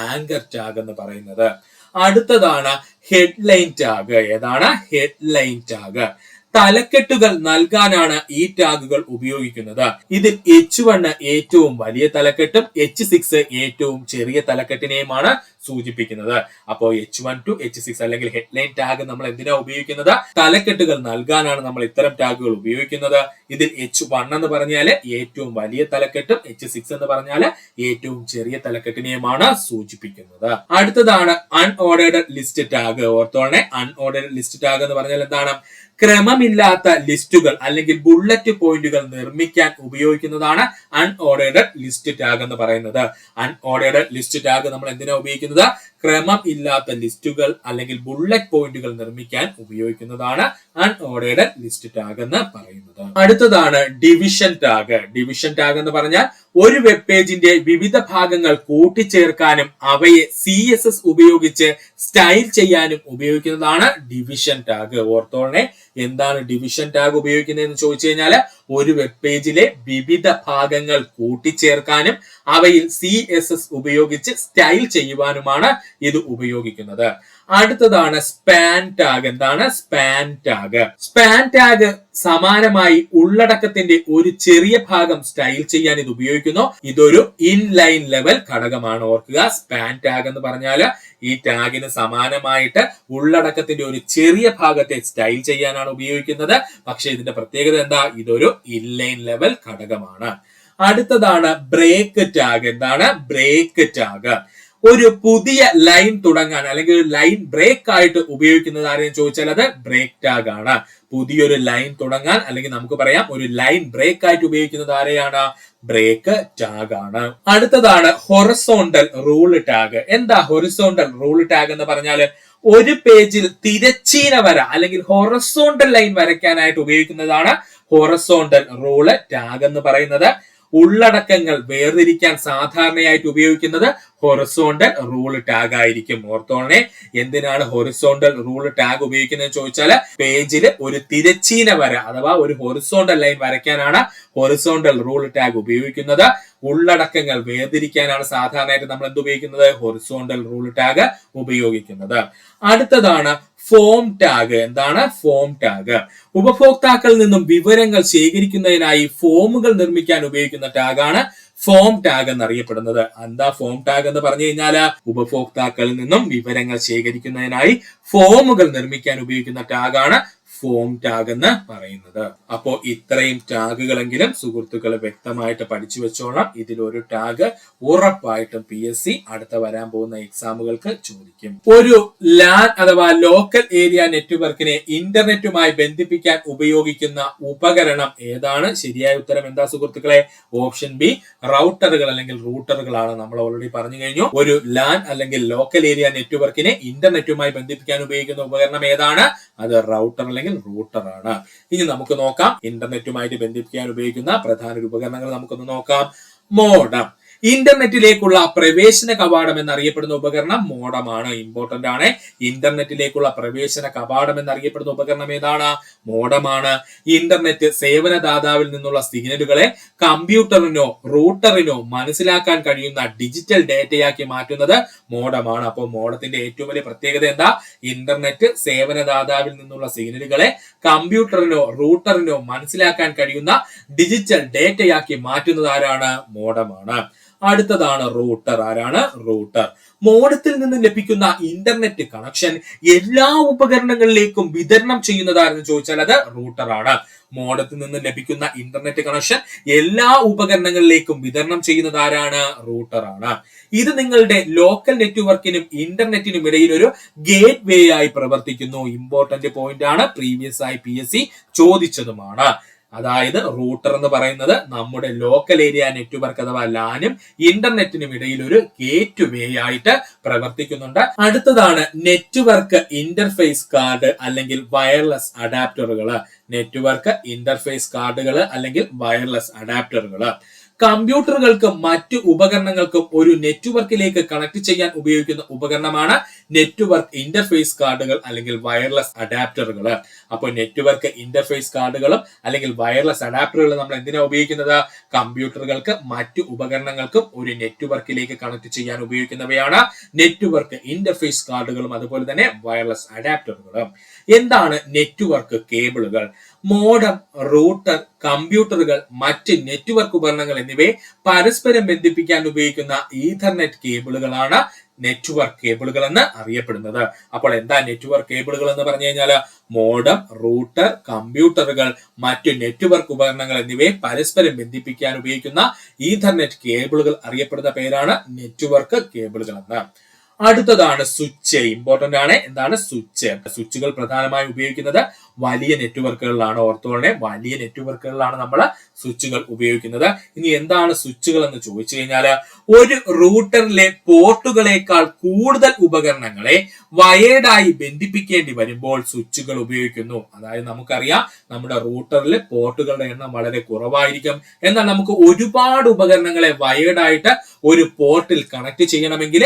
ആങ്കർ ടാഗ് എന്ന് പറയുന്നത്. അടുത്തതാണ് ഹെഡ്ലൈൻ ടാഗ്. ഏതാണ്? Headline tag. തലക്കെട്ടുകൾ നൽകാനാണ് ഈ ടാഗുകൾ ഉപയോഗിക്കുന്നത്. ഇതിൽ H1 ഏറ്റവും വലിയ തലക്കെട്ടും H6 ഏറ്റവും ചെറിയ തലക്കെട്ടിനെയുമാണ് സൂചിപ്പിക്കുന്നത്. അപ്പോൾ H1 to H6 അല്ലെങ്കിൽ ഹെഡ്ലൈൻ ടാഗ് നമ്മൾ എന്തിനാ ഉപയോഗിക്കുന്നത്? തലക്കെട്ടുകൾ നൽകാനാണ് നമ്മൾ ഇത്തരം ടാഗുകൾ ഉപയോഗിക്കുന്നത്. ഇതിൽ H1 എന്ന് പറഞ്ഞാൽ ഏറ്റവും വലിയ തലക്കെട്ടും H6 എന്ന് പറഞ്ഞാൽ ഏറ്റവും ചെറിയ തലക്കെട്ടിനെയുമാണ് സൂചിപ്പിക്കുന്നത്. അടുത്തതാണ് അൺഓർഡേർഡ് ലിസ്റ്റ് ടാഗ്. ഓർത്തോളെ, അൺഓർഡേർഡ് ലിസ്റ്റ് ടാഗ് എന്ന് പറഞ്ഞാൽ എന്താണ്? ക്രമമില്ലാത്ത ലിസ്റ്റുകൾ അല്ലെങ്കിൽ ബുള്ളറ്റ് പോയിന്റുകൾ നിർമ്മിക്കാൻ ഉപയോഗിക്കുന്നതാണ് അൺഓർഡേർഡ് ലിസ്റ്റ് ടാഗ് എന്ന് പറയുന്നത്. അൺഓർഡേർഡ് ലിസ്റ്റ് ടാഗ് നമ്മൾ എന്തിനാ ഉപയോഗിക്കുന്നത്? ക്രമം ഇല്ലാത്ത ലിസ്റ്റുകൾ അല്ലെങ്കിൽ ബുള്ളറ്റ് പോയിന്റുകൾ നിർമ്മിക്കാൻ ഉപയോഗിക്കുന്നതാണ് അൺഓർഡേർഡ് ലിസ്റ്റ് ടാഗ് എന്ന് പറയുന്നത്. അടുത്തതാണ് ഡിവിഷൻ ടാഗ്. ഡിവിഷൻ ടാഗ് എന്ന് പറഞ്ഞാൽ ഒരു വെബ് പേജിന്റെ വിവിധ ഭാഗങ്ങൾ കൂട്ടിച്ചേർക്കാനും അവയെ CSS ഉപയോഗിച്ച് സ്റ്റൈൽ ചെയ്യാനും ഉപയോഗിക്കുന്നതാണ് ഡിവിഷൻ ടാഗ്. ഓർത്തോളനെ, എന്താണ് ഡിവിഷൻ ടാഗ് ഉപയോഗിക്കുന്നതെന്ന് ചോദിച്ചു കഴിഞ്ഞാൽ ഒരു വെബ് പേജിലെ വിവിധ ഭാഗങ്ങൾ കൂട്ടിച്ചേർക്കാനും അവയിൽ CSS ഉപയോഗിച്ച് സ്റ്റൈൽ ചെയ്യുവാനുമാണ് ഇത് ഉപയോഗിക്കുന്നത്. അടുത്തതാണ് സ്പാൻ ടാഗ്. എന്താണ് സ്പാൻ ടാഗ്? സ്പാൻ ടാഗ് സമാനമായി ഉള്ളടക്കത്തിന്റെ ഒരു ചെറിയ ഭാഗം സ്റ്റൈൽ ചെയ്യാൻ ഇത് ഉപയോഗിക്കുന്നു. ഇതൊരു ഇൻലൈൻ ലെവൽ ഘടകമാണ്. ഓർക്കുക, സ്പാൻ ടാഗ് എന്ന് പറഞ്ഞാൽ ഈ ടാഗിന് സമാനമായിട്ട് ഉള്ളടക്കത്തിന്റെ ഒരു ചെറിയ ഭാഗത്തെ സ്റ്റൈൽ ചെയ്യാനാണ് ഉപയോഗിക്കുന്നത്. പക്ഷെ ഇതിന്റെ പ്രത്യേകത എന്താ? ഇതൊരു ഇൻലൈൻ ലെവൽ ഘടകമാണ്. അടുത്തതാണ് ബ്രേക്ക് ടാഗ്. എന്താണ് ബ്രേക്ക് ടാഗ്? ഒരു പുതിയ ലൈൻ തുടങ്ങാൻ അല്ലെങ്കിൽ ഒരു ലൈൻ ബ്രേക്ക് ആയിട്ട് ഉപയോഗിക്കുന്നത് ആരെയും ചോദിച്ചാൽ അത് ബ്രേക്ക് ടാഗ് ആണ്. പുതിയൊരു ലൈൻ തുടങ്ങാൻ അല്ലെങ്കിൽ നമുക്ക് പറയാം ഒരു ലൈൻ ബ്രേക്ക് ആയിട്ട് ഉപയോഗിക്കുന്നത് ആരെയാണ്? ബ്രേക്ക് ടാഗ് ആണ്. അടുത്തതാണ് ഹൊറിസോണ്ടൽ റൂൾ ടാഗ്. എന്താ ഹൊറിസോണ്ടൽ റൂൾ ടാഗ് എന്ന് പറഞ്ഞാൽ ഒരു പേജിൽ തിരശ്ചീന വര അല്ലെങ്കിൽ ഹൊറിസോണ്ടൽ ലൈൻ വരയ്ക്കാനായിട്ട് ഉപയോഗിക്കുന്നതാണ് ഹൊറിസോണ്ടൽ റൂൾ ടാഗ് എന്ന് പറയുന്നത്. ഉള്ളടക്കങ്ങൾ വേർതിരിക്കാൻ സാധാരണയായിട്ട് ഉപയോഗിക്കുന്നത് ഹൊറിസോണ്ടൽ റൂൾ ടാഗ് ആയിരിക്കും. ഓർത്തോണെ, എന്തിനാണ് ഹൊറിസോണ്ടൽ റൂൾ ടാഗ് ഉപയോഗിക്കുന്നത് ചോദിച്ചാൽ പേജിൽ ഒരു തിരശ്ചീന വര അഥവാ ഒരു ഹൊറിസോണ്ടൽ ലൈൻ വരയ്ക്കാനാണ് ഹൊറിസോണ്ടൽ റൂൾ ടാഗ് ഉപയോഗിക്കുന്നത്. ഉള്ളടക്കങ്ങൾ വേർതിരിക്കാനാണ് സാധാരണയായിട്ട് നമ്മൾ എന്ത് ഉപയോഗിക്കുന്നത്? ഹൊറിസോണ്ടൽ റൂൾ ടാഗ് ഉപയോഗിക്കുന്നത്. അടുത്തതാണ് ഫോം ടാഗ്. എന്താണ് ഫോം ടാഗ്? ഉപഭോക്താക്കളിൽ നിന്നും വിവരങ്ങൾ ശേഖരിക്കുന്നതിനായി ഫോമുകൾ നിർമ്മിക്കാൻ ഉപയോഗിക്കുന്ന ടാഗാണ് ഫോം ടാഗ് എന്നറിയപ്പെടുന്നത്. എന്താ ഫോം ടാഗ് എന്ന് പറഞ്ഞു കഴിഞ്ഞാല് ഉപഭോക്താക്കളിൽ നിന്നും വിവരങ്ങൾ ശേഖരിക്കുന്നതിനായി ഫോമുകൾ നിർമ്മിക്കാൻ ഉപയോഗിക്കുന്ന ടാഗാണ് ഫോം ടാഗ് എന്ന് പറയുന്നത്. അപ്പോ ഇത്രയും ടാഗുകളെങ്കിലും സുഹൃത്തുക്കൾ വ്യക്തമായിട്ട് പഠിച്ചു വെച്ചോളാം. ഇതിലൊരു ടാഗ് ഉറപ്പായിട്ടും PSC അടുത്ത വരാൻ പോകുന്ന എക്സാമുകൾക്ക് ചോദിക്കും. ഒരു LAN അഥവാ ലോക്കൽ ഏരിയ നെറ്റ്വർക്കിനെ ഇന്റർനെറ്റുമായി ബന്ധിപ്പിക്കാൻ ഉപയോഗിക്കുന്ന ഉപകരണം ഏതാണ്? ശരിയായ ഉത്തരം എന്താ സുഹൃത്തുക്കളെ? ഓപ്ഷൻ ബി, റൗട്ടറുകൾ അല്ലെങ്കിൽ റൂട്ടറുകളാണ്. നമ്മൾ ഓൾറെഡി പറഞ്ഞു കഴിഞ്ഞു. ഒരു LAN അല്ലെങ്കിൽ ലോക്കൽ ഏരിയ നെറ്റ്വർക്കിനെ ഇന്റർനെറ്റുമായി ബന്ധിപ്പിക്കാൻ ഉപയോഗിക്കുന്ന ഉപകരണം ഏതാണ്? അത് റൗട്ടർ അല്ലെങ്കിൽ റൂട്ടർ ആണ്. ഇനി നമുക്ക് നോക്കാം ഇന്റർനെറ്റുമായിട്ട് ബന്ധിപ്പിക്കാൻ ഉപയോഗിക്കുന്ന പ്രധാന ഉപകരണങ്ങൾ നമുക്കൊന്ന് നോക്കാം. മോഡം. ഇന്റർനെറ്റിലേക്കുള്ള പ്രവേശന കവാടം എന്നറിയപ്പെടുന്ന ഉപകരണം മോഡമാണ്. ഇമ്പോർട്ടന്റ് ആണ്. ഇന്റർനെറ്റിലേക്കുള്ള പ്രവേശന കവാടം എന്നറിയപ്പെടുന്ന ഉപകരണം ഏതാണ്? മോഡമാണ്. ഇന്റർനെറ്റ് സേവനദാതാവിൽ നിന്നുള്ള സിഗ്നലുകളെ കമ്പ്യൂട്ടറിനോ റൂട്ടറിനോ മനസ്സിലാക്കാൻ കഴിയുന്ന ഡിജിറ്റൽ ഡേറ്റയാക്കി മാറ്റുന്നത് മോഡമാണ്. അപ്പോൾ മോഡത്തിന്റെ ഏറ്റവും വലിയ പ്രത്യേകത എന്താ? ഇന്റർനെറ്റ് സേവനദാതാവിൽ നിന്നുള്ള സിഗ്നലുകളെ കമ്പ്യൂട്ടറിനോ റൂട്ടറിനോ മനസ്സിലാക്കാൻ കഴിയുന്ന ഡിജിറ്റൽ ഡേറ്റയാക്കി മാറ്റുന്നത് ആരാണ്? മോഡമാണ്. അടുത്തതാണ് റൂട്ടർ. ആരാണ്? റൂട്ടർ. മോഡത്തിൽ നിന്ന് ലഭിക്കുന്ന ഇന്റർനെറ്റ് കണക്ഷൻ എല്ലാ ഉപകരണങ്ങളിലേക്കും വിതരണം ചെയ്യുന്നതാരെന്ന് ചോദിച്ചാൽ അത് റൂട്ടറാണ്. മോഡത്തിൽ നിന്ന് ലഭിക്കുന്ന ഇന്റർനെറ്റ് കണക്ഷൻ എല്ലാ ഉപകരണങ്ങളിലേക്കും വിതരണം ചെയ്യുന്നത് ആരാണ്? റൂട്ടറാണ്. ഇത് നിങ്ങളുടെ ലോക്കൽ നെറ്റ്വർക്കിനും ഇന്റർനെറ്റിനും ഇടയിൽ ഒരു ഗേറ്റ് വേ ആയി പ്രവർത്തിക്കുന്നു. ഇമ്പോർട്ടന്റ് പോയിന്റ് ആണ്. പ്രീവിയസ് ആയി PSC ചോദിച്ചതുമാണ്. അതായത് റൂട്ടർ എന്ന് പറയുന്നത് നമ്മുടെ ലോക്കൽ ഏരിയ നെറ്റ്വർക്ക് അഥവാ ലാനും ഇന്റർനെറ്റിനും ഇടയിൽ ഒരു ഗേറ്റ് വേ ആയിട്ട് പ്രവർത്തിക്കുന്നുണ്ട്. അടുത്തതാണ് നെറ്റ്വർക്ക് ഇന്റർഫേസ് കാർഡ് അല്ലെങ്കിൽ വയർലെസ് അഡാപ്റ്ററുകൾ. നെറ്റ്വർക്ക് ഇന്റർഫേസ് കാർഡുകൾ അല്ലെങ്കിൽ വയർലെസ് അഡാപ്റ്ററുകൾ കമ്പ്യൂട്ടറുകൾക്കും മറ്റു ഉപകരണങ്ങൾക്കും ഒരു നെറ്റ്വർക്കിലേക്ക് കണക്ട് ചെയ്യാൻ ഉപയോഗിക്കുന്ന ഉപകരണമാണ് നെറ്റ്വർക്ക് ഇന്റർഫേസ് കാർഡുകൾ അല്ലെങ്കിൽ വയർലെസ് അഡാപ്റ്ററുകൾ. അപ്പോൾ നെറ്റ്വർക്ക് ഇന്റർഫേസ് കാർഡുകളും അല്ലെങ്കിൽ വയർലെസ് അഡാപ്റ്ററുകളും നമ്മൾ എന്തിനാ ഉപയോഗിക്കുന്നത്? കമ്പ്യൂട്ടറുകൾക്ക് മറ്റു ഉപകരണങ്ങൾക്കും ഒരു നെറ്റ്വർക്കിലേക്ക് കണക്ട് ചെയ്യാൻ ഉപയോഗിക്കുന്നവയാണ് നെറ്റ്വർക്ക് ഇന്റർഫേസ് കാർഡുകളും അതുപോലെ തന്നെ വയർലെസ് അഡാപ്റ്ററുകളും. എന്താണ് നെറ്റ്വർക്ക് കേബിളുകൾ? മോഡം, റൂട്ടർ, കമ്പ്യൂട്ടറുകൾ, മറ്റ് നെറ്റ്വർക്ക് ഉപകരണങ്ങൾ എന്നിവയെ പരസ്പരം ബന്ധിപ്പിക്കാൻ ഉപയോഗിക്കുന്ന ഈഥർനെറ്റ് കേബിളുകളാണ് നെറ്റ്വർക്ക് കേബിളുകൾ എന്ന് അറിയപ്പെടുന്നത്. അപ്പോൾ എന്താ നെറ്റ്വർക്ക് കേബിളുകൾ എന്ന് പറഞ്ഞു കഴിഞ്ഞാൽ മോഡം, റൂട്ടർ, കമ്പ്യൂട്ടറുകൾ, മറ്റു നെറ്റ്വർക്ക് ഉപകരണങ്ങൾ എന്നിവയെ പരസ്പരം ബന്ധിപ്പിക്കാൻ ഉപയോഗിക്കുന്ന ഈഥർനെറ്റ് കേബിളുകൾ അറിയപ്പെടുന്ന പേരാണ് നെറ്റ്വർക്ക് കേബിളുകൾ എന്ന്. അടുത്തതാണ് സ്വിച്ച്. ഇമ്പോർട്ടന്റ് ആണ്. എന്താണ് സ്വിച്ച്? സ്വിച്ചുകൾ പ്രധാനമായും ഉപയോഗിക്കുന്നത് വലിയ നെറ്റ്വർക്കുകളിലാണ്. ഓർത്തോളെ, വലിയ നെറ്റ്വർക്കുകളിലാണ് നമ്മൾ സ്വിച്ചുകൾ ഉപയോഗിക്കുന്നത്. ഇനി എന്താണ് സ്വിച്ചുകൾ എന്ന് ചോദിച്ചു കഴിഞ്ഞാൽ ഒരു റൂട്ടറിലെ പോർട്ടുകളേക്കാൾ കൂടുതൽ ഉപകരണങ്ങളെ വയേർഡായി ബന്ധിപ്പിക്കേണ്ടി വരുമ്പോൾ സ്വിച്ചുകൾ ഉപയോഗിക്കുന്നു. അതായത് നമുക്കറിയാം നമ്മുടെ റൂട്ടറിൽ പോർട്ടുകളുടെ എണ്ണം വളരെ കുറവായിരിക്കും. എന്നാൽ നമുക്ക് ഒരുപാട് ഉപകരണങ്ങളെ വയേർഡായിട്ട് ഒരു പോർട്ടിൽ കണക്ട് ചെയ്യണമെങ്കിൽ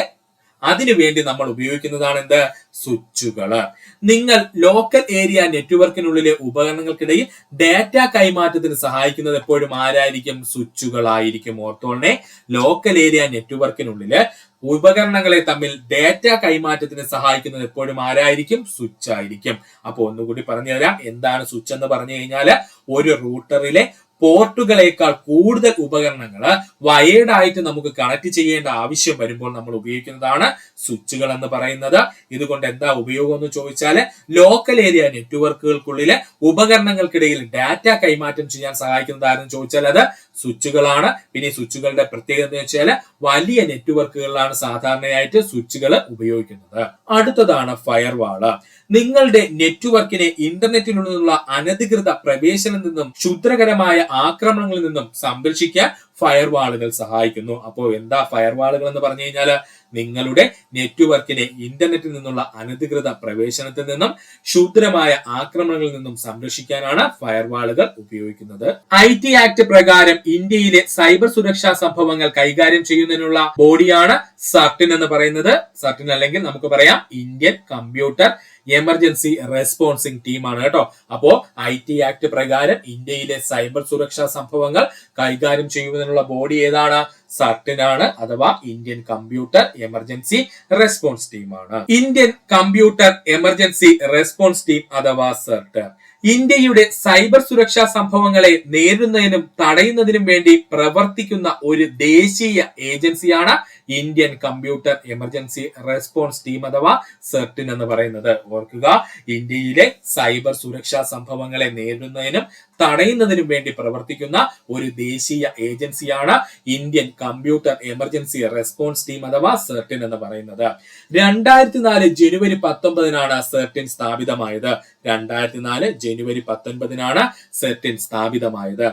അതിനുവേണ്ടി നമ്മൾ ഉപയോഗിക്കുന്നതാണ് എന്ത്? സ്വിച്ചുകള്. നിങ്ങൾ ലോക്കൽ ഏരിയ നെറ്റ്വർക്കിനുള്ളിലെ ഉപകരണങ്ങൾക്കിടയിൽ ഡാറ്റ കൈമാറ്റത്തിന് സഹായിക്കുന്നത് എപ്പോഴും ആരായിരിക്കും? സ്വിച്ചുകളായിരിക്കും. ഓർത്തോളെ, ലോക്കൽ ഏരിയ നെറ്റ്വർക്കിനുള്ളില് ഉപകരണങ്ങളെ തമ്മിൽ ഡാറ്റ കൈമാറ്റത്തിന് സഹായിക്കുന്നത് എപ്പോഴും ആരായിരിക്കും? സ്വിച്ച് ആയിരിക്കും. അപ്പൊ ഒന്നുകൂടി പറഞ്ഞു തരാം. എന്താണ് സ്വിച്ച് എന്ന് പറഞ്ഞു കഴിഞ്ഞാല് ഒരു റൂട്ടറിലെ പോർട്ടുകളേക്കാൾ കൂടുതൽ ഉപകരണങ്ങൾ വയേർഡ് ആയിട്ട് നമുക്ക് കണക്ട് ചെയ്യേണ്ട ആവശ്യം വരുമ്പോൾ നമ്മൾ ഉപയോഗിക്കുന്നതാണ് സ്വിച്ചുകൾ എന്ന് പറയുന്നത്. ഇതുകൊണ്ട് എന്താ ഉപയോഗം എന്ന് ചോദിച്ചാൽ ലോക്കൽ ഏരിയ നെറ്റ്വർക്കുകൾക്കുള്ളിലെ ഉപകരണങ്ങൾക്കിടയിൽ ഡാറ്റ കൈമാറ്റം ചെയ്യാൻ സഹായിക്കുന്നത് ആരെന്ന് ചോദിച്ചാൽ അത് സ്വിച്ചുകളാണ്. പിന്നെ സ്വിച്ചുകളുടെ പ്രത്യേകത എന്ന് വെച്ചാൽ വലിയ നെറ്റ്വർക്കുകളിലാണ് സാധാരണയായിട്ട് സ്വിച്ചുകൾ ഉപയോഗിക്കുന്നത്. അടുത്തതാണ് ഫയർവാള്. നിങ്ങളുടെ നെറ്റ്വർക്കിനെ ഇന്റർനെറ്റിൽ നിന്നുള്ള അനധികൃത പ്രവേശനം നിന്നും ക്ഷുദ്രകരമായ ആക്രമണങ്ങളിൽ നിന്നും സംരക്ഷിക്കാൻ ഫയർവാളുകൾ സഹായിക്കുന്നു. അപ്പോൾ എന്താ ഫയർവാളുകൾ എന്ന് പറഞ്ഞു കഴിഞ്ഞാൽ നിങ്ങളുടെ നെറ്റ്വർക്കിനെ ഇന്റർനെറ്റിൽ നിന്നുള്ള അനധികൃത പ്രവേശനത്തിൽ നിന്നും ക്ഷുദ്രമായ ആക്രമണങ്ങളിൽ നിന്നും സംരക്ഷിക്കാനാണ് ഫയർവാളുകൾ ഉപയോഗിക്കുന്നത്. IT ആക്ട് പ്രകാരം ഇന്ത്യയിലെ സൈബർ സുരക്ഷാ സംഭവങ്ങൾ കൈകാര്യം ചെയ്യുന്നതിനുള്ള ബോഡിയാണ് സർട്ടിൻ എന്ന് പറയുന്നത്. സർട്ടിൻ അല്ലെങ്കിൽ നമുക്ക് പറയാം ഇന്ത്യൻ കമ്പ്യൂട്ടർ എമർജൻസി റെസ്പോൺസിംഗ് ടീമാണ് കേട്ടോ. അപ്പോ IT ആക്ട് പ്രകാരം ഇന്ത്യയിലെ സൈബർ സുരക്ഷാ സംഭവങ്ങൾ കൈകാര്യം ചെയ്യുന്നതിനുള്ള ബോഡി ഏതാണ്? സർട്ടിൻ ആണ്, അഥവാ ഇന്ത്യൻ കമ്പ്യൂട്ടർ എമർജൻസി റെസ്പോൺസ് ടീമാണ്. Indian computer emergency response team അഥവാ സർട്ട് ഇന്ത്യയുടെ സൈബർ സുരക്ഷാ സംഭവങ്ങളെ നേരിടുന്നതിനും തടയുന്നതിനും വേണ്ടി പ്രവർത്തിക്കുന്ന ഒരു ദേശീയ ഏജൻസിയാണ് Indian computer emergency response team അഥവാ സർട്ടിൻ എന്ന് പറയുന്നത്. ഓർക്കുക, ഇന്ത്യയിലെ സൈബർ സുരക്ഷാ സംഭവങ്ങളെ നേരിടുന്നതിനും തടയുന്നതിനും വേണ്ടി പ്രവർത്തിക്കുന്ന ഒരു ദേശീയ ഏജൻസിയാണ് Indian computer emergency response team അഥവാ സർട്ടിൻ എന്ന് പറയുന്നത്. 2004 ജനുവരി 19 സർട്ടിൻ സ്ഥാപിതമായത്. 2004 ജനുവരി ജനുവരി 19 സെർട്ടിൻ സ്ഥാപിതമായത്.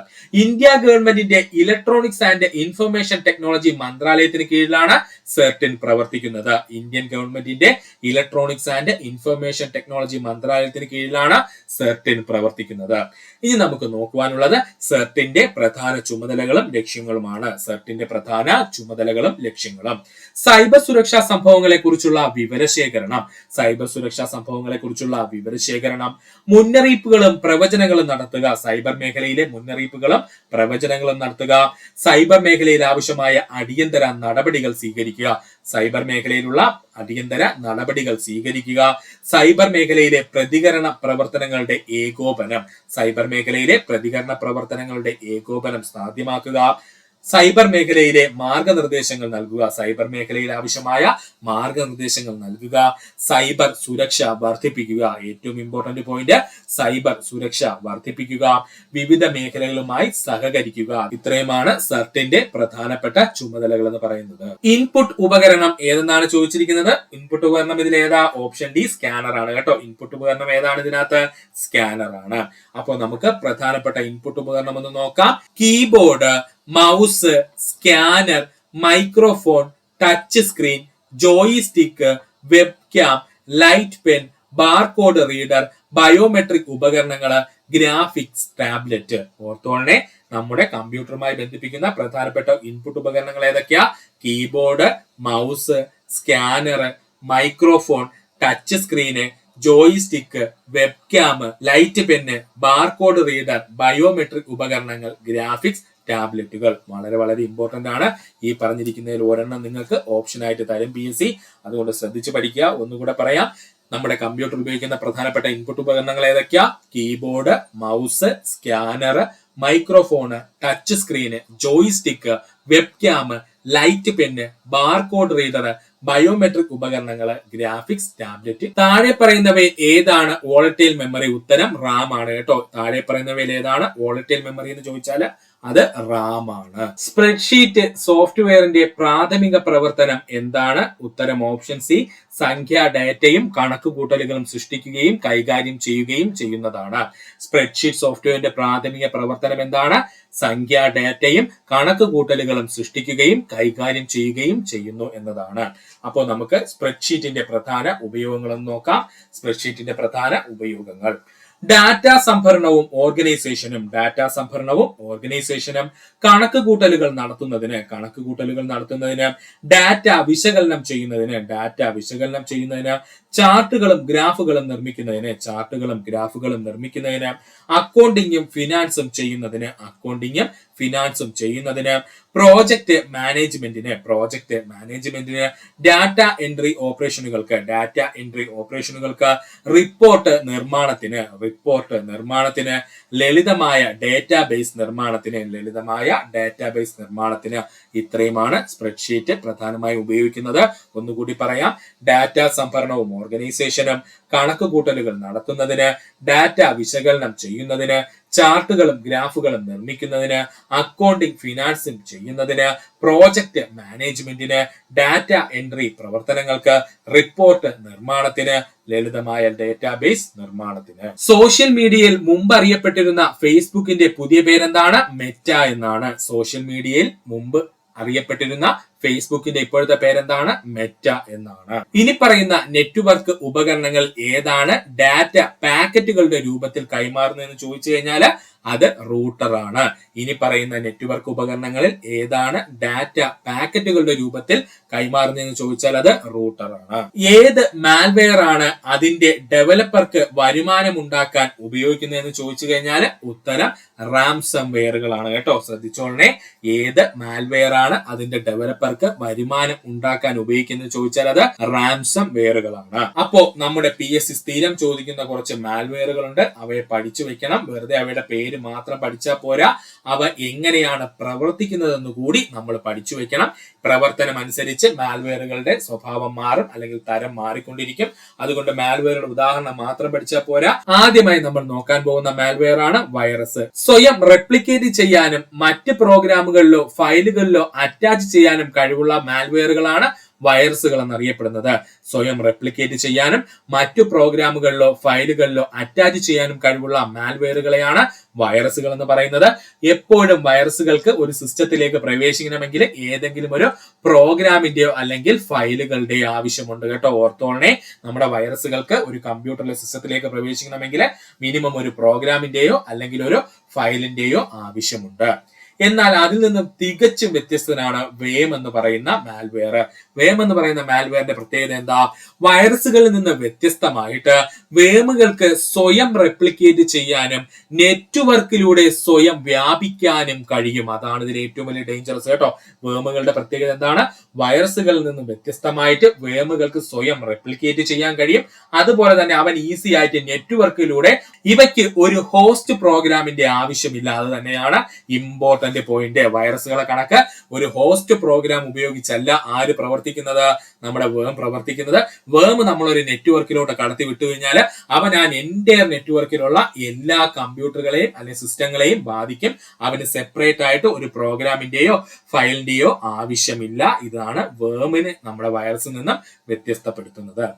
ഇന്ത്യ ഗവൺമെന്റിന്റെ ഇലക്ട്രോണിക്സ് ആൻഡ് ഇൻഫർമേഷൻ ടെക്നോളജി മന്ത്രാലയത്തിന് കീഴിലാണ് സെർട്ടിൻ പ്രവർത്തിക്കുന്നത്. ഇന്ത്യൻ ഗവൺമെന്റിന്റെ ഇലക്ട്രോണിക്സ് ആൻഡ് ഇൻഫർമേഷൻ ടെക്നോളജി മന്ത്രാലയത്തിന് കീഴിലാണ് സെർട്ടിൻ പ്രവർത്തിക്കുന്നത്. ഇനി നമുക്ക് നോക്കുവാനുള്ളത് സെർട്ടിന്റെ പ്രധാന ചുമതലകളും ലക്ഷ്യങ്ങളുമാണ്. സെർട്ടിന്റെ പ്രധാന ചുമതലകളും ലക്ഷ്യങ്ങളും: സൈബർ സുരക്ഷാ സംഭവങ്ങളെ കുറിച്ചുള്ള വിവരശേഖരണം, മുന്നറിയിപ്പുകളും പ്രവചനങ്ങളും നടത്തുക, സൈബർ മേഖലയിലെ മുന്നറിയിപ്പുകളും പ്രവചനങ്ങളും നടത്തുക, സൈബർ മേഖലയിൽ ആവശ്യമായ അടിയന്തര നടപടികൾ സ്വീകരിക്കുക, സൈബർ മേഖലയിലുള്ള അടിയന്തര നടപടികൾ സ്വീകരിക്കുക, സൈബർ മേഖലയിലെ പ്രതികരണ പ്രവർത്തനങ്ങളുടെ ഏകോപനം സാധ്യമാക്കുക, സൈബർ മേഖലയിലെ മാർഗനിർദ്ദേശങ്ങൾ നൽകുക, സൈബർ മേഖലയിൽ ആവശ്യമായ മാർഗനിർദ്ദേശങ്ങൾ നൽകുക, സൈബർ സുരക്ഷ വർദ്ധിപ്പിക്കുക, ഏറ്റവും ഇമ്പോർട്ടന്റ് പോയിന്റ് സൈബർ സുരക്ഷ വർദ്ധിപ്പിക്കുക, വിവിധ മേഖലകളുമായി സഹകരിക്കുക. ഇത്രയുമാണ് സെർട്ടിന്റെ പ്രധാനപ്പെട്ട ചുമതലകൾ എന്ന് പറയുന്നത്. ഇൻപുട്ട് ഉപകരണം ഏതെന്നാണ് ചോദിച്ചിരിക്കുന്നത്. ഇൻപുട്ട് ഉപകരണം ഇതിൽ ഏതാ? ഓപ്ഷൻ ഡി സ്കാനർ ആണ് കേട്ടോ. ഇൻപുട്ട് ഉപകരണം ഏതാണ് ഇതിനകത്ത്? സ്കാനർ ആണ്. അപ്പോൾ നമുക്ക് പ്രധാനപ്പെട്ട ഇൻപുട്ട് ഉപകരണം ഒന്ന് നോക്കാം. Keyboard, mouse, scanner, microphone, touch screen, joystick, webcam, light pen, barcode reader, biometric ഉപകരണങ്ങൾ, ഗ്രാഫിക്സ് ടാബ്ലറ്റ്. ഓർത്തോളനെ, നമ്മുടെ കമ്പ്യൂട്ടറുമായി ബന്ധിപ്പിക്കുന്ന പ്രധാനപ്പെട്ട ഇൻപുട്ട് ഉപകരണങ്ങൾ ഏതൊക്കെയാ? Keyboard, mouse, scanner, microphone, touch screen, joystick, webcam, light pen, barcode reader, biometric ഉപകരണങ്ങൾ, ഗ്രാഫിക്സ് ടാബ്ലറ്റുകൾ. വളരെ വളരെ ഇമ്പോർട്ടന്റ് ആണ്. ഈ പറഞ്ഞിരിക്കുന്നതിൽ ഒരെണ്ണം നിങ്ങൾക്ക് ഓപ്ഷൻ ആയിട്ട് തരും PSC. അതുകൊണ്ട് ശ്രദ്ധിച്ച് പഠിക്കുക. ഒന്നുകൂടെ പറയാം. നമ്മുടെ കമ്പ്യൂട്ടർ ഉപയോഗിക്കുന്ന പ്രധാനപ്പെട്ട ഇൻപുട്ട് ഉപകരണങ്ങൾ ഏതൊക്കെയാ? Keyboard, mouse, scanner, microphone, touch screen, joystick, webcam, light pen, barcode reader, biometric ഉപകരണങ്ങൾ, ഗ്രാഫിക്സ് ടാബ്ലറ്റ്. താഴെ പറയുന്നവയിൽ ഏതാണ് വോളറ്റൈൽ മെമ്മറി? ഉത്തരം റാം ആണ് കേട്ടോ. താഴെ പറയുന്നവയിൽ ഏതാണ് വോളറ്റൈൽ മെമ്മറി എന്ന് ചോദിച്ചാൽ അത് റാം ആണ്. സ്പ്രെഡ്ഷീറ്റ് സോഫ്റ്റ്വെയറിന്റെ പ്രാഥമിക പ്രവർത്തനം എന്താണ്? ഉത്തരം ഓപ്ഷൻ സി, സംഖ്യാ ഡാറ്റയും കണക്കുകൂട്ടലുകളും സൃഷ്ടിക്കുകയും കൈകാര്യം ചെയ്യുകയും ചെയ്യുന്നതാണ്. സ്പ്രെഡ്ഷീറ്റ് സോഫ്റ്റ്വെയറിന്റെ പ്രാഥമിക പ്രവർത്തനം എന്താണ്? സംഖ്യാ ഡാറ്റയും കണക്കുകൂട്ടലുകളും സൃഷ്ടിക്കുകയും കൈകാര്യം ചെയ്യുകയും ചെയ്യുന്നു എന്നതാണ്. അപ്പോൾ നമുക്ക് സ്പ്രെഡ്ഷീറ്റിന്റെ പ്രധാന ഉപയോഗങ്ങൾ നോക്കാം. സ്പ്രെഡ്ഷീറ്റിന്റെ പ്രധാന ഉപയോഗങ്ങൾ: ഡാറ്റാ സംഭരണവും ഓർഗനൈസേഷനും, കണക്കുകൂട്ടലുകൾ നടത്തുന്നതിന്, ഡാറ്റ വിശകലനം ചെയ്യുന്നതിന്, ചാർട്ടുകളും ഗ്രാഫുകളും നിർമ്മിക്കുന്നതിന്, അക്കൗണ്ടിങ്ങും ഫിനാൻസും ചെയ്യുന്നതിന്, പ്രോജക്ട് മാനേജ്മെന്റിന്, ഡാറ്റ എൻട്രി ഓപ്പറേഷനുകൾക്ക്, റിപ്പോർട്ട് നിർമ്മാണത്തിന്, ലളിതമായ ഡാറ്റാബേസ് നിർമ്മാണത്തിന്. ഇത്രയുമാണ് സ്പ്രെഡ്ഷീറ്റ് പ്രധാനമായി ഉപയോഗിക്കുന്നത്. ഒന്നുകൂടി പറയാം. ഡാറ്റാ സംഭരണവും ഓർഗനൈസേഷനും, കണക്കുകൂട്ടലുകൾ നടത്തുന്നതിന്, ഡാറ്റ വിശകലനം ചെയ്യുന്നതിന്, ചാർട്ടുകളും ഗ്രാഫുകളും നിർമ്മിക്കുന്നതിന്, അക്കൗണ്ടിംഗ് ഫിനാൻസും ചെയ്യുന്നതിന്, പ്രോജക്ട് മാനേജ്മെന്റിന്, ഡാറ്റ എൻട്രി പ്രവർത്തനങ്ങൾക്ക്, റിപ്പോർട്ട് നിർമ്മാണത്തിന്, ലളിതമായ ഡാറ്റാബേസ് നിർമ്മാണത്തിന്. സോഷ്യൽ മീഡിയയിൽ മുമ്പ് അറിയപ്പെട്ടിരുന്ന ഫേസ്ബുക്കിന്റെ പുതിയ പേരെന്താണ്? മെറ്റ എന്നാണ്. സോഷ്യൽ മീഡിയയിൽ മുമ്പ് അറിയപ്പെട്ടിരുന്ന ഫേസ്ബുക്കിന്റെ ഇപ്പോഴത്തെ പേരെന്താണ്? മെറ്റ എന്നാണ്. ഇനി പറയുന്ന നെറ്റ്വർക്ക് ഉപകരണങ്ങൾ ഏതാണ് ഡാറ്റ പാക്കറ്റുകളുടെ രൂപത്തിൽ കൈമാറുന്നതെന്ന് ചോദിച്ചു കഴിഞ്ഞാൽ അത് റൂട്ടർ ആണ്. ഇനി പറയുന്ന നെറ്റ്വർക്ക് ഉപകരണങ്ങളിൽ ഏതാണ് ഡാറ്റ പാക്കറ്റുകളുടെ രൂപത്തിൽ കൈമാറുന്നതെന്ന് ചോദിച്ചാൽ അത് റൂട്ടർ ആണ്. ഏത് മാൽവെയർ ആണ് അതിന്റെ ഡെവലപ്പർക്ക് വരുമാനം ഉണ്ടാക്കാൻ ഉപയോഗിക്കുന്നതെന്ന് ചോദിച്ചു കഴിഞ്ഞാൽ ഉത്തരം റാംസം വെയറുകളാണ് കേട്ടോ. ശ്രദ്ധിച്ചോളണേ. ഏത് മാൽവെയർ ആണ് അതിന്റെ ഡെവലപ്പർക്ക് വരുമാനം ഉണ്ടാക്കാൻ ഉപയോഗിക്കുന്നത് ചോദിച്ചാൽ അത് റാംസം വെയറുകളാണ്. അപ്പോ നമ്മുടെ PSC സ്ഥിരം ചോദിക്കുന്ന കുറച്ച് മാൽവെയറുകളുണ്ട്. അവയെ പഠിച്ചു വെക്കണം. വെറുതെ അവയുടെ പേര് മാത്രം പഠിച്ചാൽ പോരാ, അവ എങ്ങനെയാണ് പ്രവർത്തിക്കുന്നതെന്ന് കൂടി നമ്മൾ പഠിച്ചു വെക്കണം. പ്രവർത്തനം അനുസരിച്ച് മാൽവെയറുകളുടെ സ്വഭാവം മാറും, അല്ലെങ്കിൽ തരം മാറിക്കൊണ്ടിരിക്കും. അതുകൊണ്ട് മാൽവെയറുടെ ഉദാഹരണം മാത്രം പഠിച്ചാൽ പോരാ. ആദ്യമായി നമ്മൾ നോക്കാൻ പോകുന്ന മാൽവെയർ ആണ് വൈറസ്. സ്വയം റെപ്ലിക്കേറ്റ് ചെയ്യാനും മറ്റ് പ്രോഗ്രാമുകളിലോ ഫയലുകളിലോ അറ്റാച്ച് ചെയ്യാനും കഴിവുള്ള മാൽവെയറുകളാണ് വൈറസുകൾ എന്നറിയപ്പെടുന്നത്. സ്വയം റെപ്ലിക്കേറ്റ് ചെയ്യാനും മറ്റു പ്രോഗ്രാമുകളിലോ ഫയലുകളിലോ അറ്റാച്ച് ചെയ്യാനും കഴിവുള്ള മാൽവെയറുകളെയാണ് വൈറസുകൾ എന്ന് പറയുന്നത്. എപ്പോഴും വൈറസുകൾക്ക് ഒരു സിസ്റ്റത്തിലേക്ക് പ്രവേശിക്കണമെങ്കിൽ ഏതെങ്കിലും ഒരു പ്രോഗ്രാമിന്റെയോ അല്ലെങ്കിൽ ഫയലുകളുടെയോ ആവശ്യമുണ്ട് കേട്ടോ. ഓർത്തോളനെ, നമ്മുടെ വൈറസുകൾക്ക് ഒരു കമ്പ്യൂട്ടറിലെ സിസ്റ്റത്തിലേക്ക് പ്രവേശിക്കണമെങ്കിൽ മിനിമം ഒരു പ്രോഗ്രാമിന്റെയോ അല്ലെങ്കിൽ ഒരു ഫയലിന്റെയോ ആവശ്യമുണ്ട്. എന്നാൽ അതിൽ നിന്നും തികച്ചും വ്യത്യസ്തനാണ് വേം എന്ന് പറയുന്ന മാൽവെയർ. വേം എന്ന് പറയുന്ന മാൽവെയറിന്റെ പ്രത്യേകത എന്താ? വൈറസുകളിൽ നിന്ന് വ്യത്യസ്തമായിട്ട് വേമുകൾക്ക് സ്വയം റെപ്ലിക്കേറ്റ് ചെയ്യാനും നെറ്റ്വർക്കിലൂടെ സ്വയം വ്യാപിക്കാനും കഴിയും. അതാണ് ഇതിൽ ഏറ്റവും വലിയ ഡേഞ്ചറസ് കേട്ടോ. വേമുകളുടെ പ്രത്യേകത എന്താണ്? വൈറസുകളിൽ നിന്ന് വ്യത്യസ്തമായിട്ട് വേമുകൾക്ക് സ്വയം റെപ്ലിക്കേറ്റ് ചെയ്യാൻ കഴിയും. അതുപോലെ തന്നെ അവൻ ഈസി ആയിട്ട് നെറ്റ്വർക്കിലൂടെ, ഇവയ്ക്ക് ഒരു ഹോസ്റ്റ് പ്രോഗ്രാമിന്റെ ആവശ്യമില്ല. അത് തന്നെയാണ് ഇമ്പോർട്ടന്റ് പോയിന്റ്. വൈറസുകളെ കണക്ക് ഒരു ഹോസ്റ്റ് പ്രോഗ്രാം ഉപയോഗിച്ചല്ല ആര് പ്രവർത്തിക്കുന്നത്? നമ്മുടെ വേം പ്രവർത്തിക്കുന്നത്. വേം നമ്മളൊരു നെറ്റ്വർക്കിലോട്ട് കടത്തി വിട്ടു കഴിഞ്ഞാൽ അവൻ ആ എൻ്റയർ നെറ്റ്വർക്കിലുള്ള എല്ലാ കമ്പ്യൂട്ടറുകളെയും അല്ലെങ്കിൽ സിസ്റ്റങ്ങളെയും ബാധിക്കും. അവന് സെപ്പറേറ്റ് ആയിട്ട് ഒരു പ്രോഗ്രാമിന്റെയോ ഫയലിന്റെയോ ആവശ്യമില്ല. ഇതാണ് വേമിനെ നമ്മുടെ വൈറസിൽ നിന്നും വ്യത്യസ്തപ്പെടുത്തുന്നത്.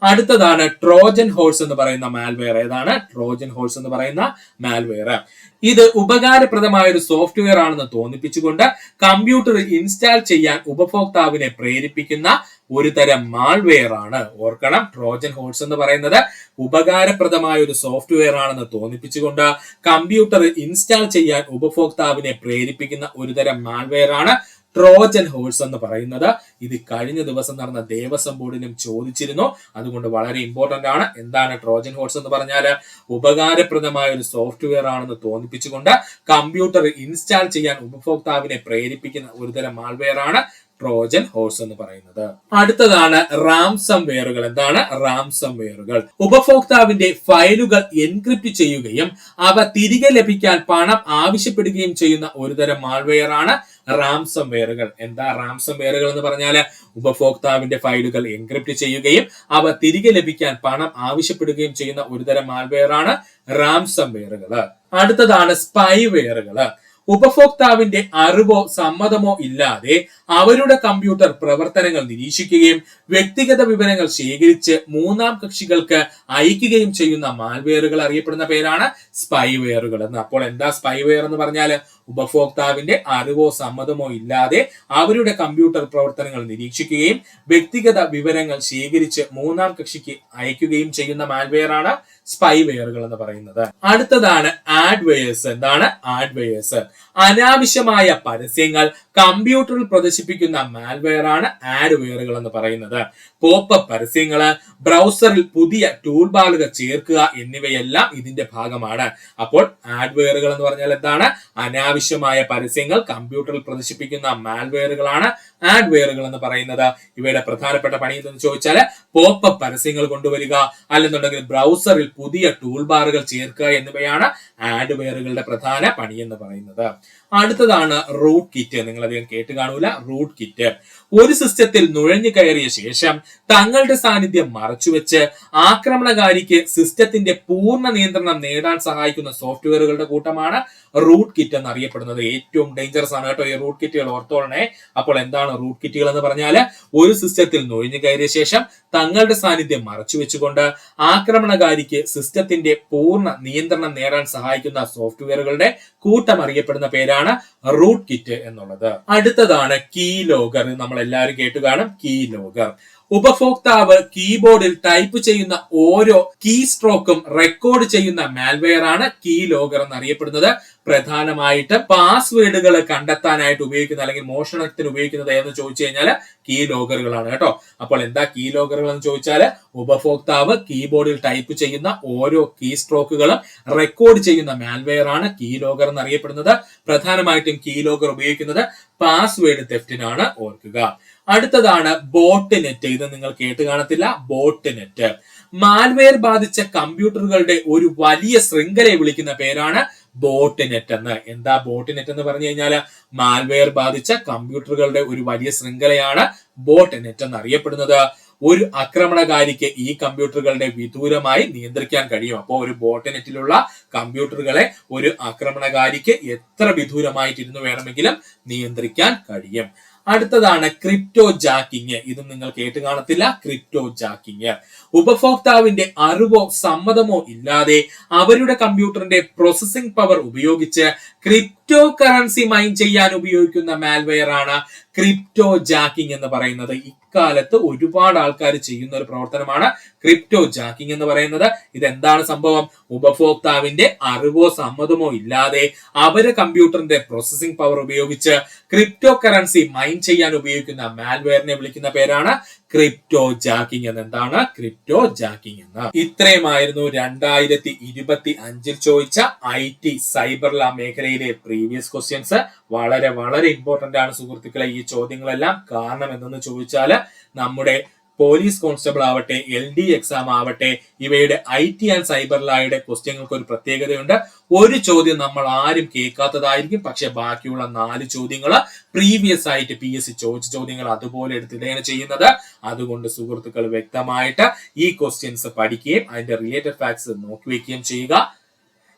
അടുത്തതാണ് ട്രോജൻ ഹോഴ്സ് എന്ന് പറയുന്ന മാൽവെയർ. ഏതാണ് ട്രോജൻ ഹോഴ്സ് എന്ന് പറയുന്ന മാൽവെയർ? ഇത് ഉപകാരപ്രദമായ ഒരു സോഫ്റ്റ്വെയർ ആണെന്ന് തോന്നിപ്പിച്ചുകൊണ്ട് കമ്പ്യൂട്ടർ ഇൻസ്റ്റാൾ ചെയ്യാൻ ഉപഭോക്താവിനെ പ്രേരിപ്പിക്കുന്ന ഒരു തരം മാൾവെയർ ആണ്. ഓർക്കണം, ട്രോജൻ ഹോഴ്സ് എന്ന് പറയുന്നത് ഉപകാരപ്രദമായ ഒരു സോഫ്റ്റ്വെയർ ആണെന്ന് തോന്നിപ്പിച്ചുകൊണ്ട് കമ്പ്യൂട്ടർ ഇൻസ്റ്റാൾ ചെയ്യാൻ ഉപഭോക്താവിനെ പ്രേരിപ്പിക്കുന്ന ഒരു തരം മാൾവെയർ ആണ് ട്രോജൻ ഹോഴ്സ് എന്ന് പറയുന്നത്. ഇത് കഴിഞ്ഞ ദിവസം നടന്ന ദേവസ്വം ബോർഡിലും ചോദിച്ചിരുന്നു. അതുകൊണ്ട് വളരെ ഇമ്പോർട്ടന്റ് ആണ്. എന്താണ് ട്രോജൻ ഹോഴ്സ് എന്ന് പറഞ്ഞാൽ? ഉപകാരപ്രദമായ ഒരു സോഫ്റ്റ്വെയർ ആണെന്ന് തോന്നിപ്പിച്ചുകൊണ്ട് കമ്പ്യൂട്ടർ ഇൻസ്റ്റാൾ ചെയ്യാൻ ഉപഭോക്താവിനെ പ്രേരിപ്പിക്കുന്ന ഒരുതരം മാൾവെയർ ആണ് ട്രോജൻ ഹോഴ്സ് എന്ന് പറയുന്നത്. അടുത്തതാണ് റാംസം വെയറുകൾ. എന്താണ് റാംസം വെയറുകൾ? ഉപഭോക്താവിന്റെ ഫയലുകൾ എൻക്രിപ്റ്റ് ചെയ്യുകയും അവ തിരികെ ലഭിക്കാൻ പണം ആവശ്യപ്പെടുകയും ചെയ്യുന്ന ഒരുതരം മാൾവെയർ ആണ് റാംസം വെയറുകൾ. എന്താ റാംസം വെയറുകൾ എന്ന് പറഞ്ഞാൽ? ഉപഭോക്താവിന്റെ ഫയലുകൾ എൻക്രിപ്റ്റ് ചെയ്യുകയും അവ തിരികെ ലഭിക്കാൻ പണം ആവശ്യപ്പെടുകയും ചെയ്യുന്ന ഒരുതരം മാൾവെയർ ആണ് റാംസം വെയറുകൾ. അടുത്തതാണ് സ്പൈവെയറുകൾ. ഉപഭോക്താവിന്റെ അറിവോ സമ്മതമോ ഇല്ലാതെ അവരുടെ കമ്പ്യൂട്ടർ പ്രവർത്തനങ്ങൾ നിരീക്ഷിക്കുകയും വ്യക്തിഗത വിവരങ്ങൾ ശേഖരിച്ച് മൂന്നാം കക്ഷികൾക്ക് അയക്കുകയും ചെയ്യുന്ന മാൽവെയറുകൾ അറിയപ്പെടുന്ന പേരാണ് സ്പൈവെയറുകൾ എന്ന്. അപ്പോൾ എന്താ സ്പൈവെയർ എന്ന് പറഞ്ഞാൽ? ഉപഭോക്താവിന്റെ അറിവോ സമ്മതമോ ഇല്ലാതെ അവരുടെ കമ്പ്യൂട്ടർ പ്രവർത്തനങ്ങൾ നിരീക്ഷിക്കുകയും വ്യക്തിഗത വിവരങ്ങൾ ശേഖരിച്ച് മൂന്നാം കക്ഷിക്ക് അയക്കുകയും ചെയ്യുന്ന മാൽവെയർ ആണ് സ്പൈവെയറുകൾ എന്ന് പറയുന്നത്. അടുത്തതാണ് ആഡ്വെയർസ്. എന്താണ് ആഡ്വെയർസ്? അനാവശ്യമായ പരസ്യങ്ങൾ കമ്പ്യൂട്ടറിൽ പ്രദർശിപ്പിക്കുന്ന മാൽവെയർ ആണ് ആഡ്വെയറുകൾ എന്ന് പറയുന്നത്. പോപ്പപ്പ് പരസ്യങ്ങള്, ബ്രൗസറിൽ പുതിയ ടൂൾ ബാറുകൾ ചേർക്കുക എന്നിവയെല്ലാം ഇതിന്റെ ഭാഗമാണ്. അപ്പോൾ ആഡ്വെയറുകൾ എന്ന് പറഞ്ഞാൽ എന്താണ്? അനാവശ്യമായ പരസ്യങ്ങൾ കമ്പ്യൂട്ടറിൽ പ്രദർശിപ്പിക്കുന്ന മാൽവെയറുകളാണ് ആഡ്വെയറുകൾ എന്ന് പറയുന്നത്. ഇവയുടെ പ്രധാനപ്പെട്ട പണി എന്ന് ചോദിച്ചാൽ പോപ്പപ്പ് പരസ്യങ്ങൾ കൊണ്ടുവരിക, അല്ലെന്നുണ്ടെങ്കിൽ ബ്രൗസറിൽ പുതിയ ടൂൾ ബാറുകൾ ചേർക്കുക എന്നിവയാണ് ആഡ്വെയറുകളുടെ പ്രധാന പണി എന്ന് പറയുന്നത്. അടുത്തതാണ് റൂട്ട് കിറ്റ്. നിങ്ങൾ അധികം കേട്ട് കാണൂല. റൂട്ട് കിറ്റ് ഒരു സിസ്റ്റത്തിൽ നുഴഞ്ഞു കയറിയ ശേഷം തങ്ങളുടെ സാന്നിധ്യം മറച്ചുവെച്ച് ആക്രമണകാരിക്ക് സിസ്റ്റത്തിന്റെ പൂർണ്ണ നിയന്ത്രണം നേടാൻ സഹായിക്കുന്ന സോഫ്റ്റ്വെയറുകളുടെ കൂട്ടമാണ് റൂട്ട് കിറ്റ് എന്നറിയപ്പെടുന്നത്. ഏറ്റവും ഡേഞ്ചറസ് ആണ് കേട്ടോ ഈ റൂട്ട് കിറ്റുകൾ. ഓർത്തോളണേ. അപ്പോൾ എന്താണ് റൂട്ട് കിറ്റുകൾ എന്ന് പറഞ്ഞാൽ? ഒരു സിസ്റ്റത്തിൽ നുഴഞ്ഞു കയറിയ ശേഷം തങ്ങളുടെ സാന്നിധ്യം മറച്ചു വെച്ചുകൊണ്ട് ആക്രമണകാരിക്ക് സിസ്റ്റത്തിന്റെ പൂർണ്ണ നിയന്ത്രണം നേടാൻ സഹായിക്കുന്ന സോഫ്റ്റ്വെയറുകളുടെ കൂട്ടം അറിയപ്പെടുന്ന പേരാണ് റൂട്ട് കിറ്റ് എന്നുള്ളത്. അടുത്തതാണ് കീ ലോഗർ. നമ്മൾ എല്ലാവരും കേട്ടു കാണും കീ ലോഗർ. ഉപഭോക്താവ് കീബോർഡിൽ ടൈപ്പ് ചെയ്യുന്ന ഓരോ കീ സ്ട്രോക്കും റെക്കോർഡ് ചെയ്യുന്ന മാൽവെയർ ആണ് കീ ലോഗർ എന്നറിയപ്പെടുന്നത്. പ്രധാനമായിട്ട് പാസ്വേഡുകൾ കണ്ടെത്താനായിട്ട് ഉപയോഗിക്കുന്ന അല്ലെങ്കിൽ മോഷണത്തിന് ഉപയോഗിക്കുന്നത് എന്ന് ചോദിച്ചു കഴിഞ്ഞാൽ കീ ലോഗറുകളാണ് കേട്ടോ. അപ്പോൾ എന്താ കീ ലോഗറുകൾ എന്ന് ചോദിച്ചാൽ ഉപഭോക്താവ് കീബോർഡിൽ ടൈപ്പ് ചെയ്യുന്ന ഓരോ കീ സ്ട്രോക്കുകളും റെക്കോർഡ് ചെയ്യുന്ന മാൽവെയർ ആണ് കീ ലോഗർ എന്നറിയപ്പെടുന്നത്. പ്രധാനമായിട്ടും കീ ലോഗർ ഉപയോഗിക്കുന്നത് പാസ്വേഡ് തെഫ്റ്റിനാണ്. ഓർക്കുക. അടുത്തതാണ് ബോട്ട് നെറ്റ്. ഇത് നിങ്ങൾ കേട്ട് കാണത്തില്ല. ബോട്ട് നെറ്റ് മാൽവെയർ ബാധിച്ച കമ്പ്യൂട്ടറുകളുടെ ഒരു വലിയ ശൃംഖലയെ വിളിക്കുന്ന പേരാണ് ബോട്ട് നെറ്റ് എന്ന്. എന്താ ബോട്ട് നെറ്റ് എന്ന് പറഞ്ഞു കഴിഞ്ഞാൽ മാൽവെയർ ബാധിച്ച കമ്പ്യൂട്ടറുകളുടെ ഒരു വലിയ ശൃംഖലയാണ് ബോട്ട് നെറ്റ് എന്ന് അറിയപ്പെടുന്നത്. ഒരു ആക്രമണകാരിക്ക് ഈ കമ്പ്യൂട്ടറുകളുടെ വിദൂരമായി നിയന്ത്രിക്കാൻ കഴിയും. അപ്പോൾ ഒരു ബോട്ട് നെറ്റിലുള്ള കമ്പ്യൂട്ടറുകളെ ഒരു ആക്രമണകാരിക്ക് എത്ര വിദൂരമായിട്ടിരുന്ന് വേണമെങ്കിലും നിയന്ത്രിക്കാൻ കഴിയും. അടുത്തതാണ് ക്രിപ്റ്റോ ജാക്കിങ്. ഇതും നിങ്ങൾ കേട്ട് കാണത്തില്ല. ക്രിപ്റ്റോ ജാക്കിങ് ഉപഭോക്താവിന്റെ അറിവോ സമ്മതമോ ഇല്ലാതെ അവരുടെ കമ്പ്യൂട്ടറിന്റെ പ്രോസസിംഗ് പവർ ഉപയോഗിച്ച് ക്രിപ്റ്റോ കറൻസി മൈൻ ചെയ്യാൻ ഉപയോഗിക്കുന്ന മാൽവെയർ ആണ് ക്രിപ്റ്റോ ജാക്കിങ് എന്ന് പറയുന്നത്. ഇക്കാലത്ത് ഒരുപാട് ആൾക്കാർ ചെയ്യുന്ന ഒരു പ്രവർത്തനമാണ് ക്രിപ്റ്റോ ജാക്കിങ് എന്ന് പറയുന്നത്. ഇതെന്താണ് സംഭവം? ഉപഭോക്താവിന്റെ അറിവോ സമ്മതമോ ഇല്ലാതെ അവര് കമ്പ്യൂട്ടറിന്റെ പ്രോസസിംഗ് പവർ ഉപയോഗിച്ച് ക്രിപ്റ്റോ കറൻസി മൈൻ ചെയ്യാൻ ഉപയോഗിക്കുന്ന മാൽവെയറിനെ വിളിക്കുന്ന പേരാണ് ക്രിപ്റ്റോ ജാക്കിങ് എന്ന്. എന്താണ് ക്രിപ്റ്റോ ജാക്കിങ് എന്ന്? ഇത്രയുമായിരുന്നു 2025 ചോദിച്ച IT സൈബർ ലാ മേഖലയിലെ പ്രീവിയസ് ക്വസ്റ്റ്യൻസ്. വളരെ വളരെ ഇമ്പോർട്ടന്റ് ആണ് സുഹൃത്തുക്കളെ ഈ ചോദ്യങ്ങളെല്ലാം. കാരണം എന്തെന്ന് ചോദിച്ചാൽ നമ്മുടെ പോലീസ് കോൺസ്റ്റബിൾ ആവട്ടെ, LD എക്സാം ആവട്ടെ, ഇവയുടെ IT ആൻഡ് സൈബർ ലായുടെ ക്വസ്റ്റ്യങ്ങൾക്ക് ഒരു പ്രത്യേകതയുണ്ട്. ഒരു ചോദ്യം നമ്മൾ ആരും കേൾക്കാത്തതായിരിക്കും, പക്ഷെ ബാക്കിയുള്ള 4 ചോദ്യങ്ങൾ പ്രീവിയസ് ആയിട്ട് PSC ചോദിച്ച ചോദ്യങ്ങൾ അതുപോലെ എടുത്തിടുകയാണ് ചെയ്യുന്നത്. അതുകൊണ്ട് സുഹൃത്തുക്കൾ വ്യക്തമായിട്ട് ഈ ക്വസ്റ്റ്യൻസ് പഠിക്കുകയും അതിന്റെ റിലേറ്റഡ് ഫാക്ട്സ് നോക്കി വയ്ക്കുകയും ചെയ്യുക.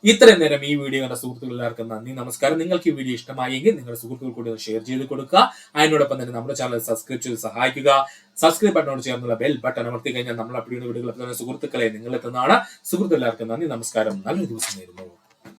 ഇത്രയും നേരം ഈ വീഡിയോ കണ്ട സുഹൃത്തുക്കൾ എല്ലാവർക്കും നന്ദി, നമസ്കാരം. നിങ്ങൾക്ക് ഈ വീഡിയോ ഇഷ്ടമായെങ്കിൽ നിങ്ങളുടെ സുഹൃത്തുക്കൾ കൂടി ഷെയർ ചെയ്ത് കൊടുക്കുക. അതിനോടൊപ്പം തന്നെ നമ്മുടെ ചാനൽ സബ്സ്ക്രൈബ് ചെയ്ത് സഹായിക്കുക. സബ്സ്ക്രൈബ് ബട്ടനോട് ചേർന്നുള്ള ബെൽ ബട്ടൺ അമർത്തി കഴിഞ്ഞാൽ നമ്മൾ അപ്ലോഡ് ചെയ്യുന്ന വീഡിയോകൾ സുഹൃത്തുക്കളെ നിങ്ങൾ എത്തുന്നതാണ്. സുഹൃത്തുക്കൾ എല്ലാവർക്കും നന്ദി, നമസ്കാരം. നല്ലൊരു ദിവസം നേരുന്നു.